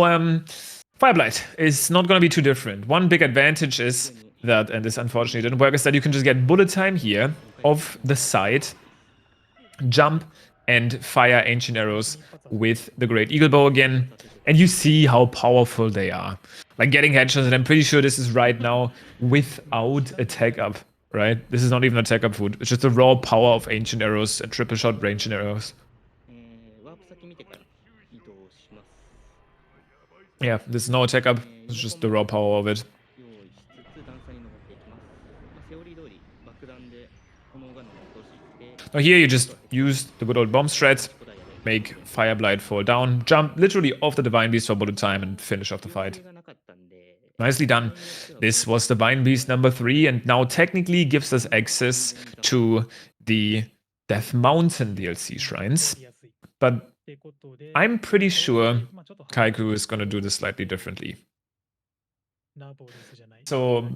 Fireblight is not going to be too different. One big advantage is that, and this unfortunately didn't work, is that you can just get bullet time here off the side, jump, and fire ancient arrows with the Great Eagle Bow again. And you see how powerful they are. Like getting headshots, and I'm pretty sure this is right now without attack up, right? This is not even attack up food. It's just the raw power of ancient arrows and triple shot ancient arrows. Yeah, there's no attack up. It's just the raw power of it. Now here you just use the good old bomb strat, make Fireblight fall down, jump literally off the Divine Beast for bullet time and finish off the fight. Nicely done. This was Divine Beast number 3 and now technically gives us access to the Death Mountain DLC shrines. But I'm pretty sure Kaiku is going to do this slightly differently. So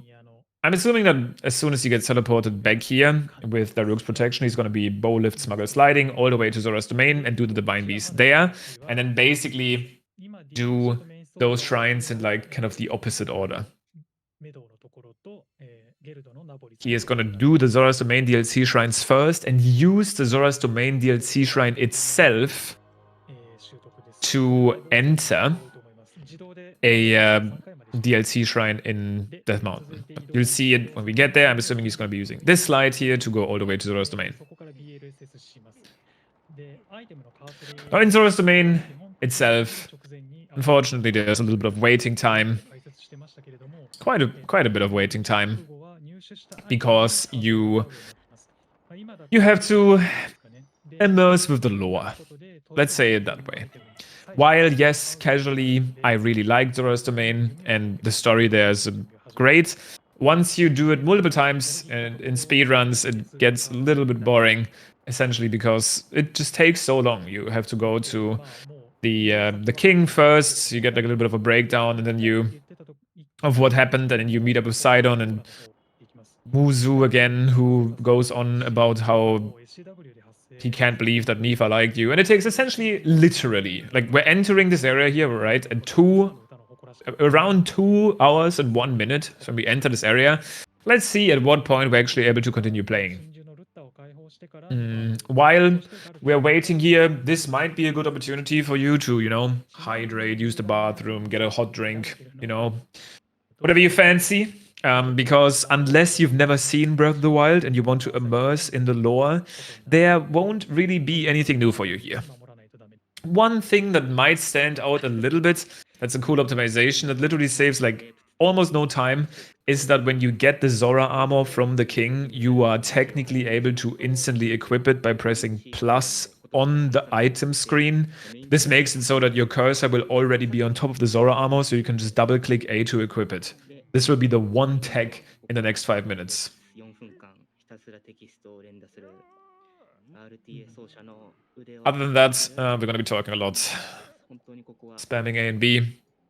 I'm assuming that as soon as he gets teleported back here with Daruk's protection, he's going to be bow, lift, smuggle, sliding all the way to Zora's Domain and do the Divine Beast there. And then basically do those shrines in like kind of the opposite order. He is going to do the Zora's Domain DLC shrines first and use the Zora's Domain DLC shrine itself to enter a DLC shrine in Death Mountain. But you'll see it when we get there. I'm assuming he's going to be using this slide here to go all the way to Zora's Domain. Now in Zora's Domain itself, unfortunately, there's a little bit of waiting time. Quite a bit of waiting time. Because you have to immerse with the lore. Let's say it that way. While, yes, casually, I really like Zora's Domain, and the story there is great. Once you do it multiple times, and in speedruns, it gets a little bit boring, essentially because it just takes so long. You have to go to the king first, you get like a little bit of a breakdown, and then of what happened, and then you meet up with Sidon and Muzu again, who goes on about how he can't believe that Nifa liked you. And it takes essentially, literally, like we're entering this area here, right? At around 2 hours and 1 minute when we enter this area. Let's see at what point we're actually able to continue playing. While we're waiting here, this might be a good opportunity for you to, you know, hydrate, use the bathroom, get a hot drink, you know, whatever you fancy. Because unless you've never seen Breath of the Wild and you want to immerse in the lore, there won't really be anything new for you here. One thing that might stand out a little bit, that's a cool optimization that literally saves like almost no time is that when you get the Zora armor from the king, you are technically able to instantly equip it by pressing plus on the item screen. This makes it so that your cursor will already be on top of the Zora armor, so you can just double click A to equip it. This will be the one tech in the next 5 minutes. 4分間ひたすらテキストを連打する RTA 奏者の腕を Other than that, we're going to be talking a lot. 本当にここは Spamming A and B,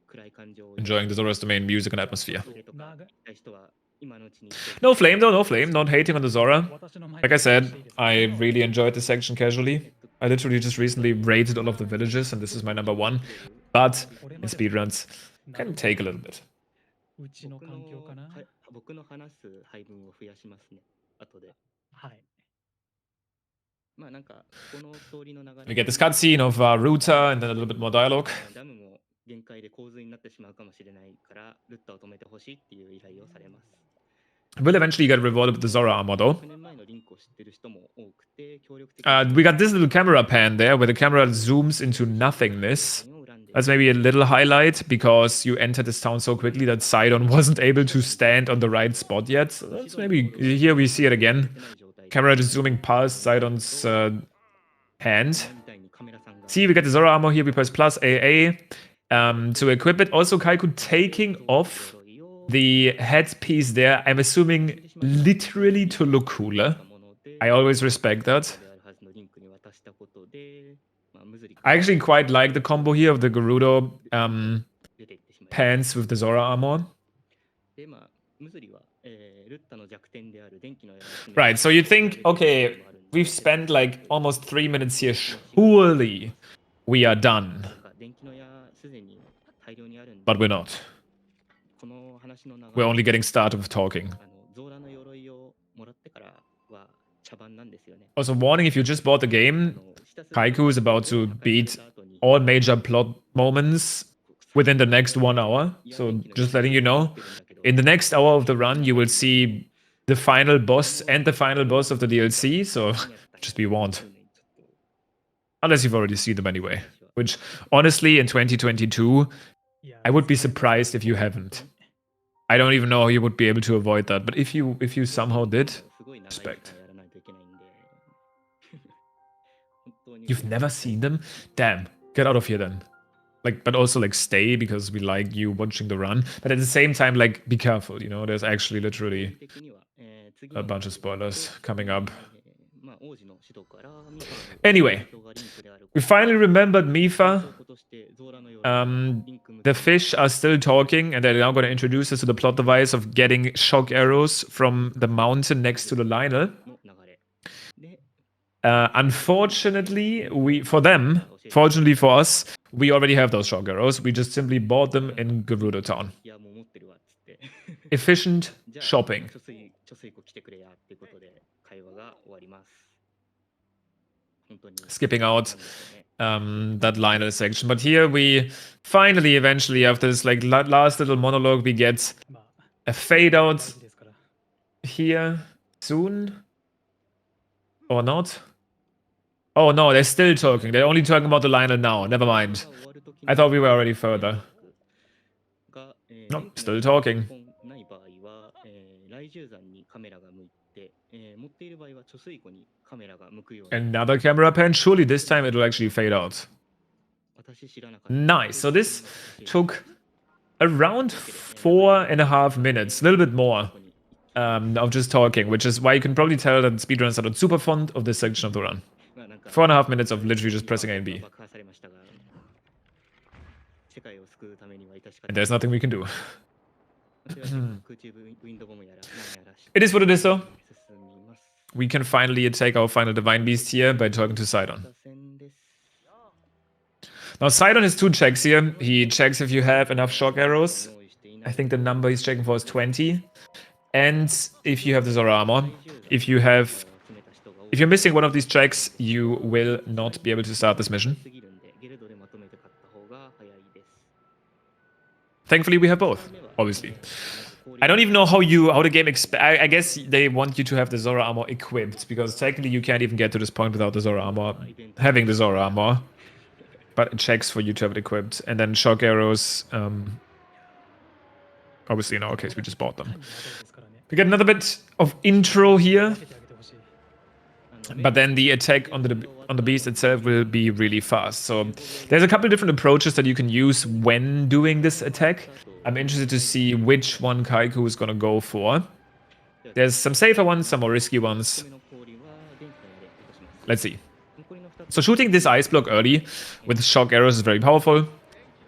暗い感情を enjoying the Zora's domain music and atmosphere. それとかしたい人は今のうちに No flame though, no flame. Not hating on the Zora. 私の前 Like I said, I really enjoyed this section casually. I literally just recently raided all of the villages, and this is my number 1. But in speedruns, can take a little bit. うちの環境かな。僕の話す配分を増やしますね後ではい。まあなんかこのストーリーの流れ We get this cutscene of Ruta and then a little bit more dialogue. ダムも限界で洪水になってしまうかもしれないからルッタを止めてほしいっていう依頼をされます Will eventually get rewarded with the Zora armor though. 6年前のリンクを知ってる人も多くて協力的 We got this little camera pan there where the camera zooms into nothingness. That's maybe a little highlight because you entered this town so quickly that Sidon wasn't able to stand on the right spot yet. So that's maybe here we see it again. Camera just zooming past Sidon's hand. See, we get the Zora armor here. We press plus AA to equip it. Also, Kaiku taking off the headpiece there. I'm assuming literally to look cooler. I always respect that. I actually quite like the combo here of the Gerudo pants with the Zora armor. Right, so you think, okay, we've spent like almost 3 minutes here. Surely we are done. But we're not. We're only getting started with talking. Also, warning, if you just bought the game, Kaiku is about to beat all major plot moments within the next 1 hour. So just letting you know, in the next hour of the run, you will see the final boss and the final boss of the DLC. So just be warned. Unless you've already seen them anyway. Which, honestly, in 2022, I would be surprised if you haven't. I don't even know how you would be able to avoid that. But if you somehow did, respect. You've never seen them? Damn. Get out of here then. Like, but also like stay because we like you watching the run. But at the same time, like, be careful, you know, there's actually literally a bunch of spoilers coming up. Anyway, we finally remembered Mifa. The fish are still talking, and they're now going to introduce us to the plot device of getting shock arrows from the mountain next to the Lionel. Unfortunately, fortunately for us, we already have those shock arrows. We just simply bought them in Gerudo Town. Efficient shopping. Skipping out that Lionel section. But here we finally, eventually, after this like last little monologue, we get a fade out here soon. Or not? Oh no, they're still talking. They're only talking about the Lionel now. Never mind. I thought we were already further. Nope, still talking. Another camera pan. Surely this time it will actually fade out. Nice. So this took around 4.5 minutes, a little bit more, of just talking, which is why you can probably tell that speedrunners are not super fond of this section of the run. 4.5 minutes of literally just pressing A and B. And there's nothing we can do. It is what it is though. We can finally take our final Divine Beast here by talking to Sidon. Now Sidon has 2 checks here. He checks if you have enough shock arrows. I think the number he's checking for is 20. And if you have the Zora armor. If you're missing one of these checks, you will not be able to start this mission. Thankfully, we have both, obviously. I don't even know how the game I guess they want you to have the Zora armor equipped, because technically you can't even get to this point without the Zora armor having the Zora armor. But it checks for you to have it equipped. And then shock arrows. obviously in our case we just bought them. 単に窓ですからね。 We get another bit of intro here, 分けてあげてほしい。 but then the attack on the beast itself will be really fast. So there's a couple different approaches that you can use when doing this attack. I'm interested to see which one Kaiku is gonna go for. There's some safer ones, some more risky ones. Let's see. So shooting this ice block early with shock arrows is very powerful.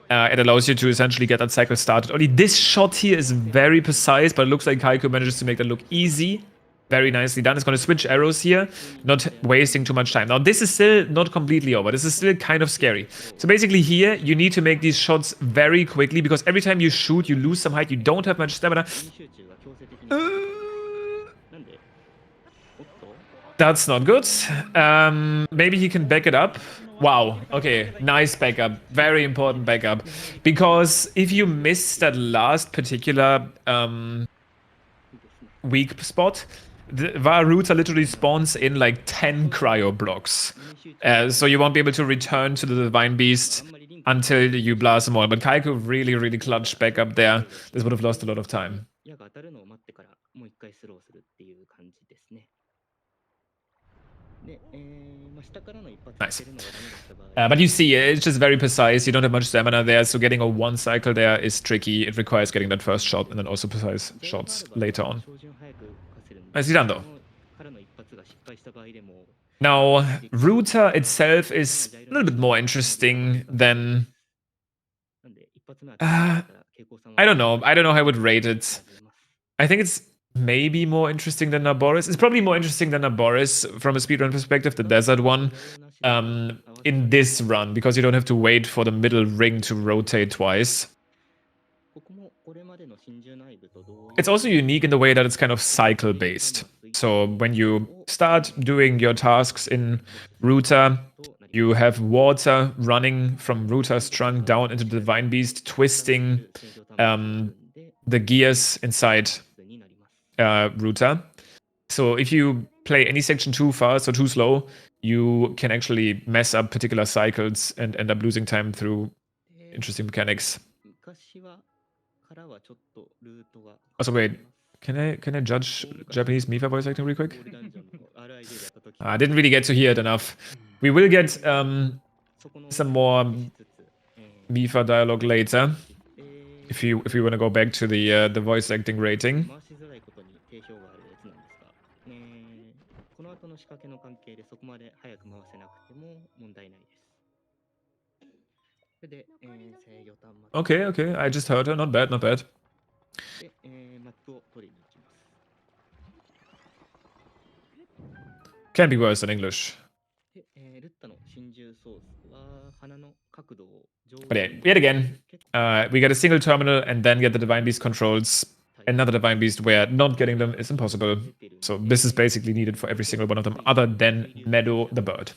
It allows you to essentially get that cycle started early. This shot here is very precise, but it looks like Kaiku manages to make that look easy. Very nicely done. It's going to switch arrows here, not wasting too much time. Now, this is still not completely over. This is still kind of scary. So basically here, you need to make these shots very quickly, because every time you shoot, you lose some height. You don't have much stamina. That's not good. Maybe he can back it up. Wow. Okay. Nice backup. Very important backup. Because if you miss that last particular weak spot, the Vah router literally spawns in like 10 cryo blocks. So you won't be able to return to the Divine Beast until you blast them all. But Kaiku really, really clutched back up there. This would have lost a lot of time. Nice. But you see, it's just very precise. You don't have much stamina there, so getting a one cycle there is tricky. It requires getting that first shot and then also precise shots later on. Nicely done, though. Now, Router itself is a little bit more interesting than... I don't know. I don't know how I would rate it. I think it's maybe more interesting than Naboris. It's probably more interesting than Naboris from a speedrun perspective, the desert one, in this run, because you don't have to wait for the middle ring to rotate twice. It's also unique in the way that it's kind of cycle-based. So when you start doing your tasks in Router, you have water running from Router's trunk down into the Divine Beast, twisting the gears inside Router. So if you play any section too fast or too slow, you can actually mess up particular cycles and end up losing time through interesting mechanics. Also, wait, can I judge Japanese Mifa voice acting real quick? I didn't really get to hear it enough. We will get some more Mifa dialogue later, if you want to go back to the voice acting rating. Okay, I just heard her. Not bad, not bad. Can be worse than English. But yeah, yet again, we get a single terminal and then get the Divine Beast controls. Another Divine Beast where not getting them is impossible. So this is basically needed for every single one of them, other than Medoh the bird.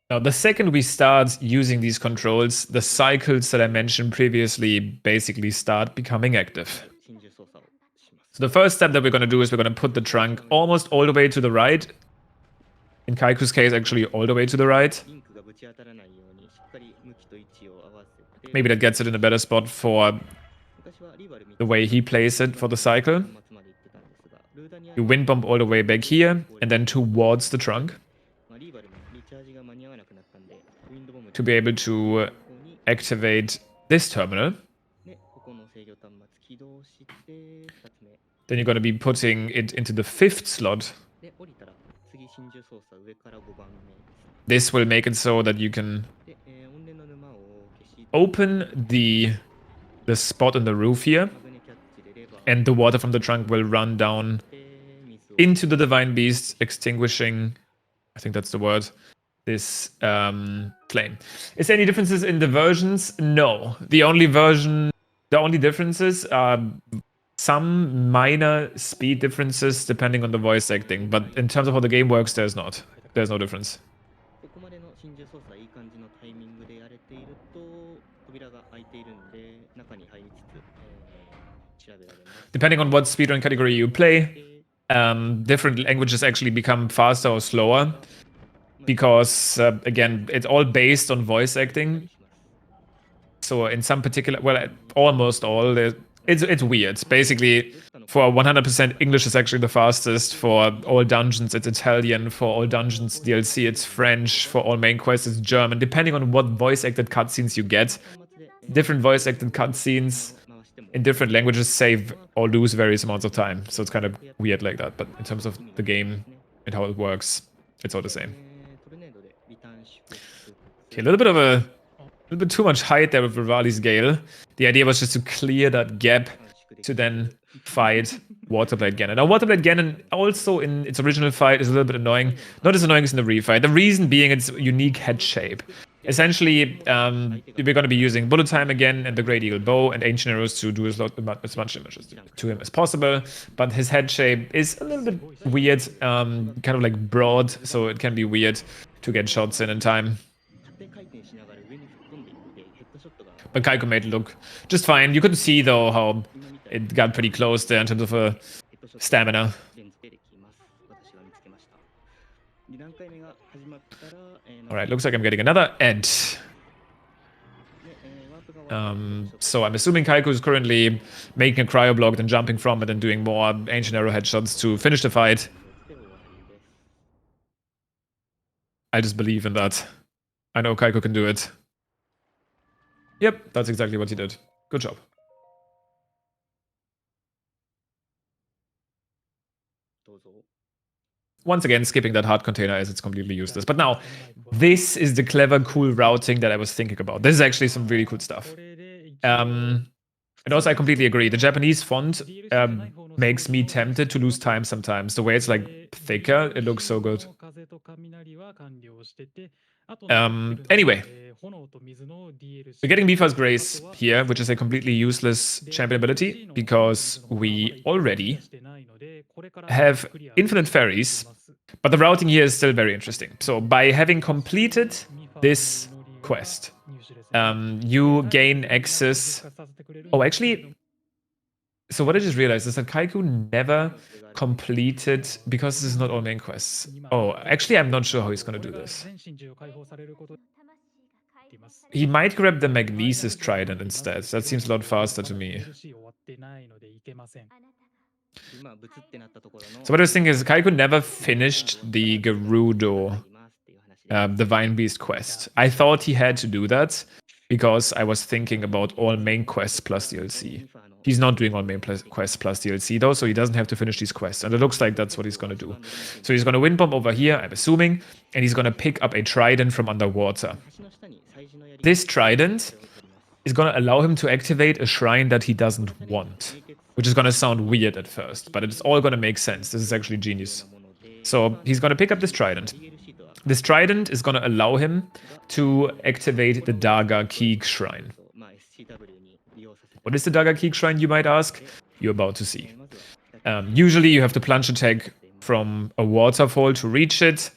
Now, the second we start using these controls, the cycles that I mentioned previously basically start becoming active. So the first step that we're going to do is we're going to put the trunk almost all the way to the right. In Kaiku's case, actually all the way to the right. Maybe that gets it in a better spot for the way he plays it for the cycle. You wind bump all the way back here and then towards the trunk, to be able to activate this terminal. Then you're going to be putting it into the 5th slot. This will make it so that you can open the spot on the roof here, and the water from the trunk will run down into the Divine Beast, extinguishing, I think that's the word, this flame. Is there any differences in the versions? No. The only differences are some minor speed differences depending on the voice acting, but in terms of how the game works, there's no difference. Depending on what speedrun category you play, different languages actually become faster or slower because, again, it's all based on voice acting. So in some particular, well, almost all, it's weird. Basically, for 100% English is actually the fastest. For all dungeons, it's Italian. For all dungeons DLC, it's French. For all main quests, it's German. Depending on what voice acted cutscenes you get, different voice acted cutscenes in different languages save or lose various amounts of time. So it's kind of weird like that. But in terms of the game and how it works, it's all the same. Okay, a little bit too much height there with Rivali's Gale. The idea was just to clear that gap to then fight Waterblade Ganon. Now, Waterblade Ganon also in its original fight is a little bit annoying. Not as annoying as in the refight. The reason being its unique head shape. Essentially, we're going to be using Bullet Time again and the Great Eagle Bow and Ancient Arrows to do as much damage to him as possible. But his head shape is a little bit weird, kind of like broad, so it can be weird to get shots in time. But Kaiko made it look just fine. You couldn't see, though, how it got pretty close there in terms of stamina. Alright, looks like I'm getting another end. So I'm assuming Kaiko is currently making a cryo block, then jumping from it and doing more ancient arrow headshots to finish the fight. I just believe in that. I know Kaiko can do it. Yep, that's exactly what he did. Good job. Once again, skipping that hard container as it's completely useless. But now, this is the clever, cool routing that I was thinking about. This is actually some really cool stuff. And also, I completely agree. The Japanese font makes me tempted to lose time sometimes. The way it's like thicker, it looks so good. Anyway, we're getting Mifa's Grace here, which is a completely useless champion ability because we already have infinite fairies, but the routing here is still very interesting. So by having completed this quest, you gain access. Oh, actually, so what I just realized is that Kaiku never completed, because this is not all main quests. Oh, actually, I'm not sure how he's going to do this. He might grab the Magnesis Trident instead. That seems a lot faster to me. So what I was thinking is Kaiku never finished the Gerudo Divine Beast quest. I thought he had to do that because I was thinking about all main quests plus DLC. He's not doing all main quests plus DLC though, so he doesn't have to finish these quests. And it looks like that's what he's going to do. So he's going to Wind Bomb over here, I'm assuming, and he's going to pick up a Trident from underwater. This Trident is going to allow him to activate a shrine that he doesn't want, which is going to sound weird at first, but it's all going to make sense. This is actually genius. So he's going to pick up this Trident. This Trident is going to allow him to activate the Daga Keek Shrine. What is the Daga Keek Shrine, you might ask? You're about to see. Usually you have to plunge attack from a waterfall to reach it.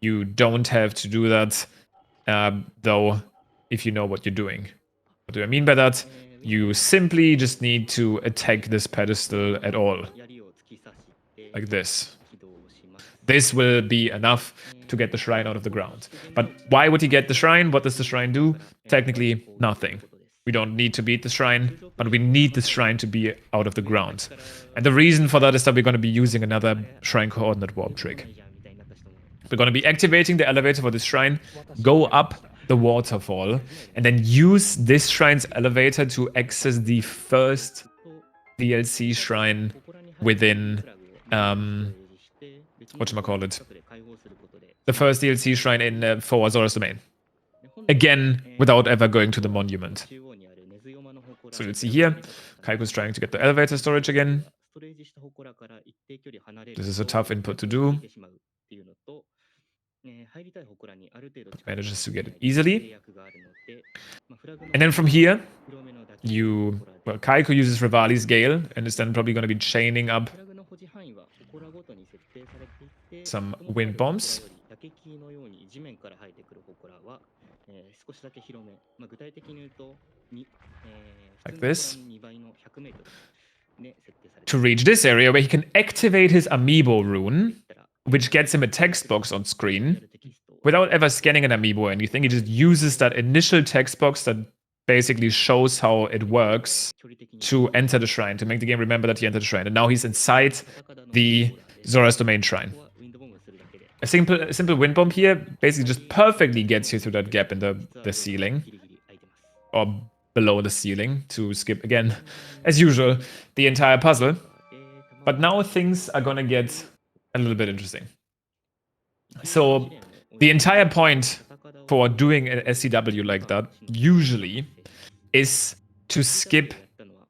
You don't have to do that, though, if you know what you're doing. What do I mean by that? You simply just need to attack this pedestal at all. Like this. This will be enough to get the shrine out of the ground. But why would he get the shrine? What does the shrine do? Technically, nothing. We don't need to beat the shrine, but we need the shrine to be out of the ground. And the reason for that is that we're going to be using another shrine coordinate warp trick. We're going to be activating the elevator for this shrine, go up the waterfall, and then use this shrine's elevator to access the first DLC shrine within, whatchamacallit? The first DLC shrine in for Zora's Domain. Again, without ever going to the monument. So you'll see here, Kaiku's trying to get the elevator storage again. This is a tough input to do. But manages to get it easily. And then from here, Kaiko uses Rivali's Gale and is then probably going to be chaining up some wind bombs. Like this. to reach this area where he can activate his amiibo rune, which gets him a text box on screen, without ever scanning an amiibo or anything. He just uses that initial text box that basically shows how it works to enter the shrine, to make the game remember that he entered the shrine. And now he's inside the Zora's Domain shrine. A simple wind bomb here basically just perfectly gets you through that gap in the ceiling, or below the ceiling, to skip again, as usual, the entire puzzle. But now things are gonna get a little bit interesting. So the entire point for doing an SCW like that usually is to skip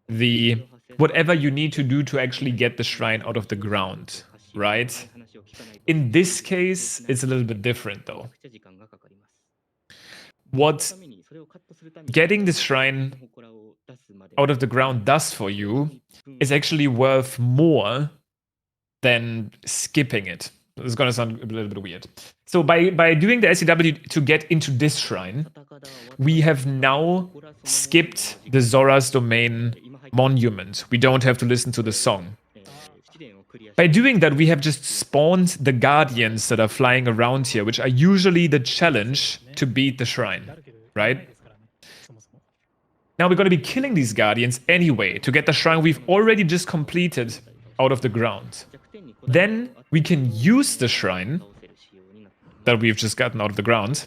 the whatever you need to do to actually get the shrine out of the ground, right? In this case, it's a little bit different though. What getting the shrine out of the ground does for you is actually worth more than skipping it. It's gonna sound a little bit weird. So by doing the SCW to get into this shrine, we have now skipped the Zora's Domain monument. We don't have to listen to the song. By doing that, we have just spawned the guardians that are flying around here, which are usually the challenge to beat the shrine, right? Now we're going to be killing these guardians anyway to get the shrine we've already just completed out of the ground. Then we can use the shrine that we've just gotten out of the ground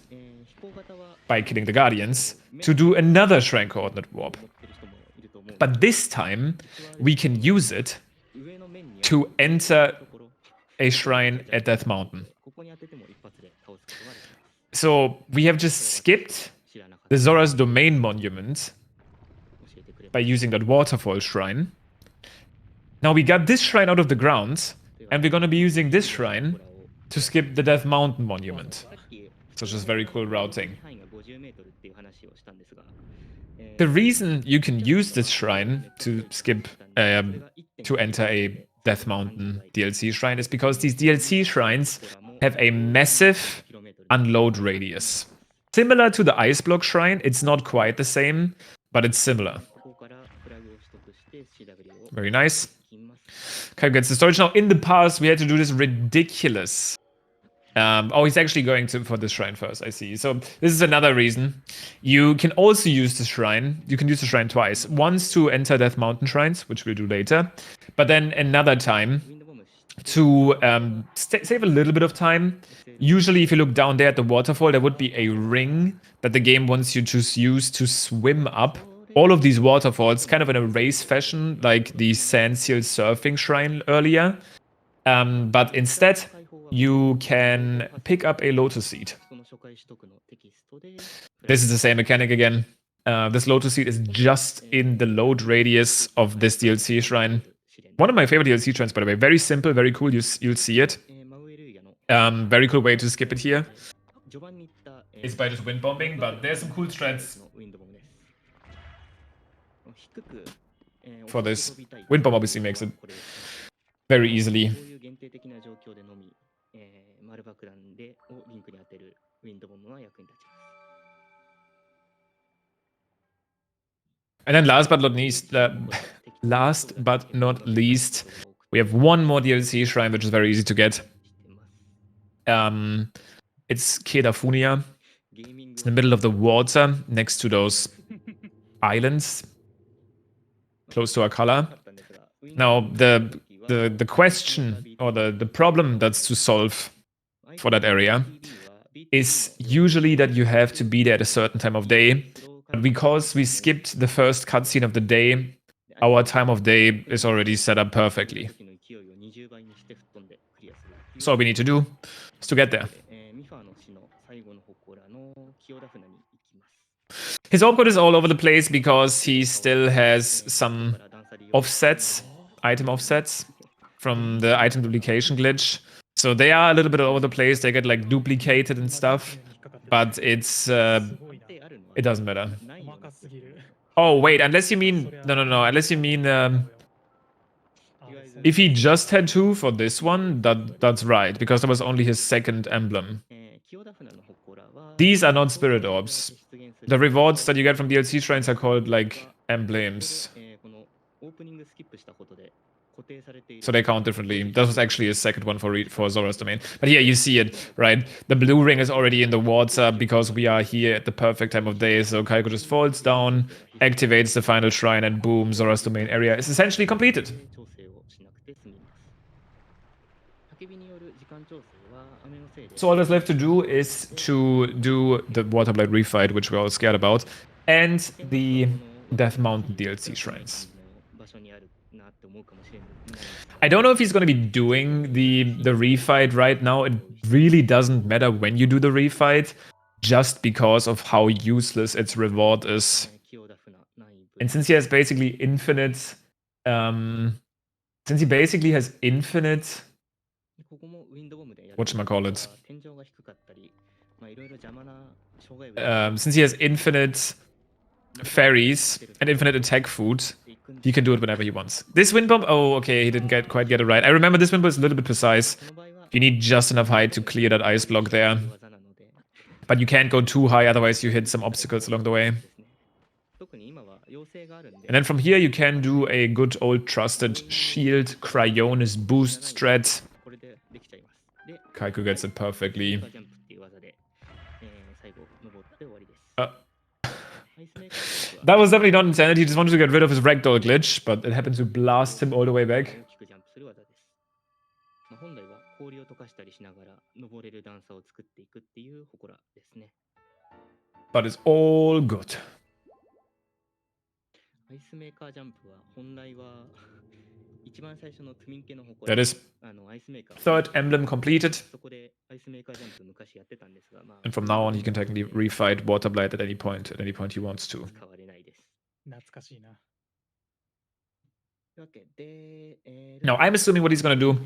by killing the guardians to do another shrine coordinate warp. But this time we can use it to enter a shrine at Death Mountain. So we have just skipped the Zora's Domain monument by using that waterfall shrine. Now we got this shrine out of the ground, and we're going to be using this shrine to skip the Death Mountain monument. So just very cool routing. The reason you can use this shrine to skip, to enter a Death Mountain DLC shrine is because these DLC shrines have a massive unload radius. Similar to the Ice Block shrine, it's not quite the same, but it's similar. Very nice. Okay, gets the storage. Now, in the past, we had to do this ridiculous. Oh, he's actually going for this shrine first, I see. So this is another reason. You can also use the shrine. You can use the shrine twice. Once to enter Death Mountain shrines, which we'll do later. But then another time to save a little bit of time. Usually, if you look down there at the waterfall, there would be a ring that the game wants you to use to swim up all of these waterfalls, kind of in a race fashion, like the Sand Seal Surfing Shrine earlier. But instead, you can pick up a Lotus Seed. This is the same mechanic again. This Lotus Seed is just in the load radius of this DLC shrine. One of my favorite DLC shrines, by the way. Very simple, very cool. You'll see it. Very cool way to skip it here. It's by just wind bombing, but there's some cool strats for this. Wind bomb obviously makes it very easily. And then last but not least, we have one more DLC shrine, which is very easy to get. It's Kedafunia. It's in the middle of the water, next to those islands, close to Akala. Now, the question, or the problem that's to solve for that area is usually that you have to be there at a certain time of day. But because we skipped the first cutscene of the day, our time of day is already set up perfectly. So all we need to do is to get there. His orb code is all over the place because he still has some offsets, item offsets, from the item duplication glitch. So they are a little bit all over the place. They get like duplicated and stuff. But it's it doesn't matter. Oh wait, unless you mean no. Unless you mean if he just had 2 for this one, that's right, because that was only his second emblem. These are not spirit orbs. The rewards that you get from DLC shrines are called like emblems. So they count differently. That was actually a second one for Zora's domain. But here you see it, right? The blue ring is already in the water because we are here at the perfect time of day. So Kaiko just falls down, activates the final shrine, and boom, Zora's domain area is essentially completed. So all that's left to do is to do the Waterblade refight, which we're all scared about, and the Death Mountain DLC shrines. I don't know if he's going to be doing the refight right now. It really doesn't matter when you do the refight, just because of how useless its reward is. And since he has basically infinite, since he basically has infinite, whatchamacallit, since he has infinite fairies and infinite attack food, he can do it whenever he wants. This wind bomb, oh, okay, he didn't quite get it right. I remember this wind bomb is a little bit precise. You need just enough height to clear that ice block there. But you can't go too high, otherwise you hit some obstacles along the way. And then from here you can do a good old trusted shield Cryonis boost strat. Kaiko gets it perfectly. That was definitely not intended. He just wanted to get rid of his ragdoll glitch, but it happened to blast him all the way back. But it's all good. That is third emblem completed. And from now on, he can technically refight Waterblade at any point he wants to. Now, I'm assuming what he's gonna do.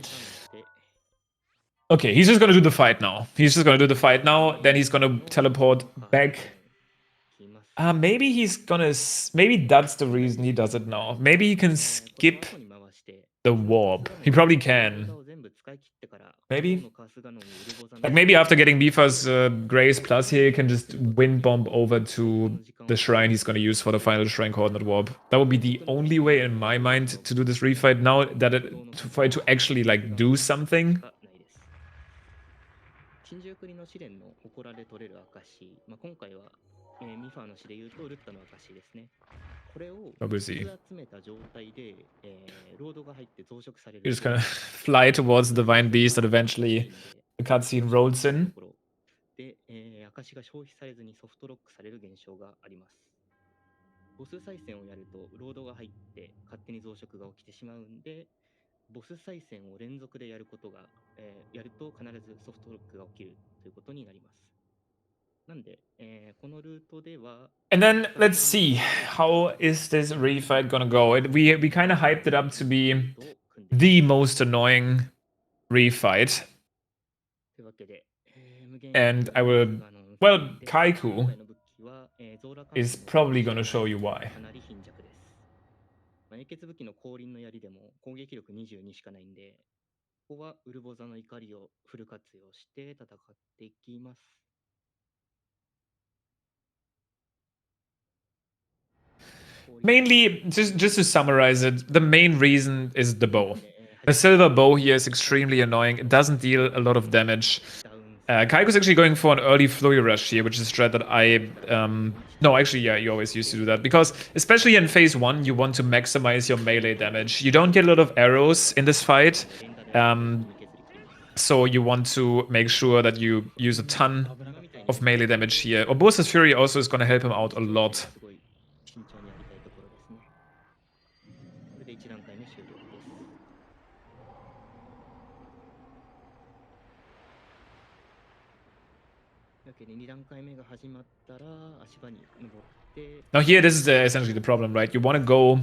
Okay, he's just gonna do the fight now. Then he's gonna teleport back. Maybe he's gonna. Maybe that's the reason he does it now. Maybe he can skip the warp. He probably can. Maybe. Like maybe after getting Mipha's Grace Plus here, he can just wind bomb over to the shrine he's gonna use for the final shrine coordinate warp. That would be the only way in my mind to do this refight now, that for it to actually like do something. We'll see. You just kind of fly towards the divine beast, and eventually the cutscene rolls in. And then let's see, how is this refight gonna go? We kind of hyped it up to be the most annoying refight. And I will, well, Kaiko is probably gonna show you why. Mainly, just to summarize it, the main reason is the bow. The silver bow here is extremely annoying. It doesn't deal a lot of damage. Kaiko's actually going for an early Flurry Rush here, which is a strat that I... no, actually, yeah, you always used to do that. Because, especially in Phase 1, you want to maximize your melee damage. You don't get a lot of arrows in this fight. So you want to make sure that you use a ton of melee damage here. Urbosa's Fury also is going to help him out a lot. Now here, this is essentially the problem, right? You want to go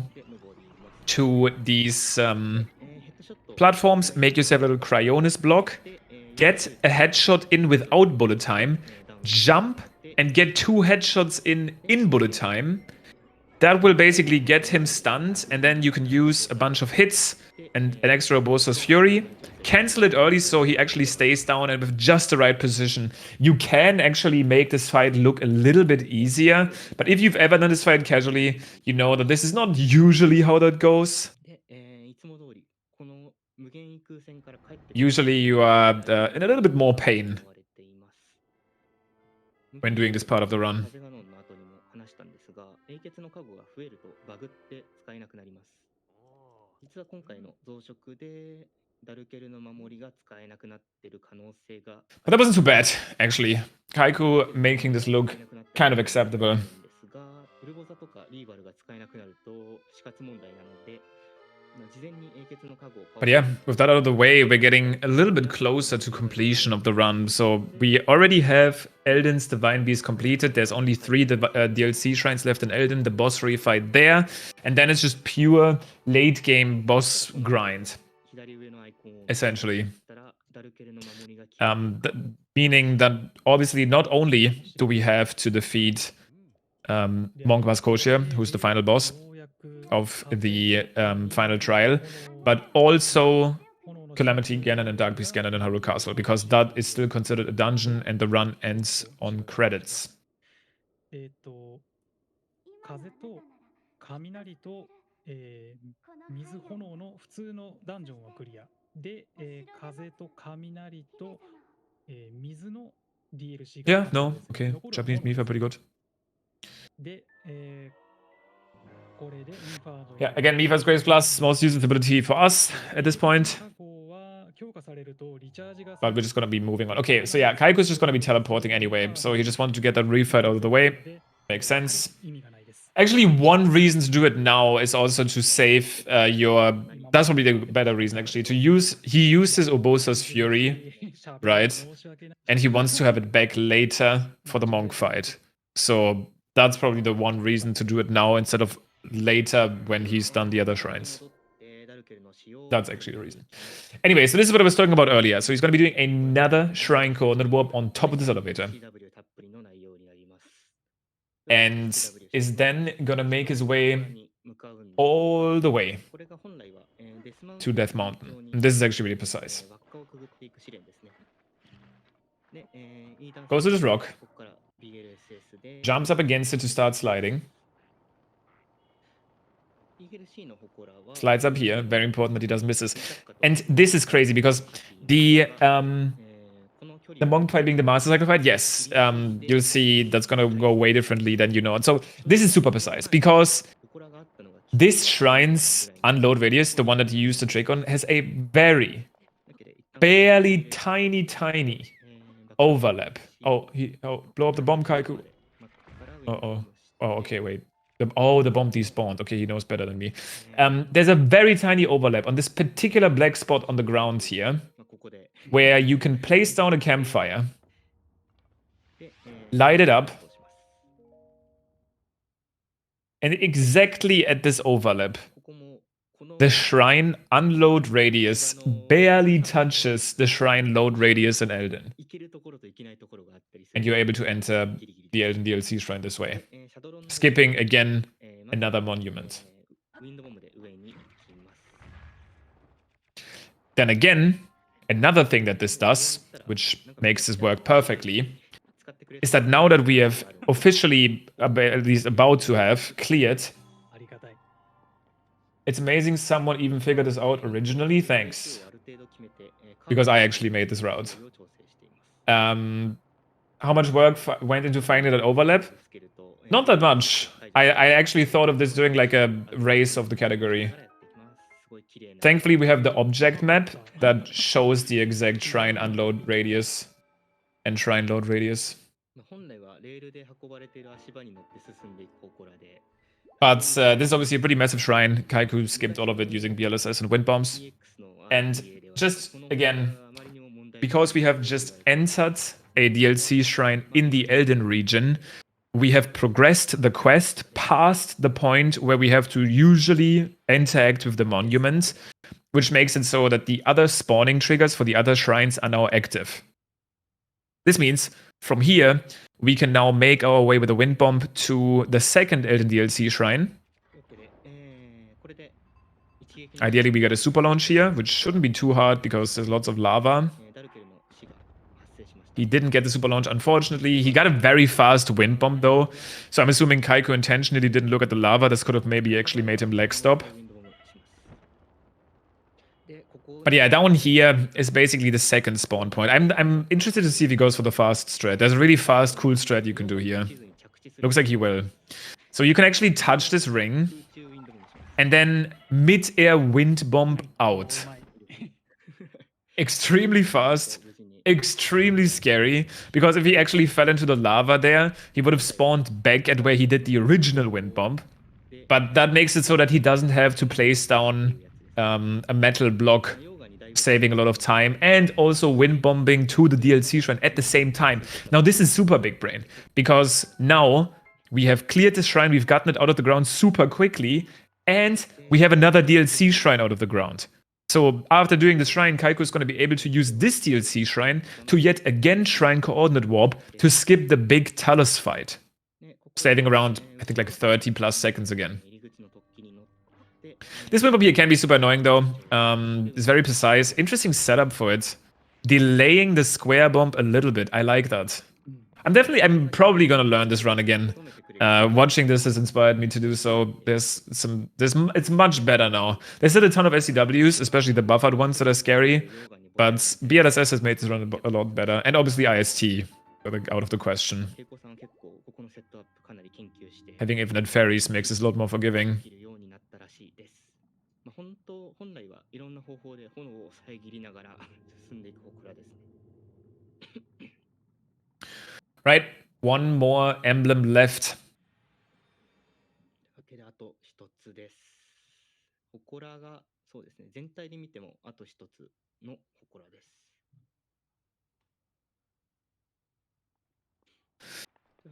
to these platforms, make yourself a little Cryonis block, get a headshot in without bullet time, jump, and get 2 headshots in bullet time. That will basically get him stunned, and then you can use a bunch of hits and an extra Urbosa's Fury. Cancel it early so he actually stays down, and with just the right position, you can actually make this fight look a little bit easier. But if you've ever done this fight casually, you know that this is not usually how that goes. usually you are in a little bit more pain when doing this part of the run. 風ガノンの後にも話したんですが、英傑の加護が増えるとバグって使えなくなります。実は今回の増殖でダルケルの守りが使えなくなっている可能性が。But that wasn't too bad, actually. Kaiku making this look kind of acceptable. ですが、ウルボザとかリーバルが使えなくなると死活問題なので。But yeah, with that out of the way, we're getting a little bit closer to completion of the run. So we already have Elden's Divine Beast completed. There's only 3 DLC shrines left in Elden, the boss refight there. And then it's just pure late game boss grind, essentially. Meaning that obviously not only do we have to defeat Monk Vascotia, who's the final boss of the final trial, but also Calamity Ganon and Dark Beast Ganon in Hyrule Castle, because that is still considered a dungeon and the run ends on credits. 風と雷と、水炎の普通のダンジョンはクリアで、風と雷と、水の DLC が Yeah, no, okay. Japanese Mifa pretty good. で、Yeah, again, Mifa's Grace Plus, most useless ability for us at this point. But we're just gonna be moving on. Okay, so yeah, Kaiku's just gonna be teleporting anyway, so he just wanted to get that refight out of the way. Makes sense. Actually, one reason to do it now is also to save your... That's probably the better reason, actually. He uses Obosa's Fury, right? And he wants to have it back later for the Monk fight. So that's probably the one reason to do it now instead of later when he's done the other shrines. That's actually the reason. Anyway, so this is what I was talking about earlier. So he's going to be doing another shrine coordinate warp on top of this elevator. And is then going to make his way all the way to Death Mountain. And this is actually really precise. Goes to this rock. Jumps up against it to start sliding. Slides up here. Very important that he doesn't miss this. And this is crazy because the monk fight being the master cycle fight, yes, you'll see that's gonna go way differently than you know. So this is super precise because this shrine's unload radius, the one that you used the trick on, has a very barely tiny overlap. Oh, blow up the bomb, Kaiku. Oh, okay, wait. The bomb despawned. Okay, he knows better than me. There's a very tiny overlap on this particular black spot on the ground here, where you can place down a campfire, light it up, and exactly at this overlap, the shrine unload radius barely touches the shrine load radius in Elden. And you're able to enter the Elden DLC shrine this way. Skipping, again, another monument. Then again, another thing that this does, which makes this work perfectly, is that now that we have officially, at least about to have, cleared... It's amazing someone even figured this out originally. Thanks. Because I actually made this route. How much work went into finding that overlap? Not that much. I actually thought of this doing like a race of the category. Thankfully, we have the object map that shows the exact shrine unload radius and shrine load radius. But this is obviously a pretty massive shrine. Kaiku skipped all of it using BLSS and wind bombs. And just, again, because we have just entered a DLC shrine in the Elden region, we have progressed the quest past the point where we have to usually interact with the monument, which makes it so that the other spawning triggers for the other shrines are now active. This means, from here, we can now make our way with a wind bomb to the second Elden DLC shrine. Ideally, we get a super launch here, which shouldn't be too hard because there's lots of lava. He didn't get the super launch, unfortunately. He got a very fast wind bomb, though. So I'm assuming Kaiku intentionally didn't look at the lava. This could have maybe actually made him leg stop. But yeah, down here is basically the second spawn point. I'm interested to see if he goes for the fast strat. There's a really fast, cool strat you can do here. Looks like he will. So you can actually touch this ring and then mid-air wind bomb out. Extremely fast, extremely scary, because if he actually fell into the lava there, he would have spawned back at where he did the original wind bomb. But that makes it so that he doesn't have to place down a metal block, saving a lot of time, and also wind bombing to the DLC shrine at the same time. Now this is super big brain, because now we have cleared the shrine, we've gotten it out of the ground super quickly, and we have another DLC shrine out of the ground. So after doing the shrine, Kaiko is going to be able to use this DLC shrine to yet again shrine coordinate warp to skip the big Talus fight. Saving around, I think, like 30 plus seconds again. This wind bomb here can be super annoying though. It's very precise. Interesting setup for it. Delaying the square bomb a little bit. I like that. I'm probably gonna learn this run again. Watching this has inspired me to do so. It's much better now. There's still a ton of SCWs, especially the buffered ones that are scary. But BLSS has made this run a lot better. And obviously IST, out of the question. Having infinite fairies makes this a lot more forgiving. Right, one more emblem left.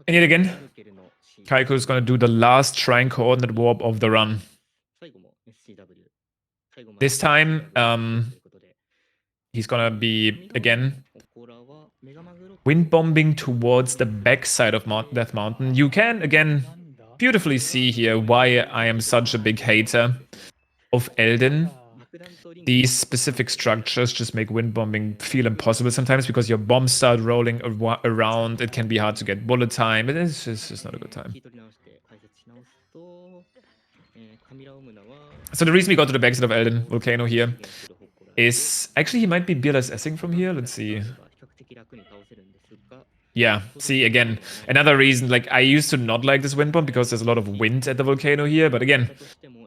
And yet again, Kaiko is going to do the last shrine coordinate warp of the run. This time, he's going to be, again, wind bombing towards the backside of Death Mountain. You can, again, beautifully see here why I am such a big hater of Elden. These specific structures just make wind bombing feel impossible sometimes because your bombs start rolling around. It can be hard to get bullet time. It's just not a good time. So the reason we got to the backside of Elden Volcano here is... Actually, he might be BLSSing from here. Let's see. Yeah, see, again, another reason, like, I used to not like this wind bomb because there's a lot of wind at the volcano here, but again,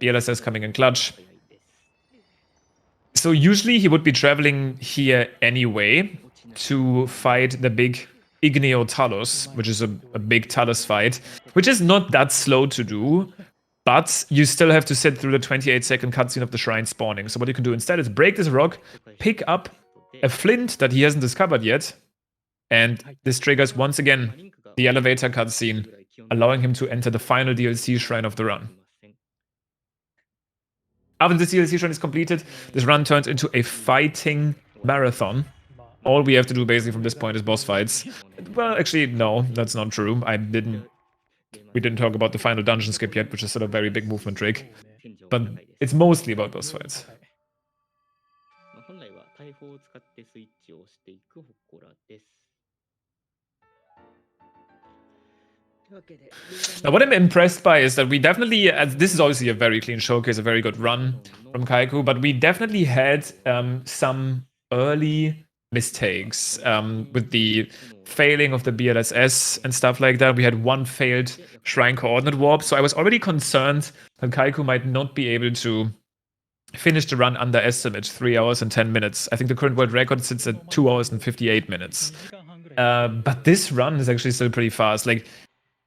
BLSS coming in clutch. So usually he would be traveling here anyway to fight the big Igneo Talus, which is a big Talus fight, which is not that slow to do, but you still have to sit through the 28-second cutscene of the shrine spawning. So what you can do instead is break this rock, pick up a flint that he hasn't discovered yet, and this triggers once again the elevator cutscene, allowing him to enter the final DLC shrine of the run. After this DLC shrine is completed, this run turns into a fighting marathon. All we have to do basically from this point is boss fights. Well, actually, no, that's not true. We didn't talk about the final dungeon skip yet, which is still a very big movement trick. But it's mostly about boss fights. Now, what I'm impressed by is that we definitely, this is obviously a very clean showcase, a very good run from Kaiko, but we definitely had some early mistakes with the failing of the BLSS and stuff like that. We had one failed shrine coordinate warp, so I was already concerned that Kaiko might not be able to finish the run under estimate, 3 hours and 10 minutes. I think the current world record sits at 2 hours and 58 minutes. But this run is actually still pretty fast. Like,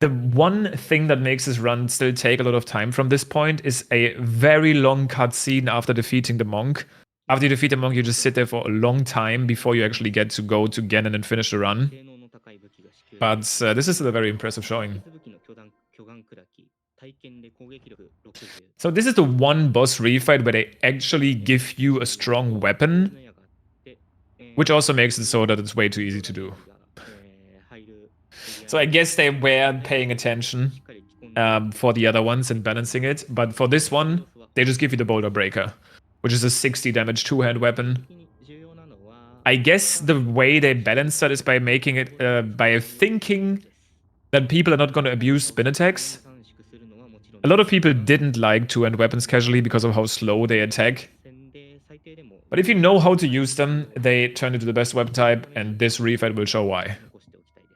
the one thing that makes this run still take a lot of time from this point is a very long cutscene after defeating the monk. After you defeat the monk, you just sit there for a long time before you actually get to go to Ganon and finish the run. But this is still a very impressive showing. So this is the one boss refight where they actually give you a strong weapon, which also makes it so that it's way too easy to do. So I guess they were paying attention for the other ones and balancing it. But for this one, they just give you the Boulder Breaker, which is a 60 damage two-hand weapon. I guess the way they balance that is by making it, by thinking that people are not going to abuse spin attacks. A lot of people didn't like two-hand weapons casually because of how slow they attack. But if you know how to use them, they turn into the best weapon type, and this refight will show why. 残しておきたいで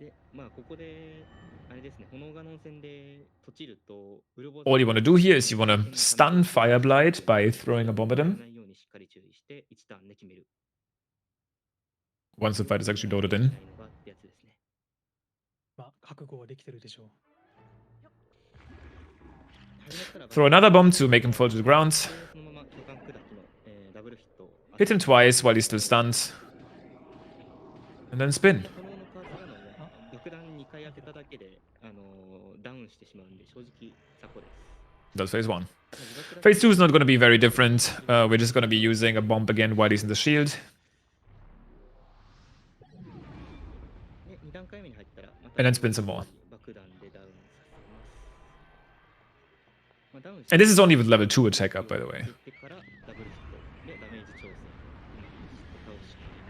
す。で、まあここであれですね、炎ガノン戦で閉じると、ウルボ All you want to do here is you want to stun Fireblight by throwing a bomb at him ないようにしっかり注意して1ターンで決める。 once the fight is actually loaded し in. ないのがってやつですね。まあ、覚悟はできてるでしょう。始まったら Throw another bomb to make him fall to the ground. そのまま巨漢砕きの、ダブルヒットを Hit him twice while he's still stunned. And then spin. 炎のカードなので爆弾2回当てただけで、ダウンしてしまうんで正直雑魚です。 That's phase 1. Phase 2 is not going to be very different. We're just going to be using a bomb again while he's in the shield. で2段階目に入ったらまた And then spin some more. 爆弾でダウンさせます。まあダウン And this is only with level 2 attack up, by the way. してからダブルヒットでダメージ調整倒しま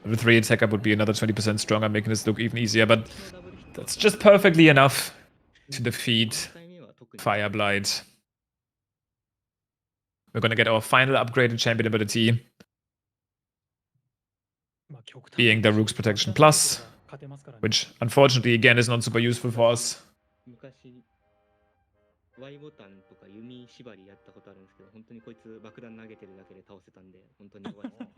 す。 Level 3 attack up would be another 20% stronger, making this look even easier, but that's just perfectly enough to defeat 1回目は特に Fireblight. We're gonna get our final upgraded champion ability, まあ、極端 being the Rook's Protection Plus, 勝てますからね。 which unfortunately again is not super useful for us. 昔 Y ボタンとか弓縛りやったことあるんですけど、本当にこいつ爆弾投げてるだけで倒せたんで本当に弱いです。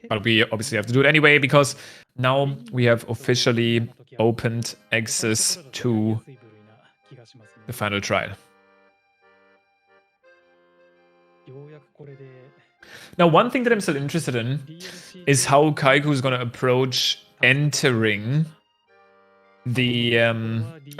But we obviously have to do it anyway because now we have officially opened access to the final trial. ようやくこれで Now, one thing that I'm still interested in is how Kaiko is going to approach entering the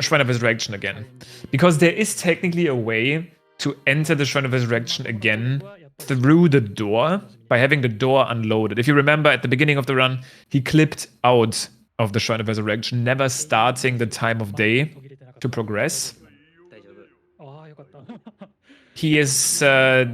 Shrine of Resurrection again. Because there is technically a way to enter the Shrine of Resurrection again through the door by having the door unloaded. If you remember at the beginning of the run, he clipped out of the Shrine of Resurrection, never starting the time of day to progress. 大丈夫。ああ、よかった。 He is, I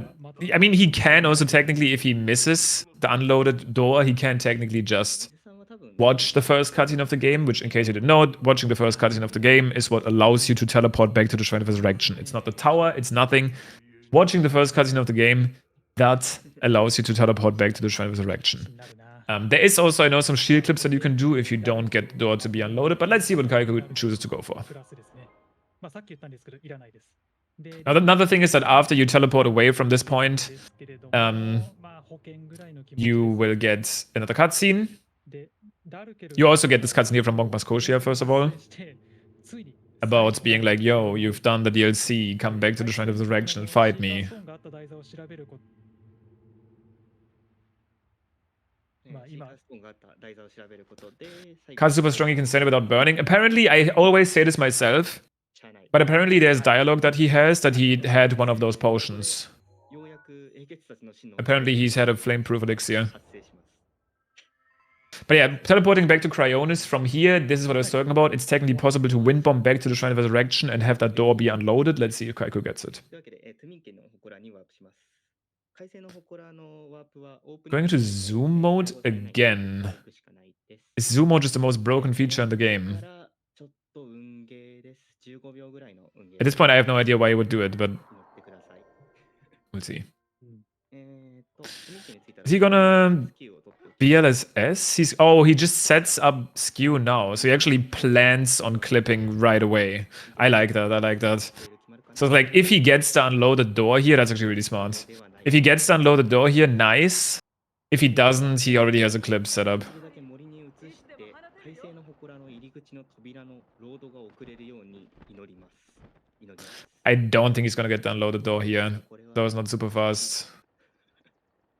mean, he can also technically, if he misses the unloaded door, he can technically just さんは多分 watch the first cutscene of the game, which, in case you didn't know, watching the first cutscene of the game is what allows you to teleport back to the Shrine of Resurrection. It's not the tower, it's nothing. Watching the first cutscene of the game, that allows you to teleport back to the Shrine of Resurrection. なるな。 There is also, I know, some shield clips that you can do if you don't get the door to be unloaded, but let's see what Kaiko chooses to go for. プラスですね。まあ、さっき言ったんですけど、いらないです。で Now, another thing is that after you teleport away from this point, ですけれども um, まあ、保険ぐらいの気持ち you です will get another cutscene. でダルケル You also get this cutscene here from Monk Mascotia, first of all, してついに about being like, yo, you've done the DLC, come back to the Shrine of Resurrection and fight me. シーターストーンがあった台座を調べることまあ今シーターストーンがあった台座を調べることで、最後 Card's super strong, he can stand it without burning. Apparently, I always say this myself, しゃあない but apparently there's dialogue that he has that he had one of those potions. ようやく英傑たちの真の Apparently, he's had a flameproof elixir. 発生します。 But yeah, teleporting back to Cryonis from here, this is what I was talking about. It's technically possible to wind bomb back to the Shrine of Resurrection and have that door be unloaded. Let's see if Kaiko gets it. というわけで、トゥミン家の祠にワープします。海星の祠のワープはオープ Going to zoom mode again. ワープしかないです。 Is zoom mode just the most broken feature in the だ game? からちょっと運ゲーです。15秒ぐらいの運ゲー At this point, I have no idea why he would do it, but 乗ってください。 we'll see. トゥミン家に着いたら Is he gonna スキルを取っておき BLSS? he just sets up skew now. So he actually plans on clipping right away. I like that. So it's like, if he gets to unload the door here, that's actually really smart. If he gets to unload the door here, nice. If he doesn't, he already has a clip set up. できるだけ森に移して海星の祠の入り口の扉のロードが遅れるように祈ります。祈ります。 I don't think he's gonna get to unload the door here. That was not super fast.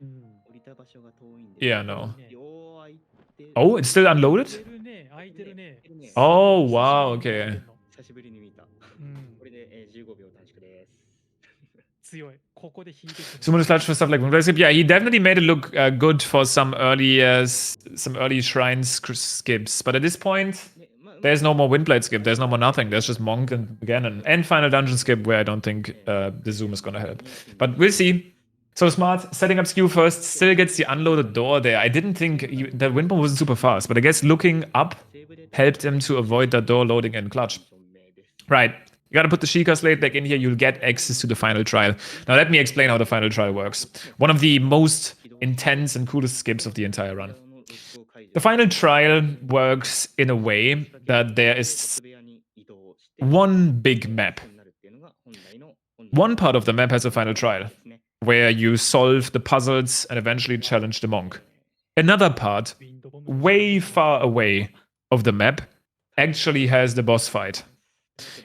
うん降りた場所が遠いんで。 Yeah, no. よう開いてる Oh, it's still 空い unloaded? てるね空いてるね Oh, wow, okay. 久しぶりに見た。うんこれで、15秒短縮です。強いここで引いてくる Summon the sludge for stuff like Moonblade Skip. Yeah, he definitely made it look good for some early shrine skips. But at this point, でまあ there's no more Windblade skip. There's no more nothing. There's just Monk and Ganon. And Final Dungeon skip, where I don't think the zoom is gonna help. But we'll see. So smart, setting up skew first, still gets the unloaded door there. I didn't think that Windbomb wasn't super fast, but I guess looking up helped him to avoid that door loading in clutch. Right. You gotta put the Sheikah Slate back in here, you'll get access to the final trial. Now let me explain how the final trial works. One of the most intense and coolest skips of the entire run. The final trial works in a way that there is one big map. One part of the map has a final trial, where you solve the puzzles and eventually challenge the monk. Another part, way far away of the map, actually has the boss fight.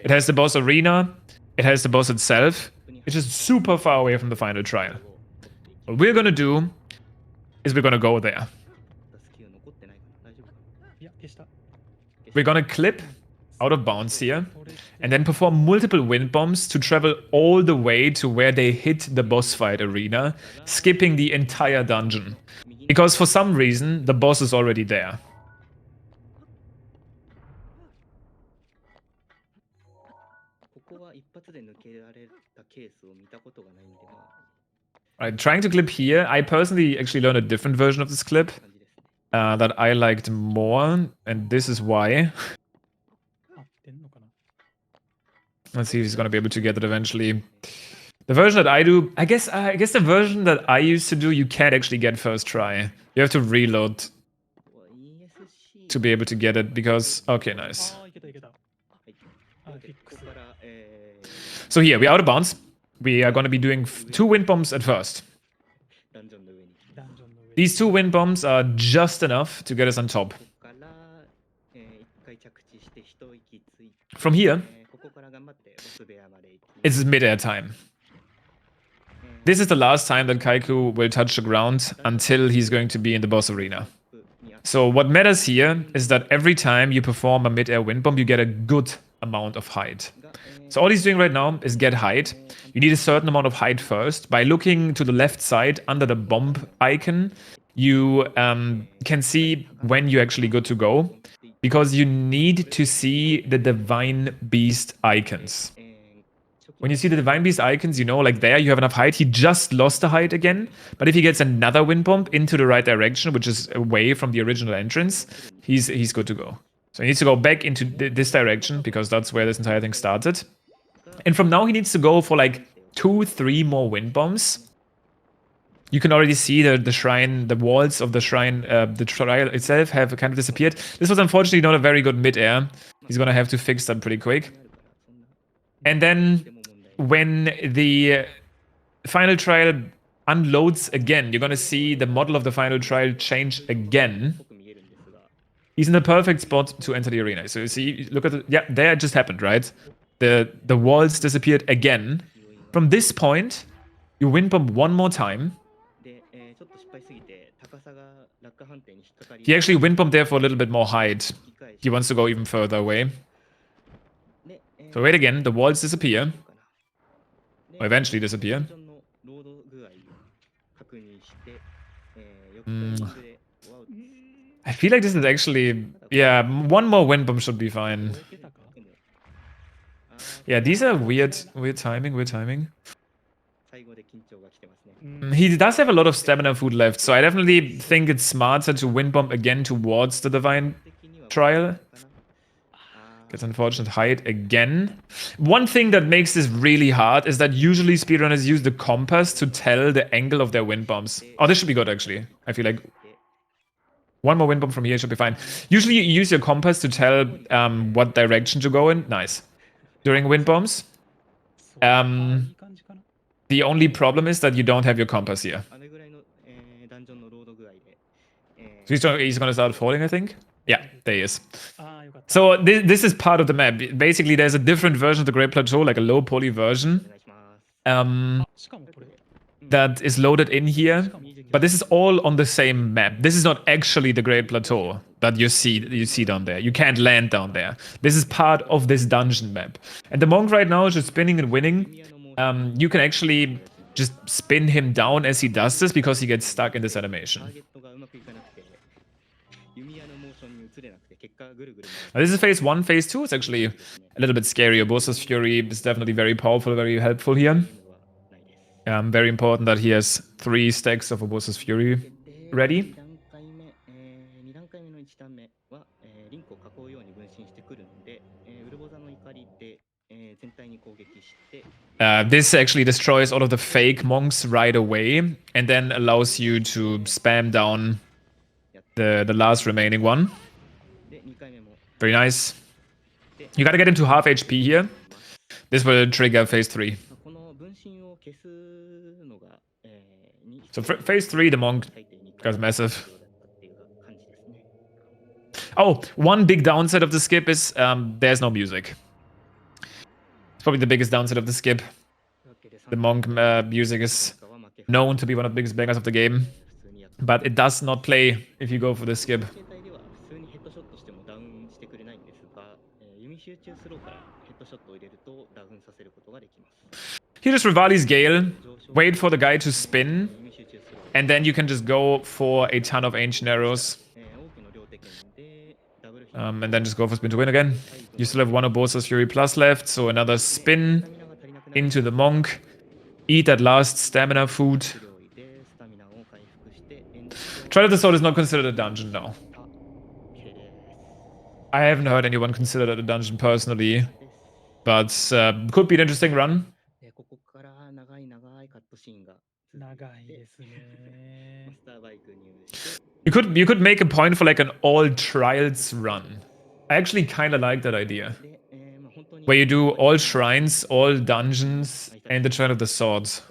It has the boss arena, it has the boss itself, it's just super far away from the final trial. What we're gonna do is we're gonna go there. We're gonna clip out of bounds here, and then perform multiple wind bombs to travel all the way to where they hit the boss fight arena, skipping the entire dungeon. Because for some reason, the boss is already there. Right, trying to clip here. I personally actually learned a different version of this clip that I liked more, and this is why. Let's see if he's gonna be able to get it eventually. The version that I do, I guess the version that I used to do, you can't actually get first try. You have to reload to be able to get it because, okay, nice. So here, we're out of bounds. We are gonna be doing 2 wind bombs at first. These 2 wind bombs are just enough to get us on top. From here, it's mid-air time. This is the last time that Kaiku will touch the ground until he's going to be in the boss arena. So what matters here is that every time you perform a mid-air wind bomb, you get a good amount of height. So all he's doing right now is get height. You need a certain amount of height first. By looking to the left side under the bomb icon, you can see when you're actually good to go, because you need to see the Divine Beast icons. When you see the Divine Beast icons, you know, like there, you have enough height. He just lost the height again, but if he gets another wind bomb into the right direction, which is away from the original entrance, he's good to go. So he needs to go back into this direction, because that's where this entire thing started. And from now, he needs to go for like 2-3 more wind bombs. You can already see the shrine, the walls of the shrine, the trial itself have kind of disappeared. This was unfortunately not a very good mid-air. He's gonna have to fix that pretty quick. And then when the final trial unloads again, you're gonna see the model of the final trial change again. He's in the perfect spot to enter the arena. So you see, look at the, yeah, there it just happened, right? The walls disappeared again. From this point, you wind bomb one more time. He actually wind bombed there for a little bit more height. He wants to go even further away. So wait again, the walls disappear. Or eventually disappear. I feel like this is actually... Yeah, one more wind bomb should be fine. Yeah, these are weird timing. He does have a lot of stamina food left, so I definitely think it's smarter to wind bomb again towards the Divine Trial. Gets unfortunate height again. One thing that makes this really hard is that usually speedrunners use the compass to tell the angle of their wind bombs. Oh, this should be good, actually. I feel like one more wind bomb from here should be fine. Usually you use your compass to tell what direction to go in. Nice. During wind bombs. The only problem is that you don't have your compass here. So he's gonna start falling, I think? Yeah, there he is. So this is part of the map. Basically, there's a different version of the Great Plateau, like a low poly version, that is loaded in here. But this is all on the same map. This is not actually the Great Plateau that you see down there. You can't land down there. This is part of this dungeon map. And the monk right now is just spinning and winning. You can actually just spin him down as he does this because he gets stuck in this animation. Now, this is phase 1. Phase 2 is actually a little bit scary. Obosa's Fury is definitely very powerful, very helpful here. Very important that he has 3 stacks of Obosa's Fury ready. This actually destroys all of the fake monks right away, and then allows you to spam down the last remaining one. Very nice. You gotta get into half HP here. This will trigger phase 3. So phase 3, the monk goes massive. Oh, one big downside of the skip is there's no music. It's probably the biggest downside of the skip. The monk music is known to be one of the biggest bangers of the game, but it does not play if you go for the skip. Here is Rivali's Gale. Wait for the guy to spin, and then you can just go for a ton of ancient arrows. And then just go for spin to win again. You still have one Obosa's Fury Plus left, so another spin into the monk. Eat that last stamina food. Trial of the Sword is not considered a dungeon, no. I haven't heard anyone consider that a dungeon personally, but could be an interesting run. 長いですね。 You could make a point for like an all trials run. I actually kind of like that idea. Where you do all shrines, all dungeons, and the Trial of the Swords.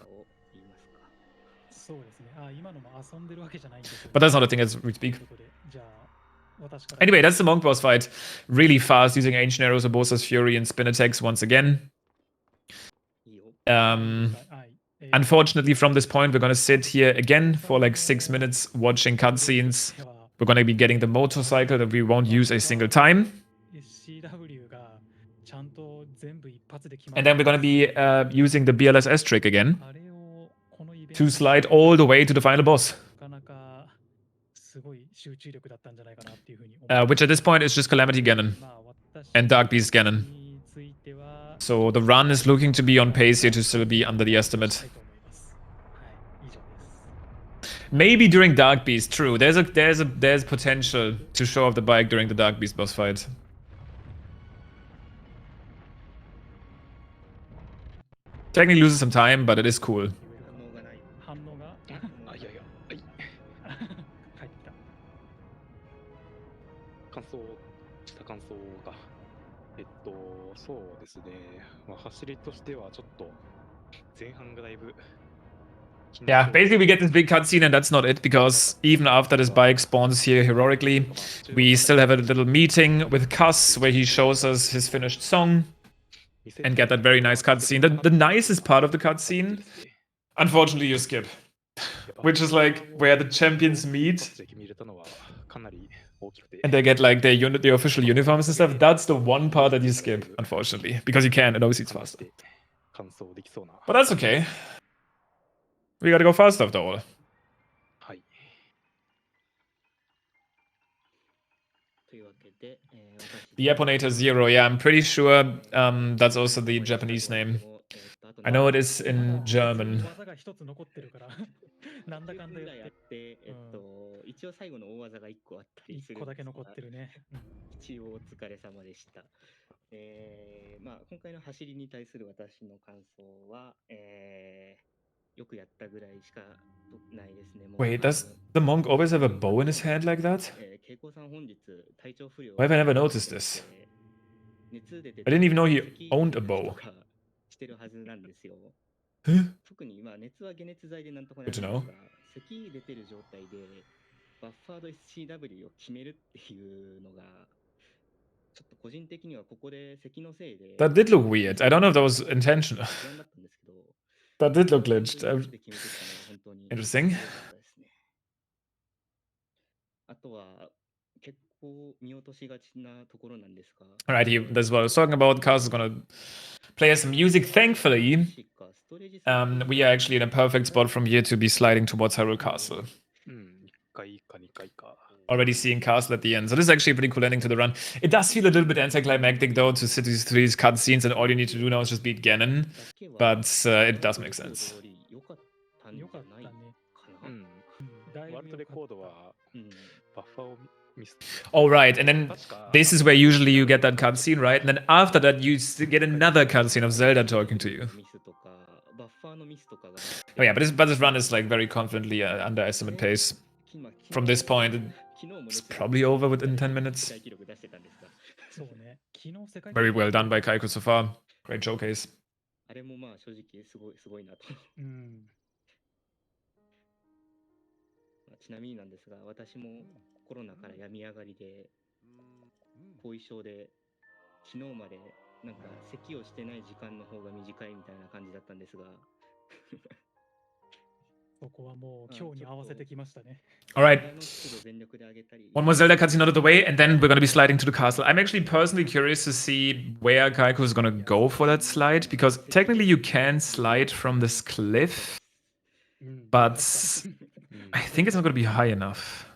そうですね。あ、今のも遊んでるわけじゃないんですけど。 But that's not a thing as we speak. ということで、じゃあ、私から。 Anyway, that's the monk boss fight. Really fast using ancient arrows, Obosa's Fury, and spin attacks once again. Unfortunately, from this point, we're gonna sit here again for like 6 minutes watching cutscenes. We're gonna be getting the motorcycle that we won't use a single time. And then we're gonna be using the BLSS trick again to slide all the way to the final boss. Which at this point is just Calamity Ganon and Dark Beast Ganon. So the run is looking to be on pace here to still be under the estimate. Maybe during Dark Beast, true. There's potential to show off the bike during the Dark Beast boss fight. Technically loses some time, but it is cool. そうですね。まあ走りとしてはちょっと前半がだいぶ Yeah, basically we get this big cutscene and that's not it, because even after this bike spawns here heroically, we still have a little meeting with Cuss where he shows us his finished song and get that very nice cutscene. The nicest part of the cutscene, unfortunately, you skip, which is like where the champions meet and they get like their official uniforms and stuff. That's the one part that you skip, unfortunately, because you can, it always eats faster. But that's okay. We gotta go fast after all. The Eponator Zero, yeah, I'm pretty sure that's also the Japanese name. I know it is in German. なんだかんだ言って、一応最後の大技が1個あったりするんですが、1個だけ残ってるね。一応お疲れ様でした。まあ今回の走りに対する私の感想は、よくやったぐらいしかないですね。Wait, does the monk always have a bow in his hand like that? 恵子さん本日体調不良。Why have I never noticed this? I didn't even know he owned a bow. してるはずなんですよ。 特に今熱は解熱剤でなんとかなるんですが、咳出てる状態でバッファード SCW を決めるっていうのがちょっと個人的にはここで咳のせいで That did look weird. I don't know if that was intentional. That did look glitched. Interesting. あとは結構見落としがちなところなんですが Alright, that's what I was talking about. Cars is gonna play us some music. Thankfully, we are actually in a perfect spot from here to be sliding towards Hyrule Castle. Already seeing Castle at the end. So this is actually a pretty cool ending to the run. It does feel a little bit anticlimactic though to sit through these cutscenes and all you need to do now is just beat Ganon. But it does make sense. ワールドレコードはバッファーをミス。 Oh, right. And then 確か this is where usually you get that cutscene, right? And then after that, you get another cutscene of Zelda talking to you. ミスとかバッファーのミスとかが Oh, yeah, but this run is like very confidently underestimate pace. From this point, it's probably over within 10 minutes. 世界記録出してたんですがそうね。昨日世界 Very well done by Kaiko so far. Great showcase. あれもまあ正直すごいなとうん。ちなみになんですが、私もコロナから病み上がりで後遺症で昨日までなんか咳をしてない時間の方が短いみたいな感じだったんですがそこはもう今日に合わせてきましたね。 All right. 体の湿度全力で上げたり One more Zelda cutscene out of the way, and then we're going to be sliding to the castle. I'm actually personally curious to see where Kaiko is going to go for that slide, because technically you can slide from this cliff, うん。 but I think it's not going to be high enough.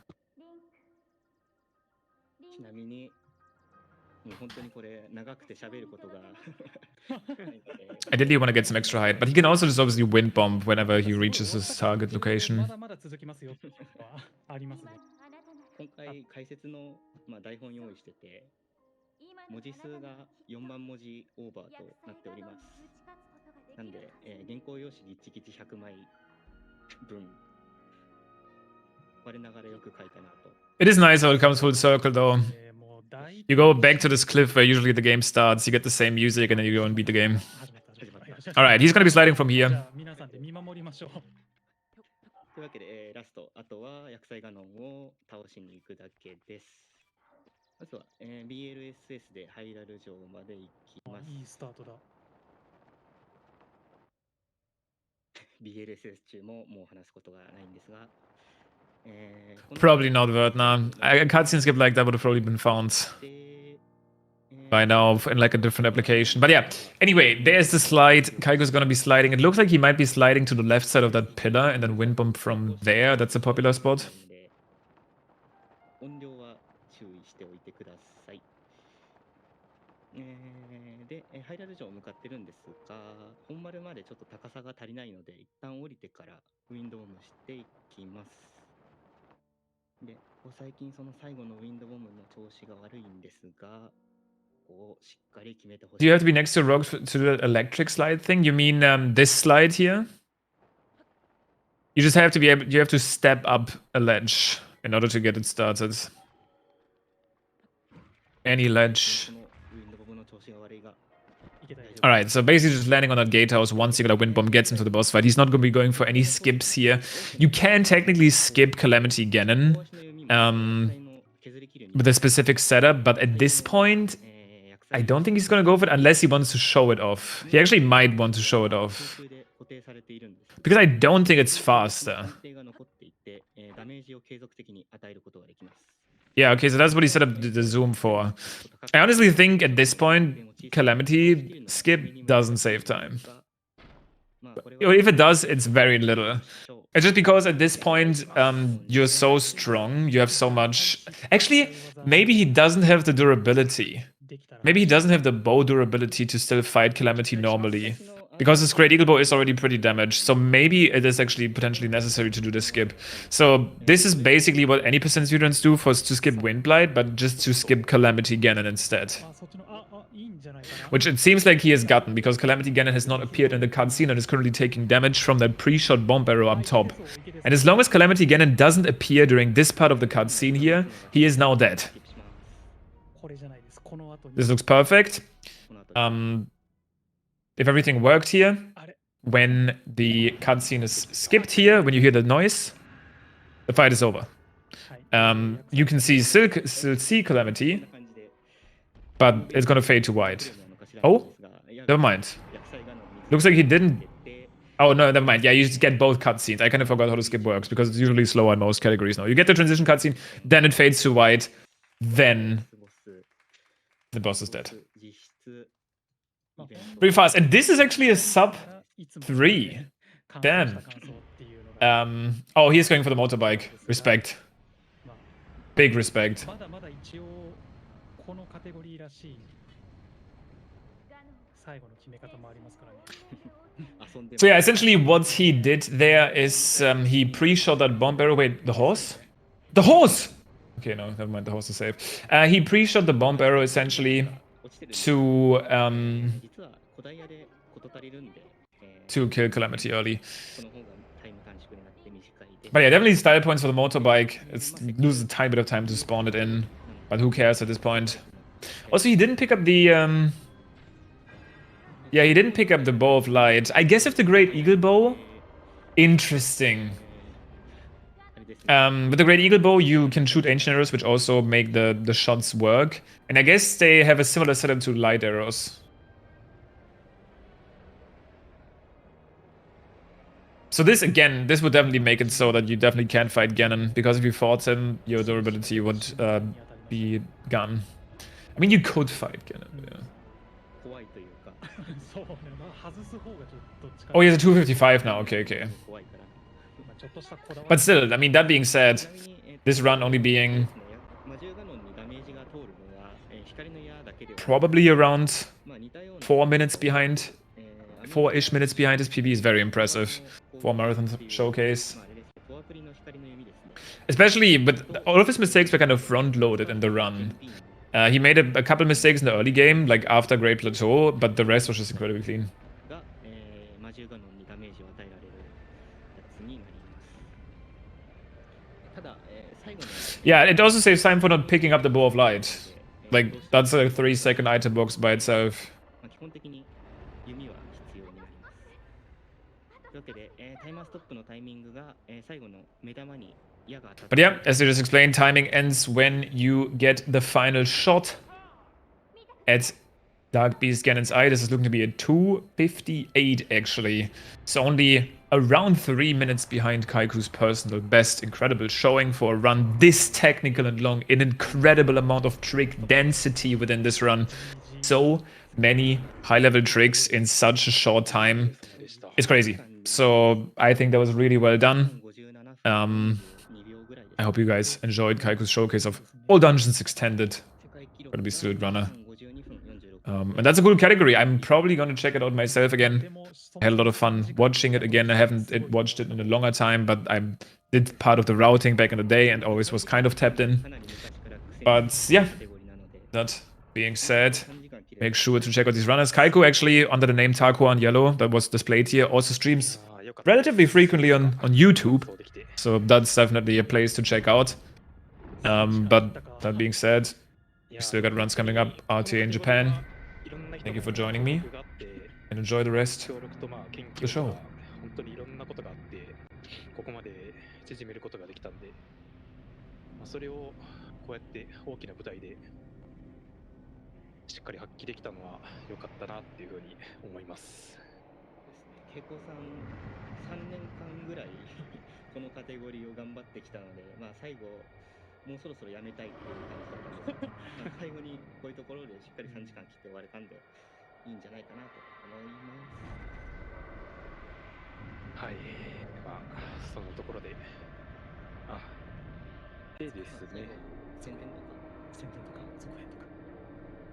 ちなみにもう本当にこれ長くて喋ることがないので Ideally, you want to get some extra height, but he can also just obviously wind bomb whenever he reaches his target ま location. だまだ続きますよっていうのはありますね。今回解説の、台本用意してて文字数が4万文字オーバーとなっておりますなんで、原稿用紙ギッチギチ100枚分我ながらよく書いたなと It is nice how it comes full circle, though. もう大 You go back to this cliff where usually the game starts, you get the same music, and then you go and beat the game. 始まった。 All right, he's going to be sliding from じゃ here. あ皆さんで見守りましょう。というわけで、ラストあとは薬剤ガノンを倒しに行くだけですまずは、BLSS でハイラル城まで行きますいいスタートだ。 BLSS 中ももう話すことがないんですが、Probably not Vertna. A cutscene skip like that would have probably been found で by now in like a different application. But yeah, anyway, there's the slide. Kaiko's gonna be sliding. It looks like he might be sliding to the left side of that pillar and then wind bomb from there. That's a popular spot. 音量は注意しておいてください。で、ハイラル城向かってるんですが、本丸までちょっと高さが足りないので、一旦降りてからウィンドボムしていきます。で、ここ最近その最後のウィンドボムの調子が悪いんですが、ここをしっかり決めてほしい。Do you have to be next to a rock to the electric slide thing? You mean this slide here? You just have to be able. You have to step up a ledge in order to get it started. Any ledge. このウィンドボムの調子が悪いが、 Alright, so basically just landing on that gatehouse once you get a wind bomb gets into the boss fight. He's not going to be going for any skips here. You can technically skip Calamity Ganon with a specific setup, but at this point, I don't think he's going to go for it unless he wants to show it off. He actually might want to show it off. 空中で固定されているんです。 Because I don't think it's faster. 安定が残っていて、ダメージを継続的に与えることができます。 Yeah, okay, so that's what he set up the zoom for. I honestly think at this point, Calamity skip doesn't save time. Or if it does, it's very little. It's just because at this point, you're so strong, you have so much... Actually, maybe he doesn't have the durability. できたら Maybe he doesn't have the bow durability to still fight Calamity normally. Because his Great Eagle Bow is already pretty damaged, so maybe it is actually potentially necessary to do the skip. So this is basically what any percent speedruns do for to skip Windblight, but just to skip Calamity Ganon instead. あ、そっちの、いいんじゃないかな。 Which it seems like he has gotten, because Calamity Ganon has not appeared in the cutscene and is currently taking damage from that pre-shot bomb arrow up top. And as long as Calamity Ganon doesn't appear during this part of the cutscene here, he is now dead. これじゃないです。この後に This looks perfect. If everything worked here, あれ when the cutscene is skipped here, when you hear the noise, the fight is over. はい。 You can still see Calamity, but it's gonna fade to white. Oh, never mind. Looks like he didn't. Oh no, never mind. Yeah, you just get both cutscenes. I kind of forgot how the skip works because it's usually slower in most categories now. You get the transition cutscene, then it fades to white, then the boss is dead. Pretty fast. And this is actually a sub いつも 3. 感想 Damn. した感想っていうのが Oh, he's going for the motorbike. Respect. まあ Big respect. まだまだ一応このカテゴリーらしい最後の決め方もありますからね。 So yeah, essentially what he did there is he pre-shot that bomb arrow. Wait, the horse? The horse! Okay, no, never mind. The host is safe. He pre-shot the bomb arrow essentially to 実は古代屋で事足りるんで、to kill Calamity early. この方がタイム短縮になって短いです。 But yeah, definitely style points for the motorbike. It loses a tiny bit of time to spawn it in, but who cares at this point? Also, he didn't pick up the yeah, he didn't pick up the bow of light. I guess if the Great Eagle bow, interesting. With the Great Eagle bow, you can shoot ancient arrows, which also make the shots work. And I guess they have a similar setup to light arrows. So this, again, this would definitely make it so that you definitely can't fight Ganon, because if you fought him, your durability would be gone. I mean, you could fight Ganon, yeah. 怖いというかそうね、まあ外す方がちょっとどっちか。 Oh, he has a 255 now, okay, okay. 怖いから。まあちょっとしたこだわり。 But still, I mean, that being said, ちなみに、this run only being 魔獣ガノンにダメージが通るのは、光の矢だけでは、 probably around まあ似たような 4 minutes behind, 4-ish minutes behind his PB is very impressive for a marathon showcase. まああれですね、フォアプリの光の弓ですね。 Especially, but all of his mistakes were kind of front-loaded in the run. He made a couple mistakes in the early game, like after Great Plateau, but the rest was just incredibly clean. が、魔獣ガノンにダメージを与えられるやつになります。ただ、最後の Yeah, it also saves time for not picking up the Bow of Light. Like, that's a 3-second item box by itself. まあ基本的に弓は必要になります。というわけで、タイマーストップのタイミングが、最後の目玉に矢が当たって But yeah, as you just explained, timing ends when you get the final shot at Dark Beast Ganon's eye. This is looking to be a 2:58 actually. So only around 3 minutes behind Kaiku's personal best. Incredible showing for a run this technical and long. An incredible amount of trick density within this run. So many high-level tricks in such a short time. It's crazy. So I think that was really well done. I hope you guys enjoyed Kaiku's showcase of all dungeons extended. Gonna be Street Runner. And that's a cool category. I'm probably gonna check it out myself again. I had a lot of fun watching it again. I haven't watched it in a longer time, but I did part of the routing back in the day and always was kind of tapped in. But yeah, that being said, make sure to check out these runners. Kaiku actually, under the name Takuan Yellow, that was displayed here, also streams relatively frequently on YouTube. So that's definitely a place to check out. But that being said, we still got runs coming up. RTA in Japan. Thank you for joining me. And enjoy the rest of the show. 本当にいろんなことがあってここまで縮めることができたんで、それをこうやって大きな舞台でしっかり発揮できたのは良かったなっていうふうに思います。慶光さん3年間ぐらいこのカテゴリーを頑張ってきたので、まあ最後もうそろそろやめたいっていう感じだったんですけど、最後にこういうところでしっかり3時間切って終われたんでいいんじゃないかなと思います。はい、まあそんなところで、でですね、宣伝とか続編とか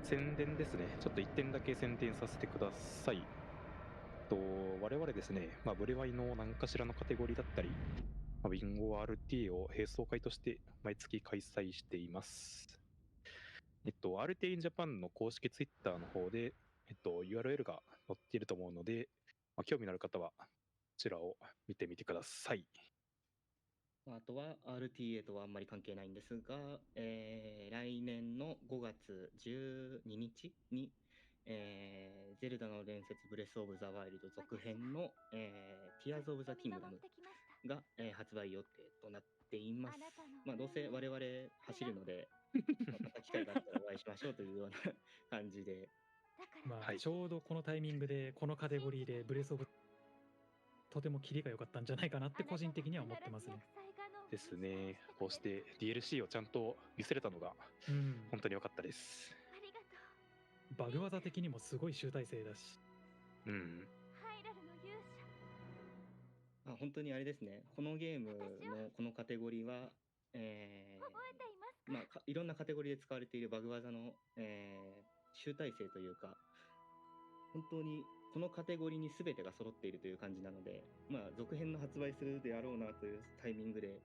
宣伝ですね。ちょっと1点だけ宣伝させてください。我々ですね、ブレワイの何かしらのカテゴリーだったり、ウィンゴ RTA を並走会として毎月開催しています。RTA In Japan の公式 Twitter の方で、URL が載っていると思うので、興味のある方はこちらを見てみてください。あとは RTA とはあんまり関係ないんですが、来年の5月12日に、ゼルダの伝説ブレスオブザワイルド続編の、Tears of the Kingdom が、発売予定となっています。どうせ我々走るので、また機会があったらお会いしましょうというような感じで。ちょうどこのタイミングでこのカテゴリーでブレスオブとてもキリが良かったんじゃないかなって個人的には思ってますね。ですね。こうして DLC をちゃんと見せれたのが本当に良かったです。バグ技的にもすごい集大成だし。本当にあれですね。このゲームのこのカテゴリーは、いろんなカテゴリーで使われているバグ技の、集大成というか、本当にこのカテゴリーに全てが揃っているという感じなので、続編の発売するであろうなというタイミングで、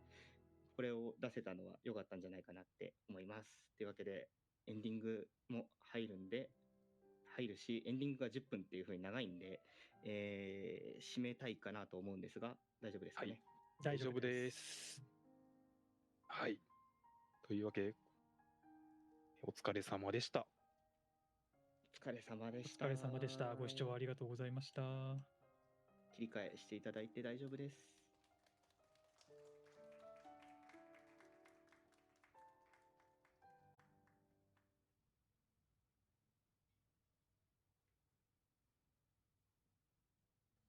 これを出せたのは良かったんじゃないかなって思います。というわけで、エンディングも入るし、エンディングが10分っていう風に長いんで、締めたいかなと思うんですが、大丈夫ですかね。大丈夫です。はい。というわけで、お疲れ様でした。お疲れ様でおした。疲れ様でした。ご視聴ありがとうございました。切り替えしていただいて大丈夫です。